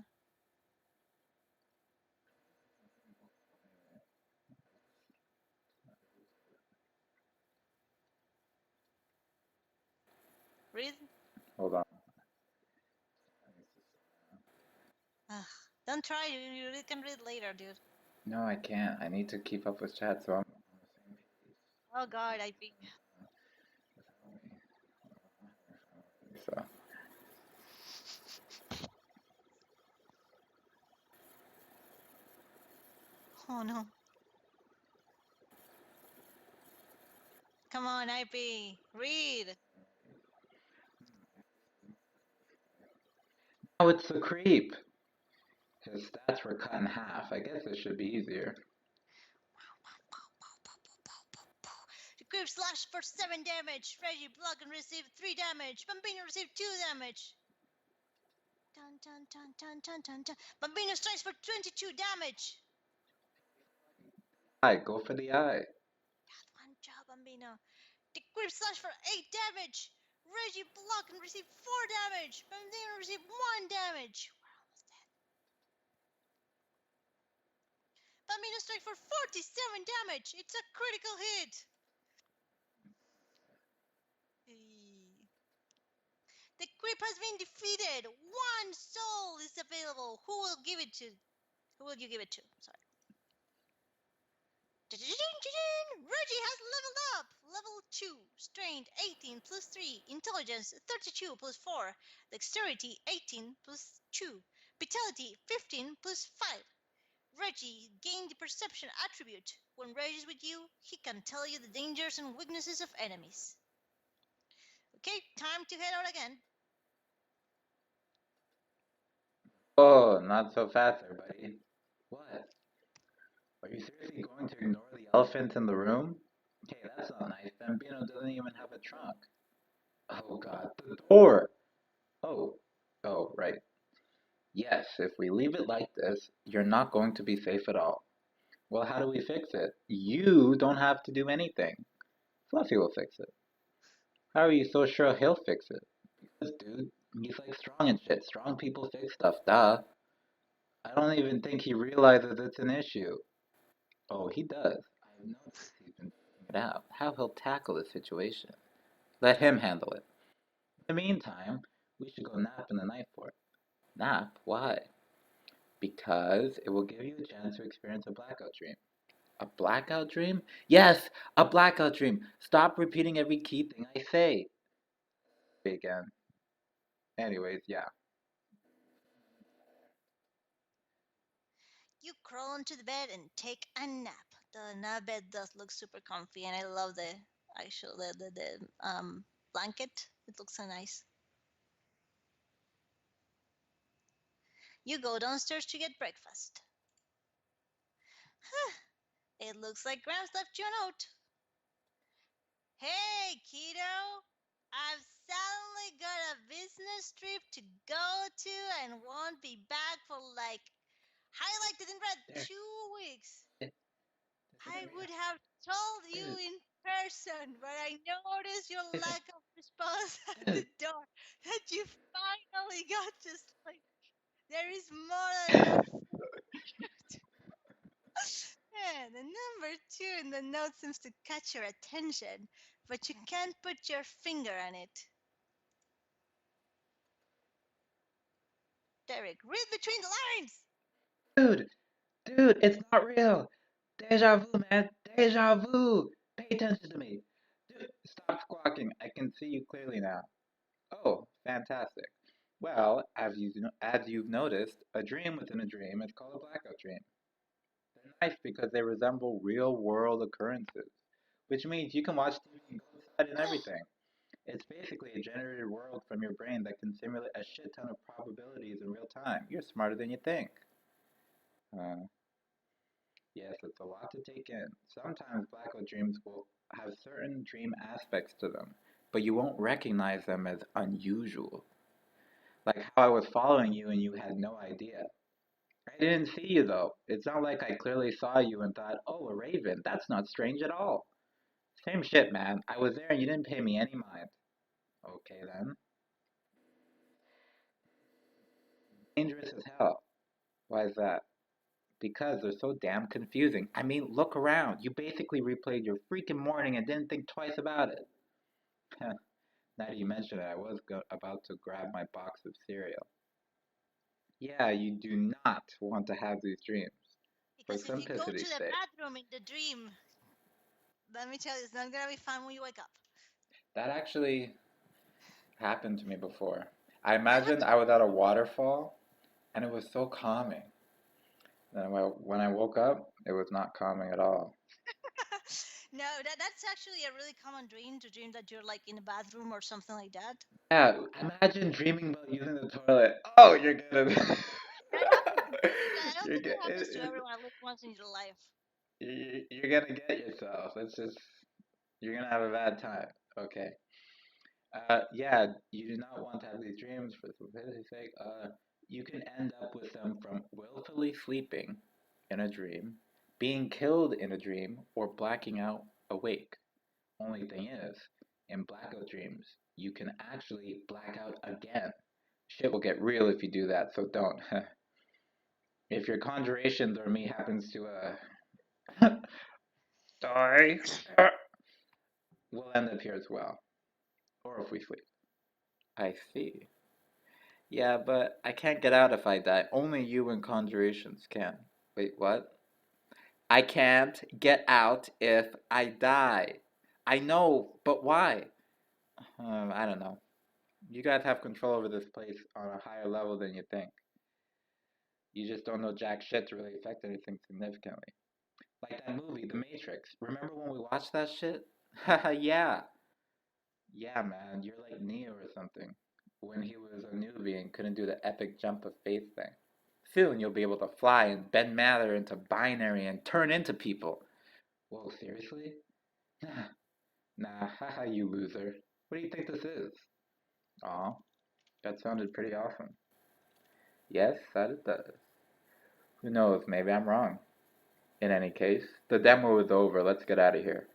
Read? Hold on. Ugh. Don't try, you really can read later, dude. No, I can't. I need to keep up with chat, so I'm on the same page. Oh god, IP. So. Oh no. Come on, IP. Read. Now it's the creep. His stats were cut in half. I guess it should be easier. The creep slashed for 7 damage. Reggie blocked and received 3 damage. Bambino received 2 damage. Dun, dun, dun, dun, dun, dun, dun. Bambino strikes for 22 damage. Go for the eye. One job, Bambino. The creep slashed for 8 damage. Reggie blocked and received 4 damage. Bambino received 1 damage. We're almost dead. Bambino strikes for 47 damage. It's a critical hit. The creep has been defeated. 1 soul is available. Who will give it to? Who will you give it to? Sorry. Reggie has leveled up. Level 2. Strength 18 plus 3. Intelligence 32 plus 4. Dexterity 18 plus 2. Vitality 15 plus 5. Reggie gained the perception attribute. When Reggie is with you, he can tell you the dangers and weaknesses of enemies. Okay, time to head out again. Oh, not so fast there, buddy. What? Are you seriously going to ignore the elephant in the room? Okay, that's not nice. Bambino doesn't even have a trunk. Oh god, the door! Oh, right. Yes, if we leave it like this, you're not going to be safe at all. Well, how do we fix it? You don't have to do anything. Fluffy will fix it. How are you so sure he'll fix it? Because, dude, he's like strong and shit. Strong people fix stuff, duh. I don't even think he realizes it's an issue. Oh, he does. I've noticed he's been figuring it out, how he'll tackle the situation. Let him handle it. In the meantime, we should go nap in the night fort. Nap? Why? Because it will give you a chance to experience a blackout dream. A blackout dream? Yes, a blackout dream. Stop repeating every key thing I say. Again. Anyways, yeah. You crawl into the bed and take a nap. The nap bed does look super comfy, and I love the actual the blanket. It looks so nice. You go downstairs to get breakfast. It looks like Gramps left you a note. Hey, kiddo. I've suddenly got a business trip to go to and won't be back for like highlighted in red There. 2 weeks. It- I would have told you in person, but I noticed your lack of response at the door that you finally got to sleep. There is more than enough. Yeah, the number 2 in the note seems to catch your attention, but you can't put your finger on it. Derek, read between the lines! Dude, it's not real. Deja vu, man. Deja vu. Pay attention to me. Dude, stop squawking. I can see you clearly now. Oh, fantastic. Well, as you've noticed, a dream within a dream is called a blackout dream. They're nice because they resemble real-world occurrences, which means you can watch TV and go outside and everything. It's basically a generated world from your brain that can simulate a shit ton of probabilities in real time. You're smarter than you think. Uh, Yes, it's a lot to take in. Sometimes blackout dreams will have certain dream aspects to them, but you won't recognize them as unusual. Like how I was following you and you had no idea. I didn't see you though. It's not like I clearly saw you and thought, oh, a raven. That's not strange at all. Same shit, man. I was there and you didn't pay me any mind. Okay then. Dangerous as hell. Why is that? Because they're so damn confusing. I mean, look around. You basically replayed your freaking morning and didn't think twice about it. Now that you mention it, I was about to grab my box of cereal. Yeah, you do not want to have these dreams. For Because if you go to simplicity's the sake. bathroom in the dream, let me tell you, it's not gonna be fun when you wake up. That actually happened to me before. I That imagined happened. I was at a waterfall and it was so calming. Then when I woke up, it was not calming at all. No, that's actually a really common dream to dream that you're like in a bathroom or something like that. Yeah, imagine dreaming about using the toilet. Oh, you're gonna. That happens. I don't you're think get, that happens to everyone at least once in your life. you're gonna get yourself. It's just you're gonna have a bad time. Okay. Yeah, you do not want to have these dreams for simplicity's sake. You can end up with them from willfully sleeping in a dream, being killed in a dream, or blacking out awake. Only thing is, in blackout dreams, you can actually black out again. Shit will get real if you do that, so don't. If your conjurations or me happens to die, we'll end up here as well. Or if we sleep. I see. Yeah, but I can't get out if I die. Only you and conjurations can. Wait, what? I can't get out if I die. I know, but why? I don't know. You guys have control over this place on a higher level than you think. You just don't know jack shit to really affect anything significantly. Like that movie, The Matrix. Remember when we watched that shit? Haha, yeah. Yeah, man, you're like Neo or something. When he was a newbie and couldn't do the epic jump of faith thing. Soon you'll be able to fly and bend matter into binary and turn into people. Whoa, seriously? Nah, haha, you loser. What do you think this is? Aw, that sounded pretty awesome. Yes, that it does. Who knows, maybe I'm wrong. In any case, the demo is over. Let's get out of here.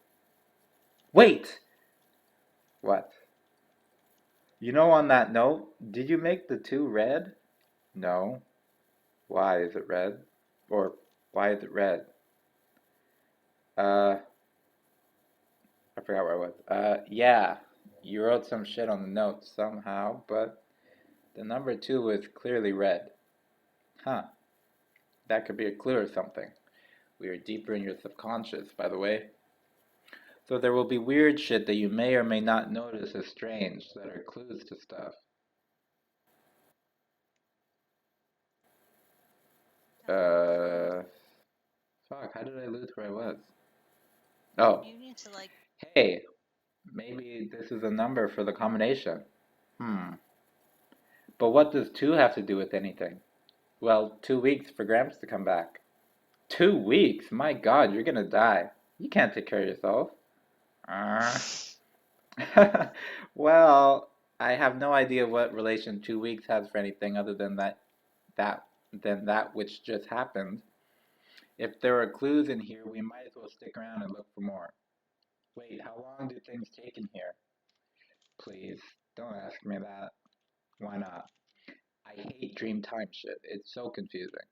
Wait! What? You know, on that note, did you make the 2 red? No. Why is it red? Or why is it red? Uh, I forgot where I was. Yeah. You wrote some shit on the notes somehow, but the number 2 was clearly red. Huh. That could be a clue or something. We are deeper in your subconscious, by the way. So there will be weird shit that you may or may not notice as strange that are clues to stuff. Uh, fuck, how did I lose where I was? Oh, You need to like. hey, maybe this is a number for the combination. Hmm. But what does 2 have to do with anything? Well, 2 weeks for Gramps to come back. 2 weeks? My God, you're gonna die. You can't take care of yourself. Uh. Well, I have no idea what relation 2 weeks has for anything other than that that which just happened. If there are clues in here, we might as well stick around and look for more. Wait, how long do things take in here? Please, don't ask me that. Why not? I hate dream time shit. It's so confusing.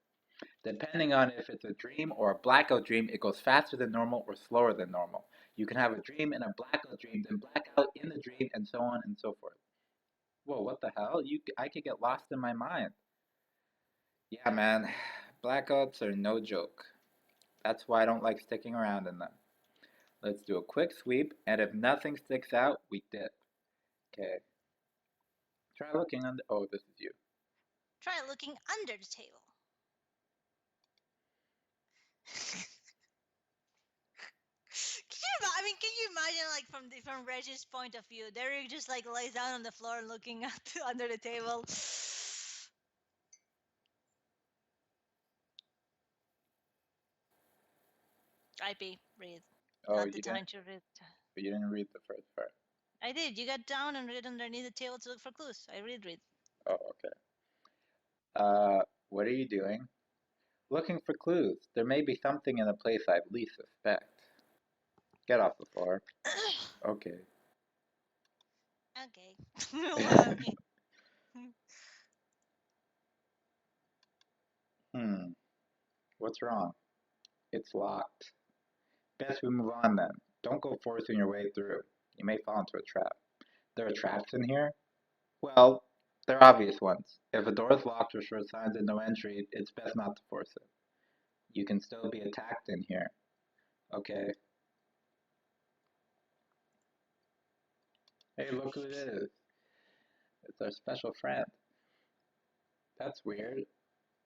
Depending on if it's a dream or a blackout dream, it goes faster than normal or slower than normal. You can have a dream and a blackout dream, then blackout in the dream, and so on and so forth. Whoa, what the hell? I could get lost in my mind. Yeah, man, blackouts are no joke. That's why I don't like sticking around in them. Let's do a quick sweep, and if nothing sticks out, we dip. Okay. Try looking under. Oh, this is you. Try looking under the table. I mean, can you imagine, like, from Reggie's point of view, Derek just like lays down on the floor and looking at under the table. IP, read. Oh, Got the you time didn't, to read. but you didn't read the first part. I did. You got down and read underneath the table to look for clues. I read. Oh, okay. What are you doing? Looking for clues. There may be something in the place I least suspect. Get off the floor. Okay. Okay. Well, okay. Hmm. What's wrong? It's locked. Best we move on then. Don't go forcing your way through. You may fall into a trap. There are traps in here? Well, they're obvious ones. If a door is locked or shows signs of no entry, it's best not to force it. You can still be attacked in here. Okay. Hey, look who it is. It's our special friend. That's weird.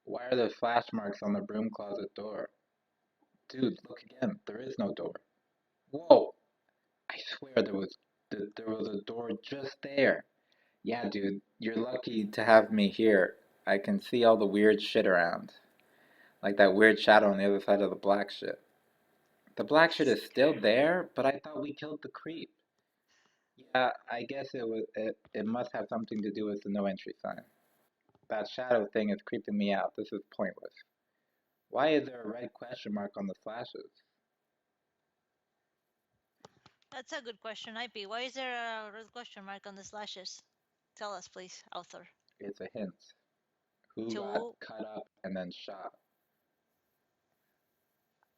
Why are there flash marks on the broom closet door? Dude, look again. There is no door. Whoa! I swear there was a door just there. Yeah, dude, you're lucky to have me here. I can see all the weird shit around. Like that weird shadow on the other side of the black shit. The black shit is still there, but I thought we killed the creep. Yeah, I guess it must have something to do with the no entry sign. That shadow thing is creeping me out. This is pointless. Why is there a red question mark on the slashes? That's a good question, IP. Why is there a red question mark on the slashes? Tell us, please, author. It's a hint. Who got To cut up and then shot?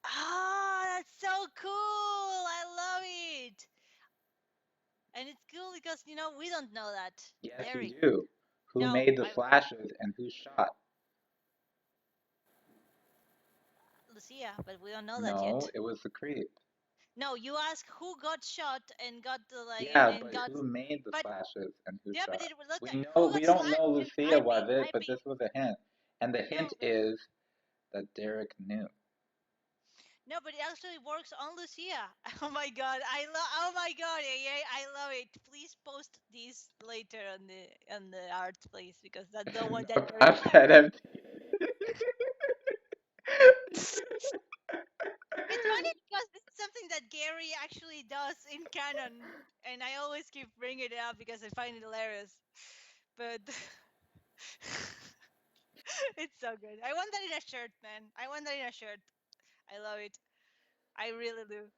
that's so cool! I love it. And it's cool because we don't know that. Yes, we Gary. do. Who No, made the slashes and who shot? Lucia, but we don't know that No, yet. it was the creep. No, you ask who got shot and got the Yeah, and but got. who made the But slashes and who yeah, but shot? it look We like know who we got don't know slashed. Lucia was it, but IP. this was a hint. And the hint No, is that Derek knew. no, but it actually works on Lucia. Oh my god, I love. Oh my god, yeah, I love it. Please post this later on the art, please, because that's the one that. I've had empty. It's funny because this is something that Gary actually does in canon, and I always keep bringing it up because I find it hilarious. But it's so good. I want that in a shirt, man. I want that in a shirt. I love it. I really do.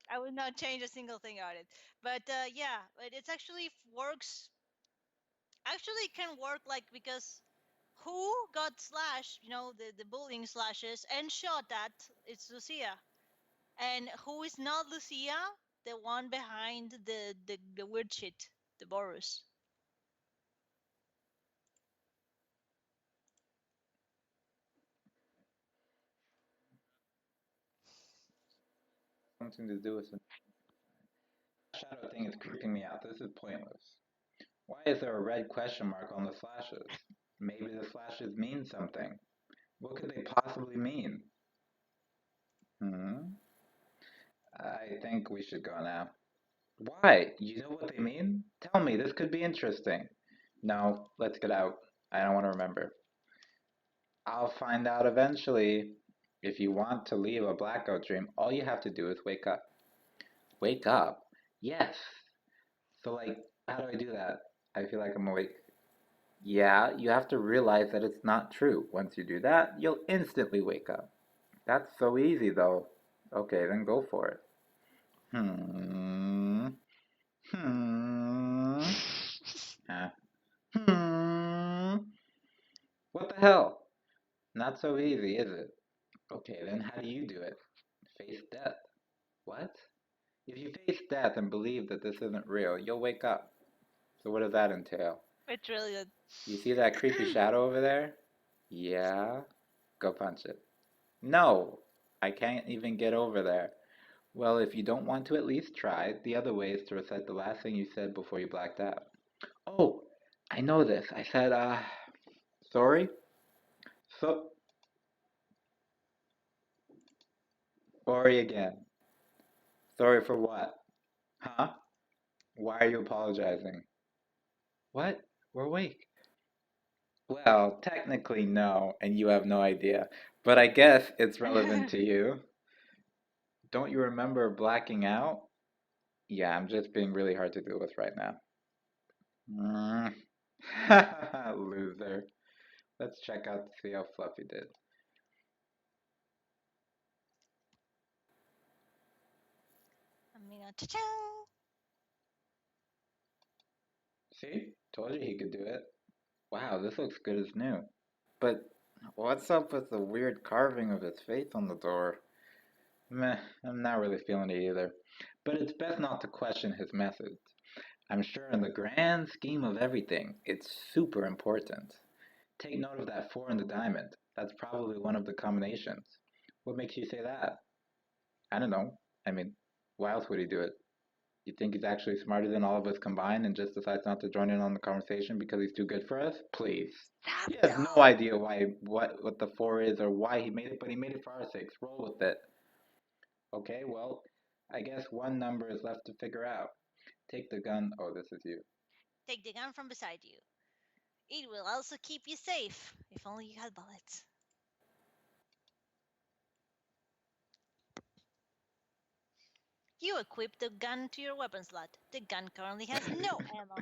I would not change a single thing on it. But yeah, but it's actually works. Actually, it can work like because who got slashed? The bullying slashes and shot at it's Lucia. And who is not Lucia? The one behind the weird shit, the Boris. Something to do with the shadow thing is creeping me out. This is pointless. Why is there a red question mark on the slashes? Maybe the slashes mean something. What could they possibly mean? Hmm? I think we should go now. Why? You know what they mean? Tell me, this could be interesting. No, let's get out. I don't want to remember. I'll find out eventually. If you want to leave a blackout dream, all you have to do is wake up. Wake up? Yes. So, like, how do I do that? I feel like I'm awake. Yeah, you have to realize that it's not true. Once you do that, you'll instantly wake up. That's so easy, though. Okay, then go for it. Hmm. Hmm. Huh. Hmm. What the hell? Not so easy, is it? Okay, then how do you do it? Face death. What? If you face death and believe that this isn't real, you'll wake up. So what does that entail? It's really good. You see that creepy shadow over there? Yeah? Go punch it. No! I can't even get over there. Well, if you don't want to at least try, the other way is to recite the last thing you said before you blacked out. Oh! I know this. I said, sorry? So, sorry again. Sorry for what? Huh? Why are you apologizing? What? We're awake. Well, technically no, and you have no idea. But I guess it's relevant to you. Don't you remember blacking out? Yeah, I'm just being really hard to deal with right now. Mm. Loser. Let's check out to see how Fluffy did. Cha-ching! See? Told you he could do it. Wow, this looks good as new. But what's up with the weird carving of his face on the door? Meh, I'm not really feeling it either. But it's best not to question his methods. I'm sure in the grand scheme of everything, it's super important. Take note of that 4 in the diamond. That's probably one of the combinations. What makes you say that? I don't know. I mean, why else would he do it? You think he's actually smarter than all of us combined and just decides not to join in on the conversation because he's too good for us? Please. He has no idea what the 4 is or why he made it, but he made it for our sakes. Roll with it. Okay, well, I guess one number is left to figure out. Take the gun. Oh, this is you. Take the gun from beside you. It will also keep you safe. If only you had bullets. You equip the gun to your weapon slot. The gun currently has no ammo.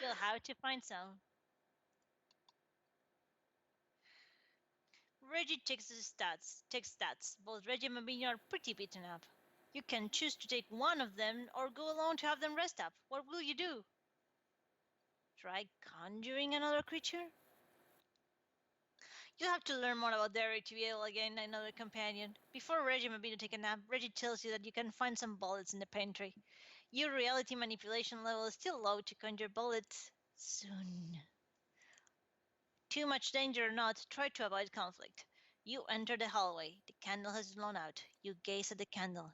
You'll have to find some. Reggie takes the stats. Both Reggie and Mabini are pretty beaten up. You can choose to take one of them or go alone to have them rest up. What will you do? Try conjuring another creature? You'll have to learn more about Derek to be able to gain another companion. Before Reggie and Mabini take a nap, Reggie tells you that you can find some bullets in the pantry. Your reality manipulation level is still low to conjure bullets soon. Too much danger or not, try to avoid conflict. You enter the hallway. The candle has blown out. You gaze at the candle.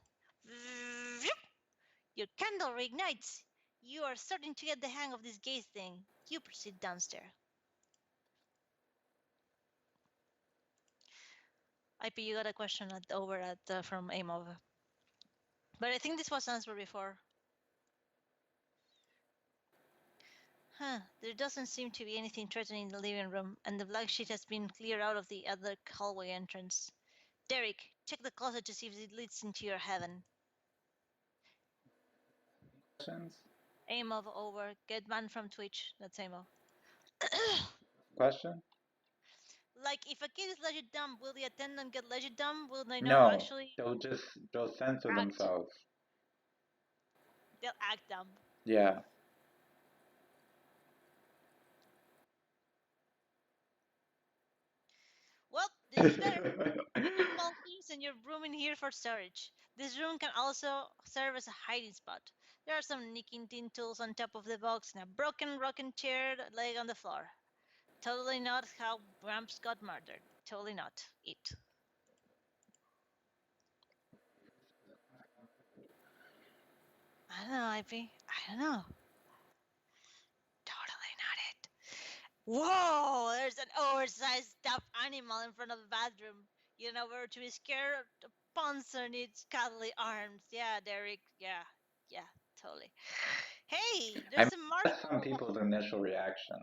Your candle reignites. You are starting to get the hang of this gaze thing. You proceed downstairs. IP, you got a question from Amov. But I think this was answered before. There doesn't seem to be anything threatening the living room, and the black sheet has been cleared out of the other hallway entrance. Derek, check the closet to see if it leads into your heaven. Questions? Amov over. Get banned from Twitch. That's Amov. Question? Like, if a kid is legit dumb, will the attendant get legit dumb? Will they know No, actually they'll censor act? themselves. They'll act dumb. Yeah. Well, this is better. Small things and your room in here for storage. This room can also serve as a hiding spot. There are some nicotine tools on top of the box and a broken rocking chair laying on the floor. Totally not how Gramps got murdered. Totally not it. I don't know, IP. I don't know. Totally not it. Whoa! There's an oversized stuffed animal in front of the bathroom. You know where to be scared? The Poncer needs cuddly arms. Yeah, Derek. Yeah, totally. Hey, I mean, there's a that's some marshmallow. people's initial reaction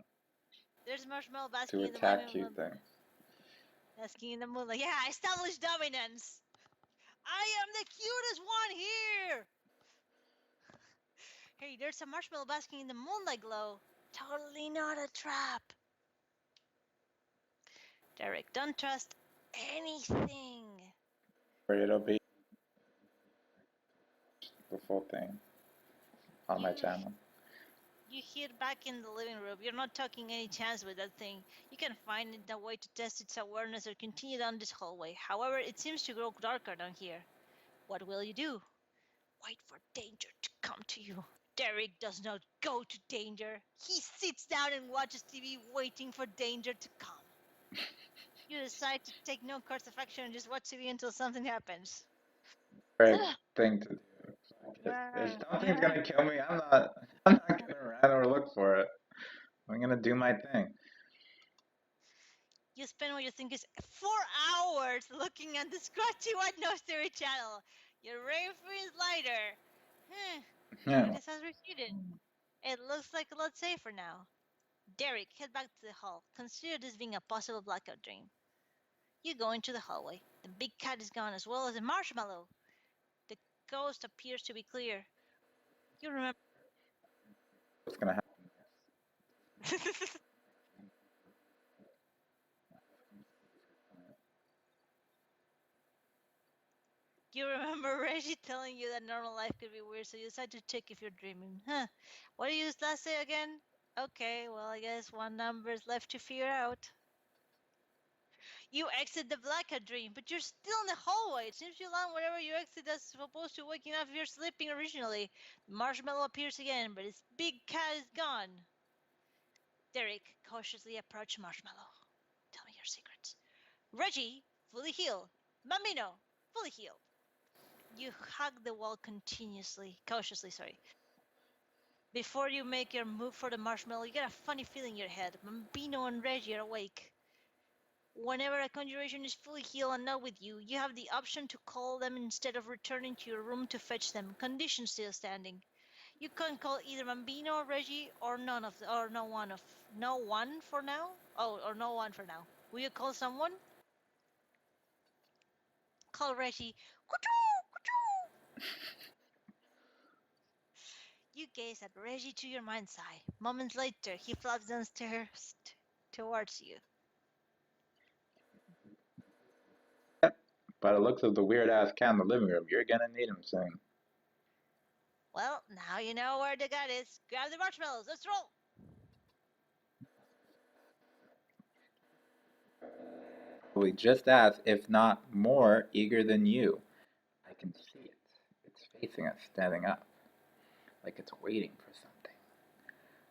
There's a marshmallow to basking in the attack living cute room. things. Basking in the moonlight. Yeah, established dominance. I am the cutest one here. Hey, there's a marshmallow basking in the moonlight glow. Totally not a trap. Derek, don't trust anything. Or it'll be the full thing on my You channel. You hid back in the living room. You're not taking any chance with that thing. You can find a way to test its awareness or continue down this hallway. However, it seems to grow darker down here. What will you do? Wait for danger to come to you. Derek does not go to danger. He sits down and watches TV waiting for danger to come. You decide to take no course of action and just watch TV until something happens. Great thing to do. If something's gonna kill me, I'm not gonna run or look for it. I'm gonna do my thing. You spend what you think is 4 hours looking at the scratchy white nose theory channel. Your rain freeze lighter. Yeah. Brightness has receded. It looks like a lot safer now. Derek, head back to the hall. Consider this being a possible blackout dream. You go into the hallway. The big cat is gone as well as the marshmallow. The coast appears to be clear. You remember. What's gonna happen? You remember Reggie telling you that normal life could be weird, so you decide to check if you're dreaming. Huh. What did you last say again? Okay, well, I guess one number is left to figure out. You exit the Blackout dream, but you're still in the hallway. It seems you land wherever you exit as opposed to waking up if you're sleeping originally. Marshmallow appears again, but its big cat is gone. Derek cautiously approached Marshmallow. Tell me your secrets. Reggie, fully healed. Bambino, fully healed. You hug the wall cautiously, sorry. Before you make your move for the marshmallow, you get a funny feeling in your head. Bambino and Reggie are awake. Whenever a conjuration is fully healed and not with you, you have the option to call them instead of returning to your room to fetch them. Conditions still standing. You can call either Bambino or Reggie or none of the, or no one for now. Oh, or no one for now. Will you call someone? Call Reggie. You gaze at Reggie to your mind's eye. Moments later, he flaps downstairs towards you. By the looks of the weird ass cat in the living room, you're gonna need him soon. Well, now you know where the gun is. Grab the marshmallows. Let's roll. Probably just as, if not more, eager than you. I can see it. It's facing us, standing up, like it's waiting for something.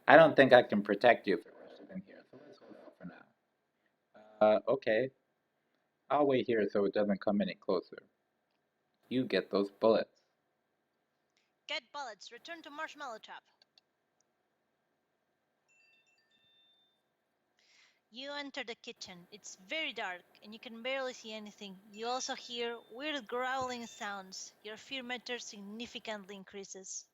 I don't think I can protect you if it rushes in here, so let's hold out for now. Okay. I'll wait here so it doesn't come any closer. You get those bullets. Get bullets. Return to marshmallow trap. You enter the kitchen. It's very dark, and you can barely see anything. You also hear weird growling sounds. Your fear meter significantly increases.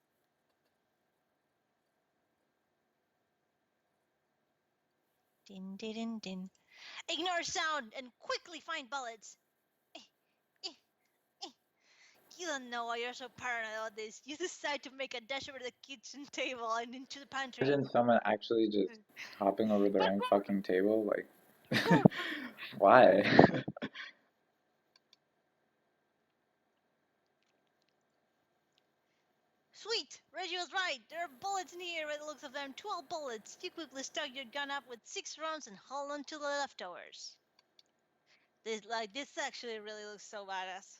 Din din din din. Ignore sound and quickly find bullets. You don't know why you're so paranoid about this. You decide to make a dash over the kitchen table and into the pantry. Imagine someone actually just hopping over their own fucking table, like, why? Sweet! Reggie was right. There are bullets in here by the looks of them. 12 bullets. You quickly stock your gun up with 6 rounds and hold on to the leftovers. This actually really looks so badass.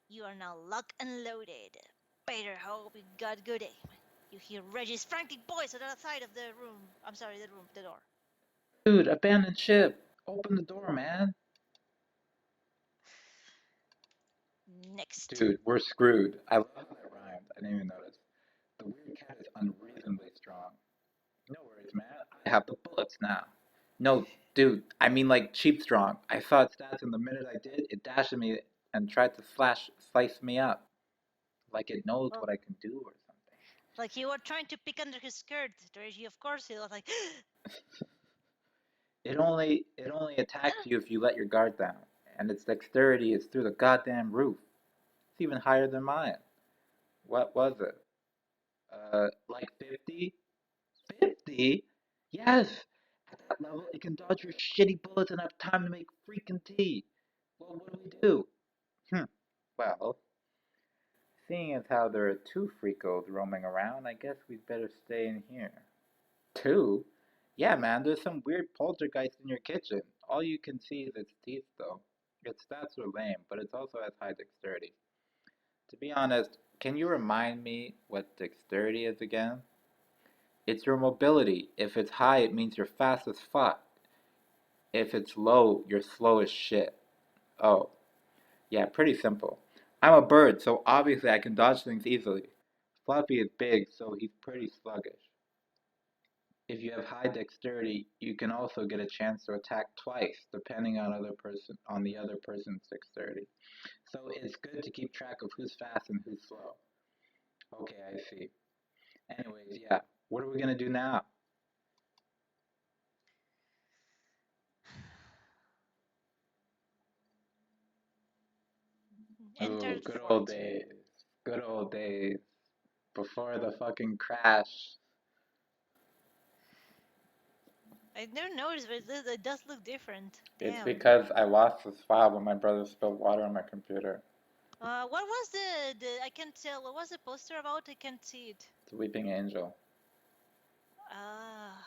You are now locked and loaded. Better hope you got good aim. You hear Reggie's frantic voice at the other side of the room. The door. Dude, abandoned ship! Open the door, man! Next. Dude, we're screwed. I love how that rhymed. I didn't even notice. The weird cat is unreasonably strong. No worries, man. I have the bullets now. No, dude, I mean like cheap strong. I saw its stats and the minute I did, it dashed at me and tried to slice me up. Like it knows Well, what I can do or something. like you were trying to pick under his skirt, Reggie. Of course, he was like, It only attacks you if you let your guard down, and its dexterity is through the goddamn roof. It's even higher than mine. What was it? Like 50? 50? Yes! At that level, it can dodge your shitty bullets and have time to make freaking tea. Well, what do we do? Well, seeing as how there are two freakos roaming around, I guess we'd better stay in here. Two? Yeah, man, there's some weird poltergeist in your kitchen. All you can see is its teeth, though. Its stats are lame, but it also has high dexterity. To be honest, can you remind me what dexterity is again? It's your mobility. If it's high, it means you're fast as fuck. If it's low, you're slow as shit. Oh, yeah, pretty simple. I'm a bird, so obviously I can dodge things easily. Fluffy is big, so he's pretty sluggish. If you have high dexterity, you can also get a chance to attack twice, depending on the other person's dexterity. So it's good to keep track of who's fast and who's slow. Okay, I see. Anyways, yeah, what are we gonna do now? Enter Ooh, the good fort. old days. Good old days. Before the fucking crash. I never noticed, but it does look different. It's Damn. because I lost this file when my brother spilled water on my computer. What was the? I can't tell. What was the poster about? I can't see it. It's a weeping angel. Ah.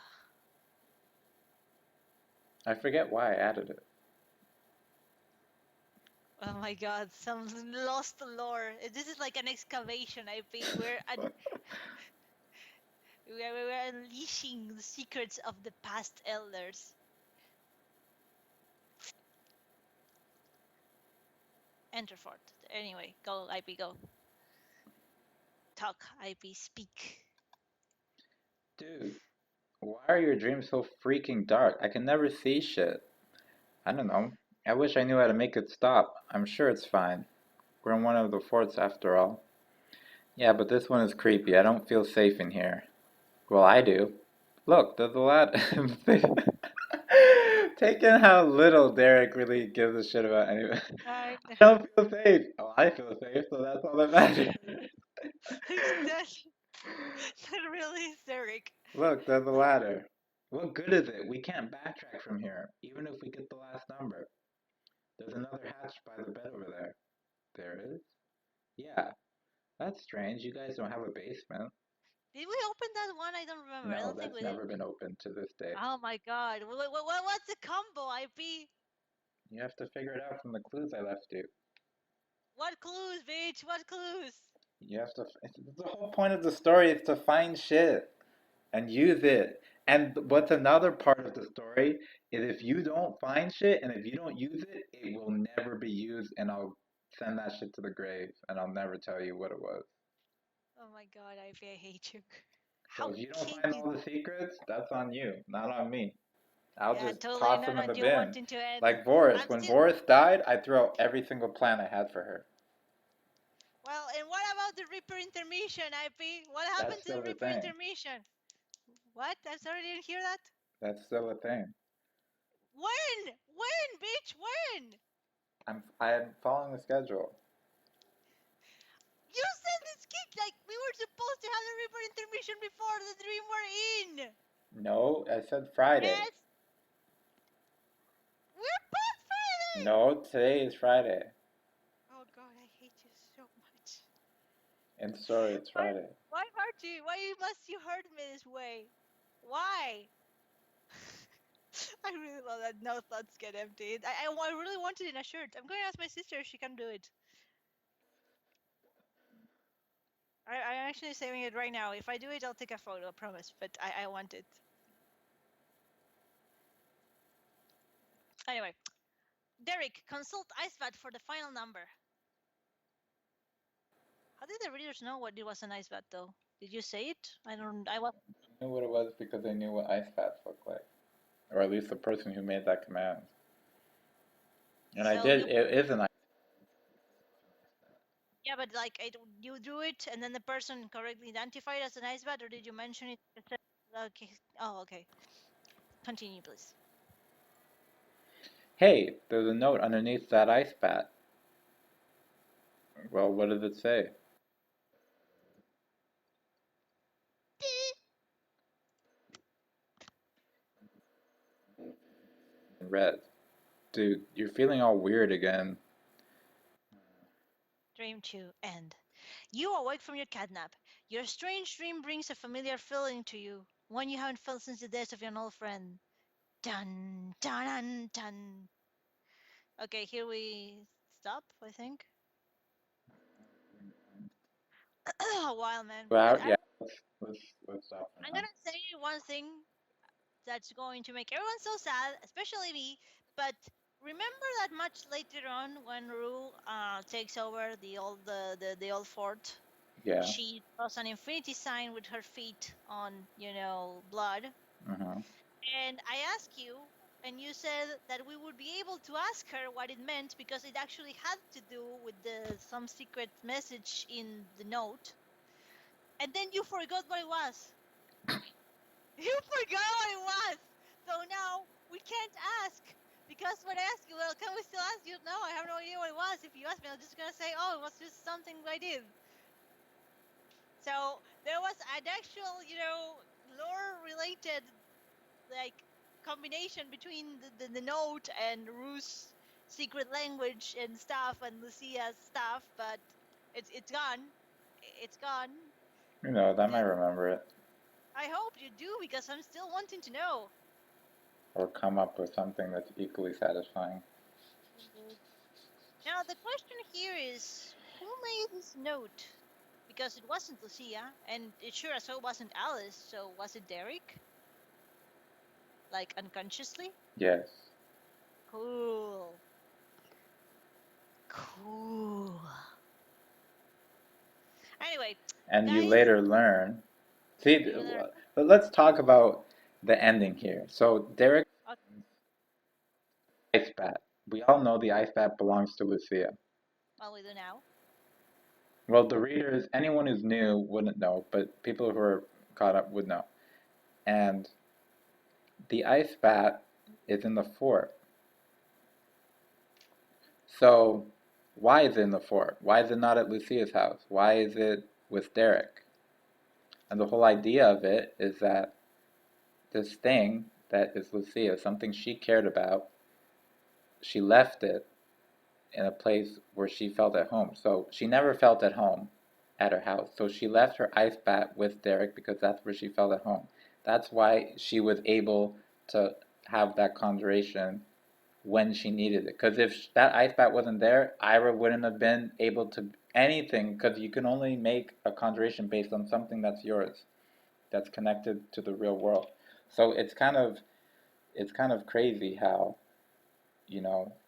I forget why I added it. Oh my god, some lost lore. This is like an excavation, IP. We're unleashing the secrets of the past elders. Enter fort. Anyway, go IP, go. Talk, IP, speak. Dude, why are your dreams so freaking dark? I can never see shit. I don't know. I wish I knew how to make it stop. I'm sure it's fine. We're in one of the forts after all. Yeah, but this one is creepy. I don't feel safe in here. Well, I do. Look, there's a lot. Taking how little Derek really gives a shit about anyone. I I don't feel safe. Oh, I feel safe, so that's all that matters. That really is Derek. Look, there's a ladder. What good is it? We can't backtrack from here, even if we get the last number. There's another hatch by the bed over there. There is? Yeah. That's strange. You guys don't have a basement. Did we open that one? I don't remember. I No, don't think that's we did. never been opened to this day. Oh my god. What's the combo, IP? You have to figure it out from the clues I left you. What clues, bitch? What clues? You have to. The whole point of the story is to find shit and use it. And what's another part of the story is if you don't find shit and if you don't use it, it will never be used, and I'll send that shit to the grave, and I'll never tell you what it was. Oh my god, IP, I hate you. So How if you don't can find you? all the secrets, that's on you, not on me. I'll Yeah, just totally toss not them in on the you bin. wanting to end. Like Boris. I'm When still. Boris died, I threw out every single plan I had for her. Well, and what about the Reaper intermission, IP? What That's happened to still the a Reaper thing. intermission? What? I'm sorry, I didn't hear that. That's still a thing. When? When, bitch? When? I'm following the schedule. You said this kick like we were supposed to have the Reaper intermission before the dream we're in. No, I said Friday. Yes. We're past Friday. No, today is Friday. Oh god, I hate you so much. And sorry, it's Friday. Why Archie? Why must you hurt me this way? Why? I really love that no thoughts get emptied. I really want it in a shirt. I'm going to ask my sister if she can do it. I'm actually saving it right now. If I do it, I'll take a photo, I promise. But I want it. Anyway, Derek, consult IceBat for the final number. How did the readers know what it was an IceBat, though? Did you say it? I don't. I was. I knew what it was because I knew what ice bats look like. Or at least the person who made that command. And I So did, you, it is an ice. yeah, but like, you do it, and then the person correctly identified as an IceBat, or did you mention it? Okay. Oh, okay. Continue, please. Hey, there's a note underneath that ice bat. Well, what does it say? In red. Dude, you're feeling all weird again. Dream 2, end. You awake from your catnap. Your strange dream brings a familiar feeling to you, one you haven't felt since the days of your old friend. Dun dun dun dun. Okay, here we stop, I think. Wild man. Well, But yeah, let's stop for I'm now. gonna say one thing that's going to make everyone so sad, especially me. But remember that much later on when Rue takes over the old fort, Yeah. she draws an infinity sign with her feet on, blood. Uh-huh. And I asked you, and you said that we would be able to ask her what it meant because it actually had to do with some secret message in the note. And then you forgot what it was. You forgot what it was. So now we can't ask Because when I ask you, well, can we still ask you? No, I have no idea what it was. If you ask me, I'm just gonna say, oh, it was just something I did. So there was an actual, lore-related like combination between the note and Ruth's secret language and stuff and Lucia's stuff, but it's gone. It's gone. You know, I might And remember it I hope you do because I'm still wanting to know. or come up with something that's equally satisfying. Now the question here is, who made this note? Because it wasn't Lucia, and it sure as hell wasn't Alice. So was it Derek? Like unconsciously? Yes. Cool. Cool. Anyway, And you guys, later learn. See, you learn. but let's talk about the ending here. So Derek Ice Bat. We all know the Ice Bat belongs to Lucia. Well, we do now. Well, the readers, anyone who's new wouldn't know, but people who are caught up would know. And the Ice Bat is in the fort. So why is it in the fort? Why is it not at Lucia's house? Why is it with Derek? And the whole idea of it is that this thing that is Lucia, something she cared about, she left it in a place where she felt at home. So she never felt at home at her house. So she left her ice bat with Derek because that's where she felt at home. That's why she was able to have that conjuration when she needed it. Because if that ice bat wasn't there, Ira wouldn't have been able to anything. Because you can only make a conjuration based on something that's yours, that's connected to the real world. So it's kind of crazy how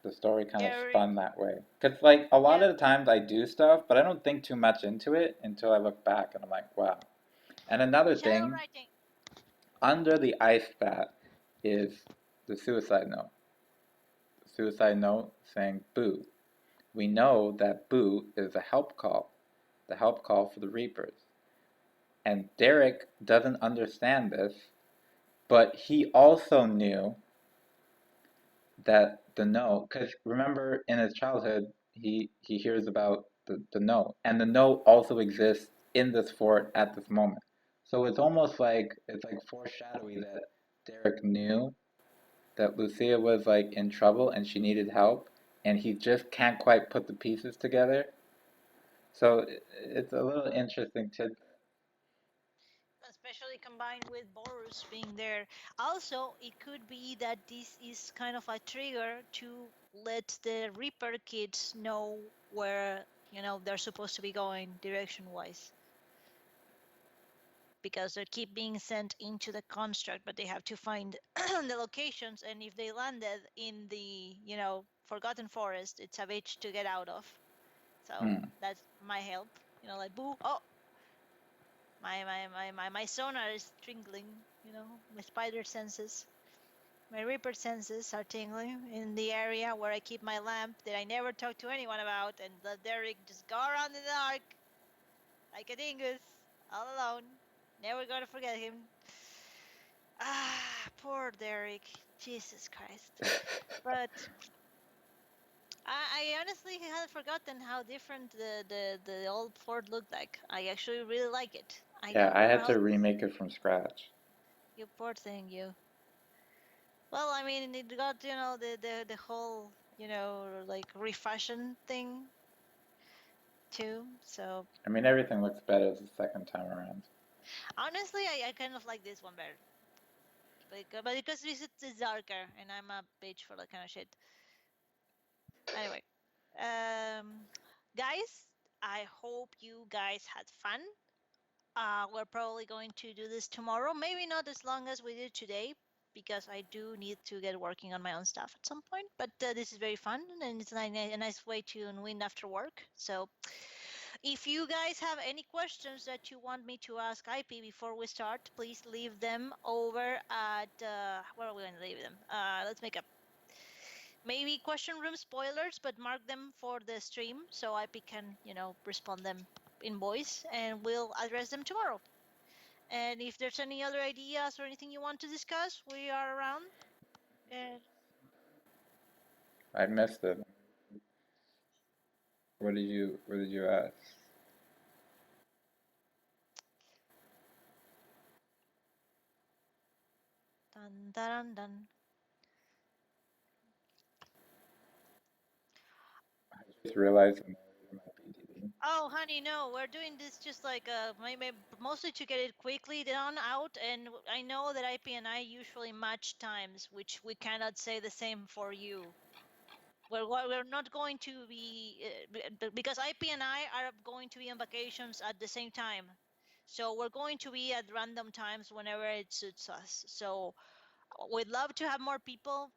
the story kind of Derek. spun that way. Because, like, a lot Yeah. of the times I do stuff, but I don't think too much into it until I look back and I'm like, wow. And another Shadow thing, writing. under the ice bat is the suicide note. The suicide note saying, boo. We know that boo is a help call, the help call for the Reapers. And Derek doesn't understand this, but he also knew that the no, because remember in his childhood he hears about the no, and the no also exists in this fort at this moment. So it's like foreshadowing that Derek knew that Lucia was like in trouble and she needed help, and he just can't quite put the pieces together. So it's a little interesting to Especially combined with Boris being there. Also, it could be that this is kind of a trigger to let the Reaper kids know where, they're supposed to be going direction-wise. Because they keep being sent into the construct, but they have to find the locations, and if they landed in the, Forgotten Forest, it's a bitch to get out of. So hmm. that's my help. Like, boo, oh, my sonar is tingling, my spider senses. My Reaper senses are tingling in the area where I keep my lamp that I never talk to anyone about, and let Derek just go around in the dark like a dingus, all alone. Never gonna forget him. Ah, poor Derek. Jesus Christ. But I honestly had forgotten how different the old Ford looked like. I actually really like it. I Yeah, don't I know had how to remake it from scratch. you poor thing, you. Well, I mean, it got, the whole, like refashion thing too. So I mean, everything looks better the second time around. honestly, I kind of like this one better. But because it's darker and I'm a bitch for that kind of shit. Anyway, um, guys, I hope you guys had fun. We're probably going to do this tomorrow. Maybe not as long as we did today, because I do need to get working on my own stuff at some point. But this is very fun, and it's a nice way to unwind after work. So, if you guys have any questions that you want me to ask IP before we start, please leave them over at where are we going to leave them? Let's make a maybe question room spoilers, but mark them for the stream so IP can, respond them in voice, and we'll address them tomorrow. And if there's any other ideas or anything you want to discuss, we are around. And I missed it. What did you ask? Dun, dun, dun. I just realized I'm in my PTD. Oh, honey, no, we're doing this just like mostly to get it quickly done out. And I know that IP and I usually match times, which we cannot say the same for you. We're not going to be because IP and I are going to be on vacations at the same time, so we're going to be at random times whenever it suits us. So we'd love to have more people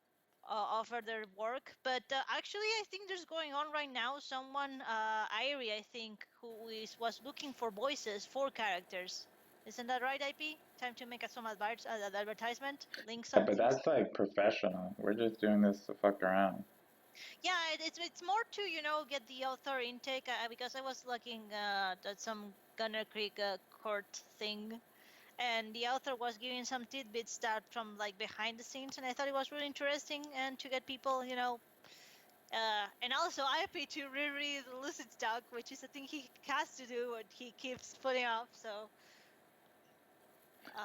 offer their work, but actually, I think there's going on right now. Someone, Irie, I think, who was looking for voices for characters. Isn't that right, IP? Time to make some advertisement. Link Yeah, but something. that's like professional. We're just doing this to fuck around. Yeah, it's more to get the author intake because I was looking at some Gunner Creek court thing, and the author was giving some tidbits that from like behind the scenes, and I thought it was really interesting and to get people, and also I IP to reread Lucid Talk, which is a thing he has to do, what he keeps putting off. So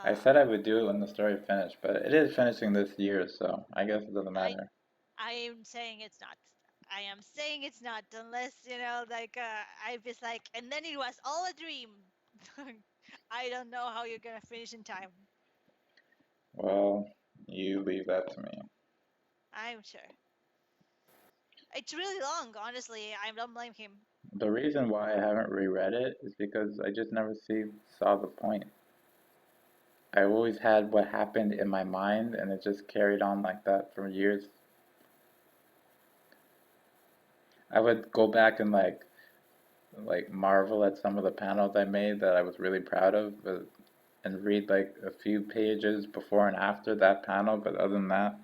I uh, said I would do it when the story finished, but it is finishing this year, so I guess it doesn't I matter. I am saying it's not. I am saying it's not unless like I was like, and then it was all a dream. I don't know how you're gonna finish in time. Well, you leave that to me. I'm sure. It's really long, honestly. I don't blame him. The reason why I haven't reread it is because I just never saw the point. I always had what happened in my mind, and it just carried on like that for years. I would go back and like marvel at some of the panels I made that I was really proud of, and read like a few pages before and after that panel. But other than that,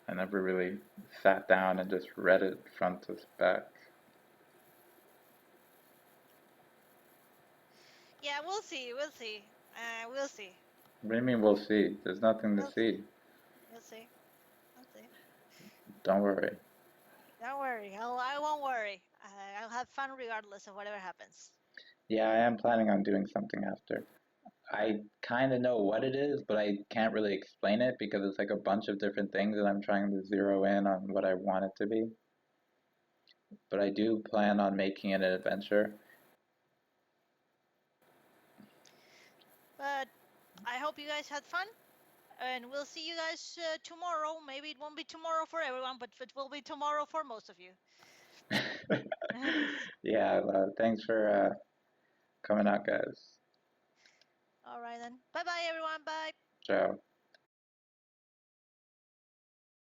I never really sat down and just read it front to back. Yeah, we'll see. We'll see. We'll see. What do you mean we'll see? There's nothing to We'll see. see. We'll see. We'll see. Don't worry. Don't worry. I won't worry. I'll have fun regardless of whatever happens. Yeah, I am planning on doing something after. I kind of know what it is, but I can't really explain it because it's like a bunch of different things and I'm trying to zero in on what I want it to be. But I do plan on making it an adventure. But I hope you guys had fun. And we'll see you guys tomorrow. Maybe it won't be tomorrow for everyone, but it will be tomorrow for most of you. Yeah, thanks for coming out, guys. All right then. Bye bye, everyone. Bye. Ciao.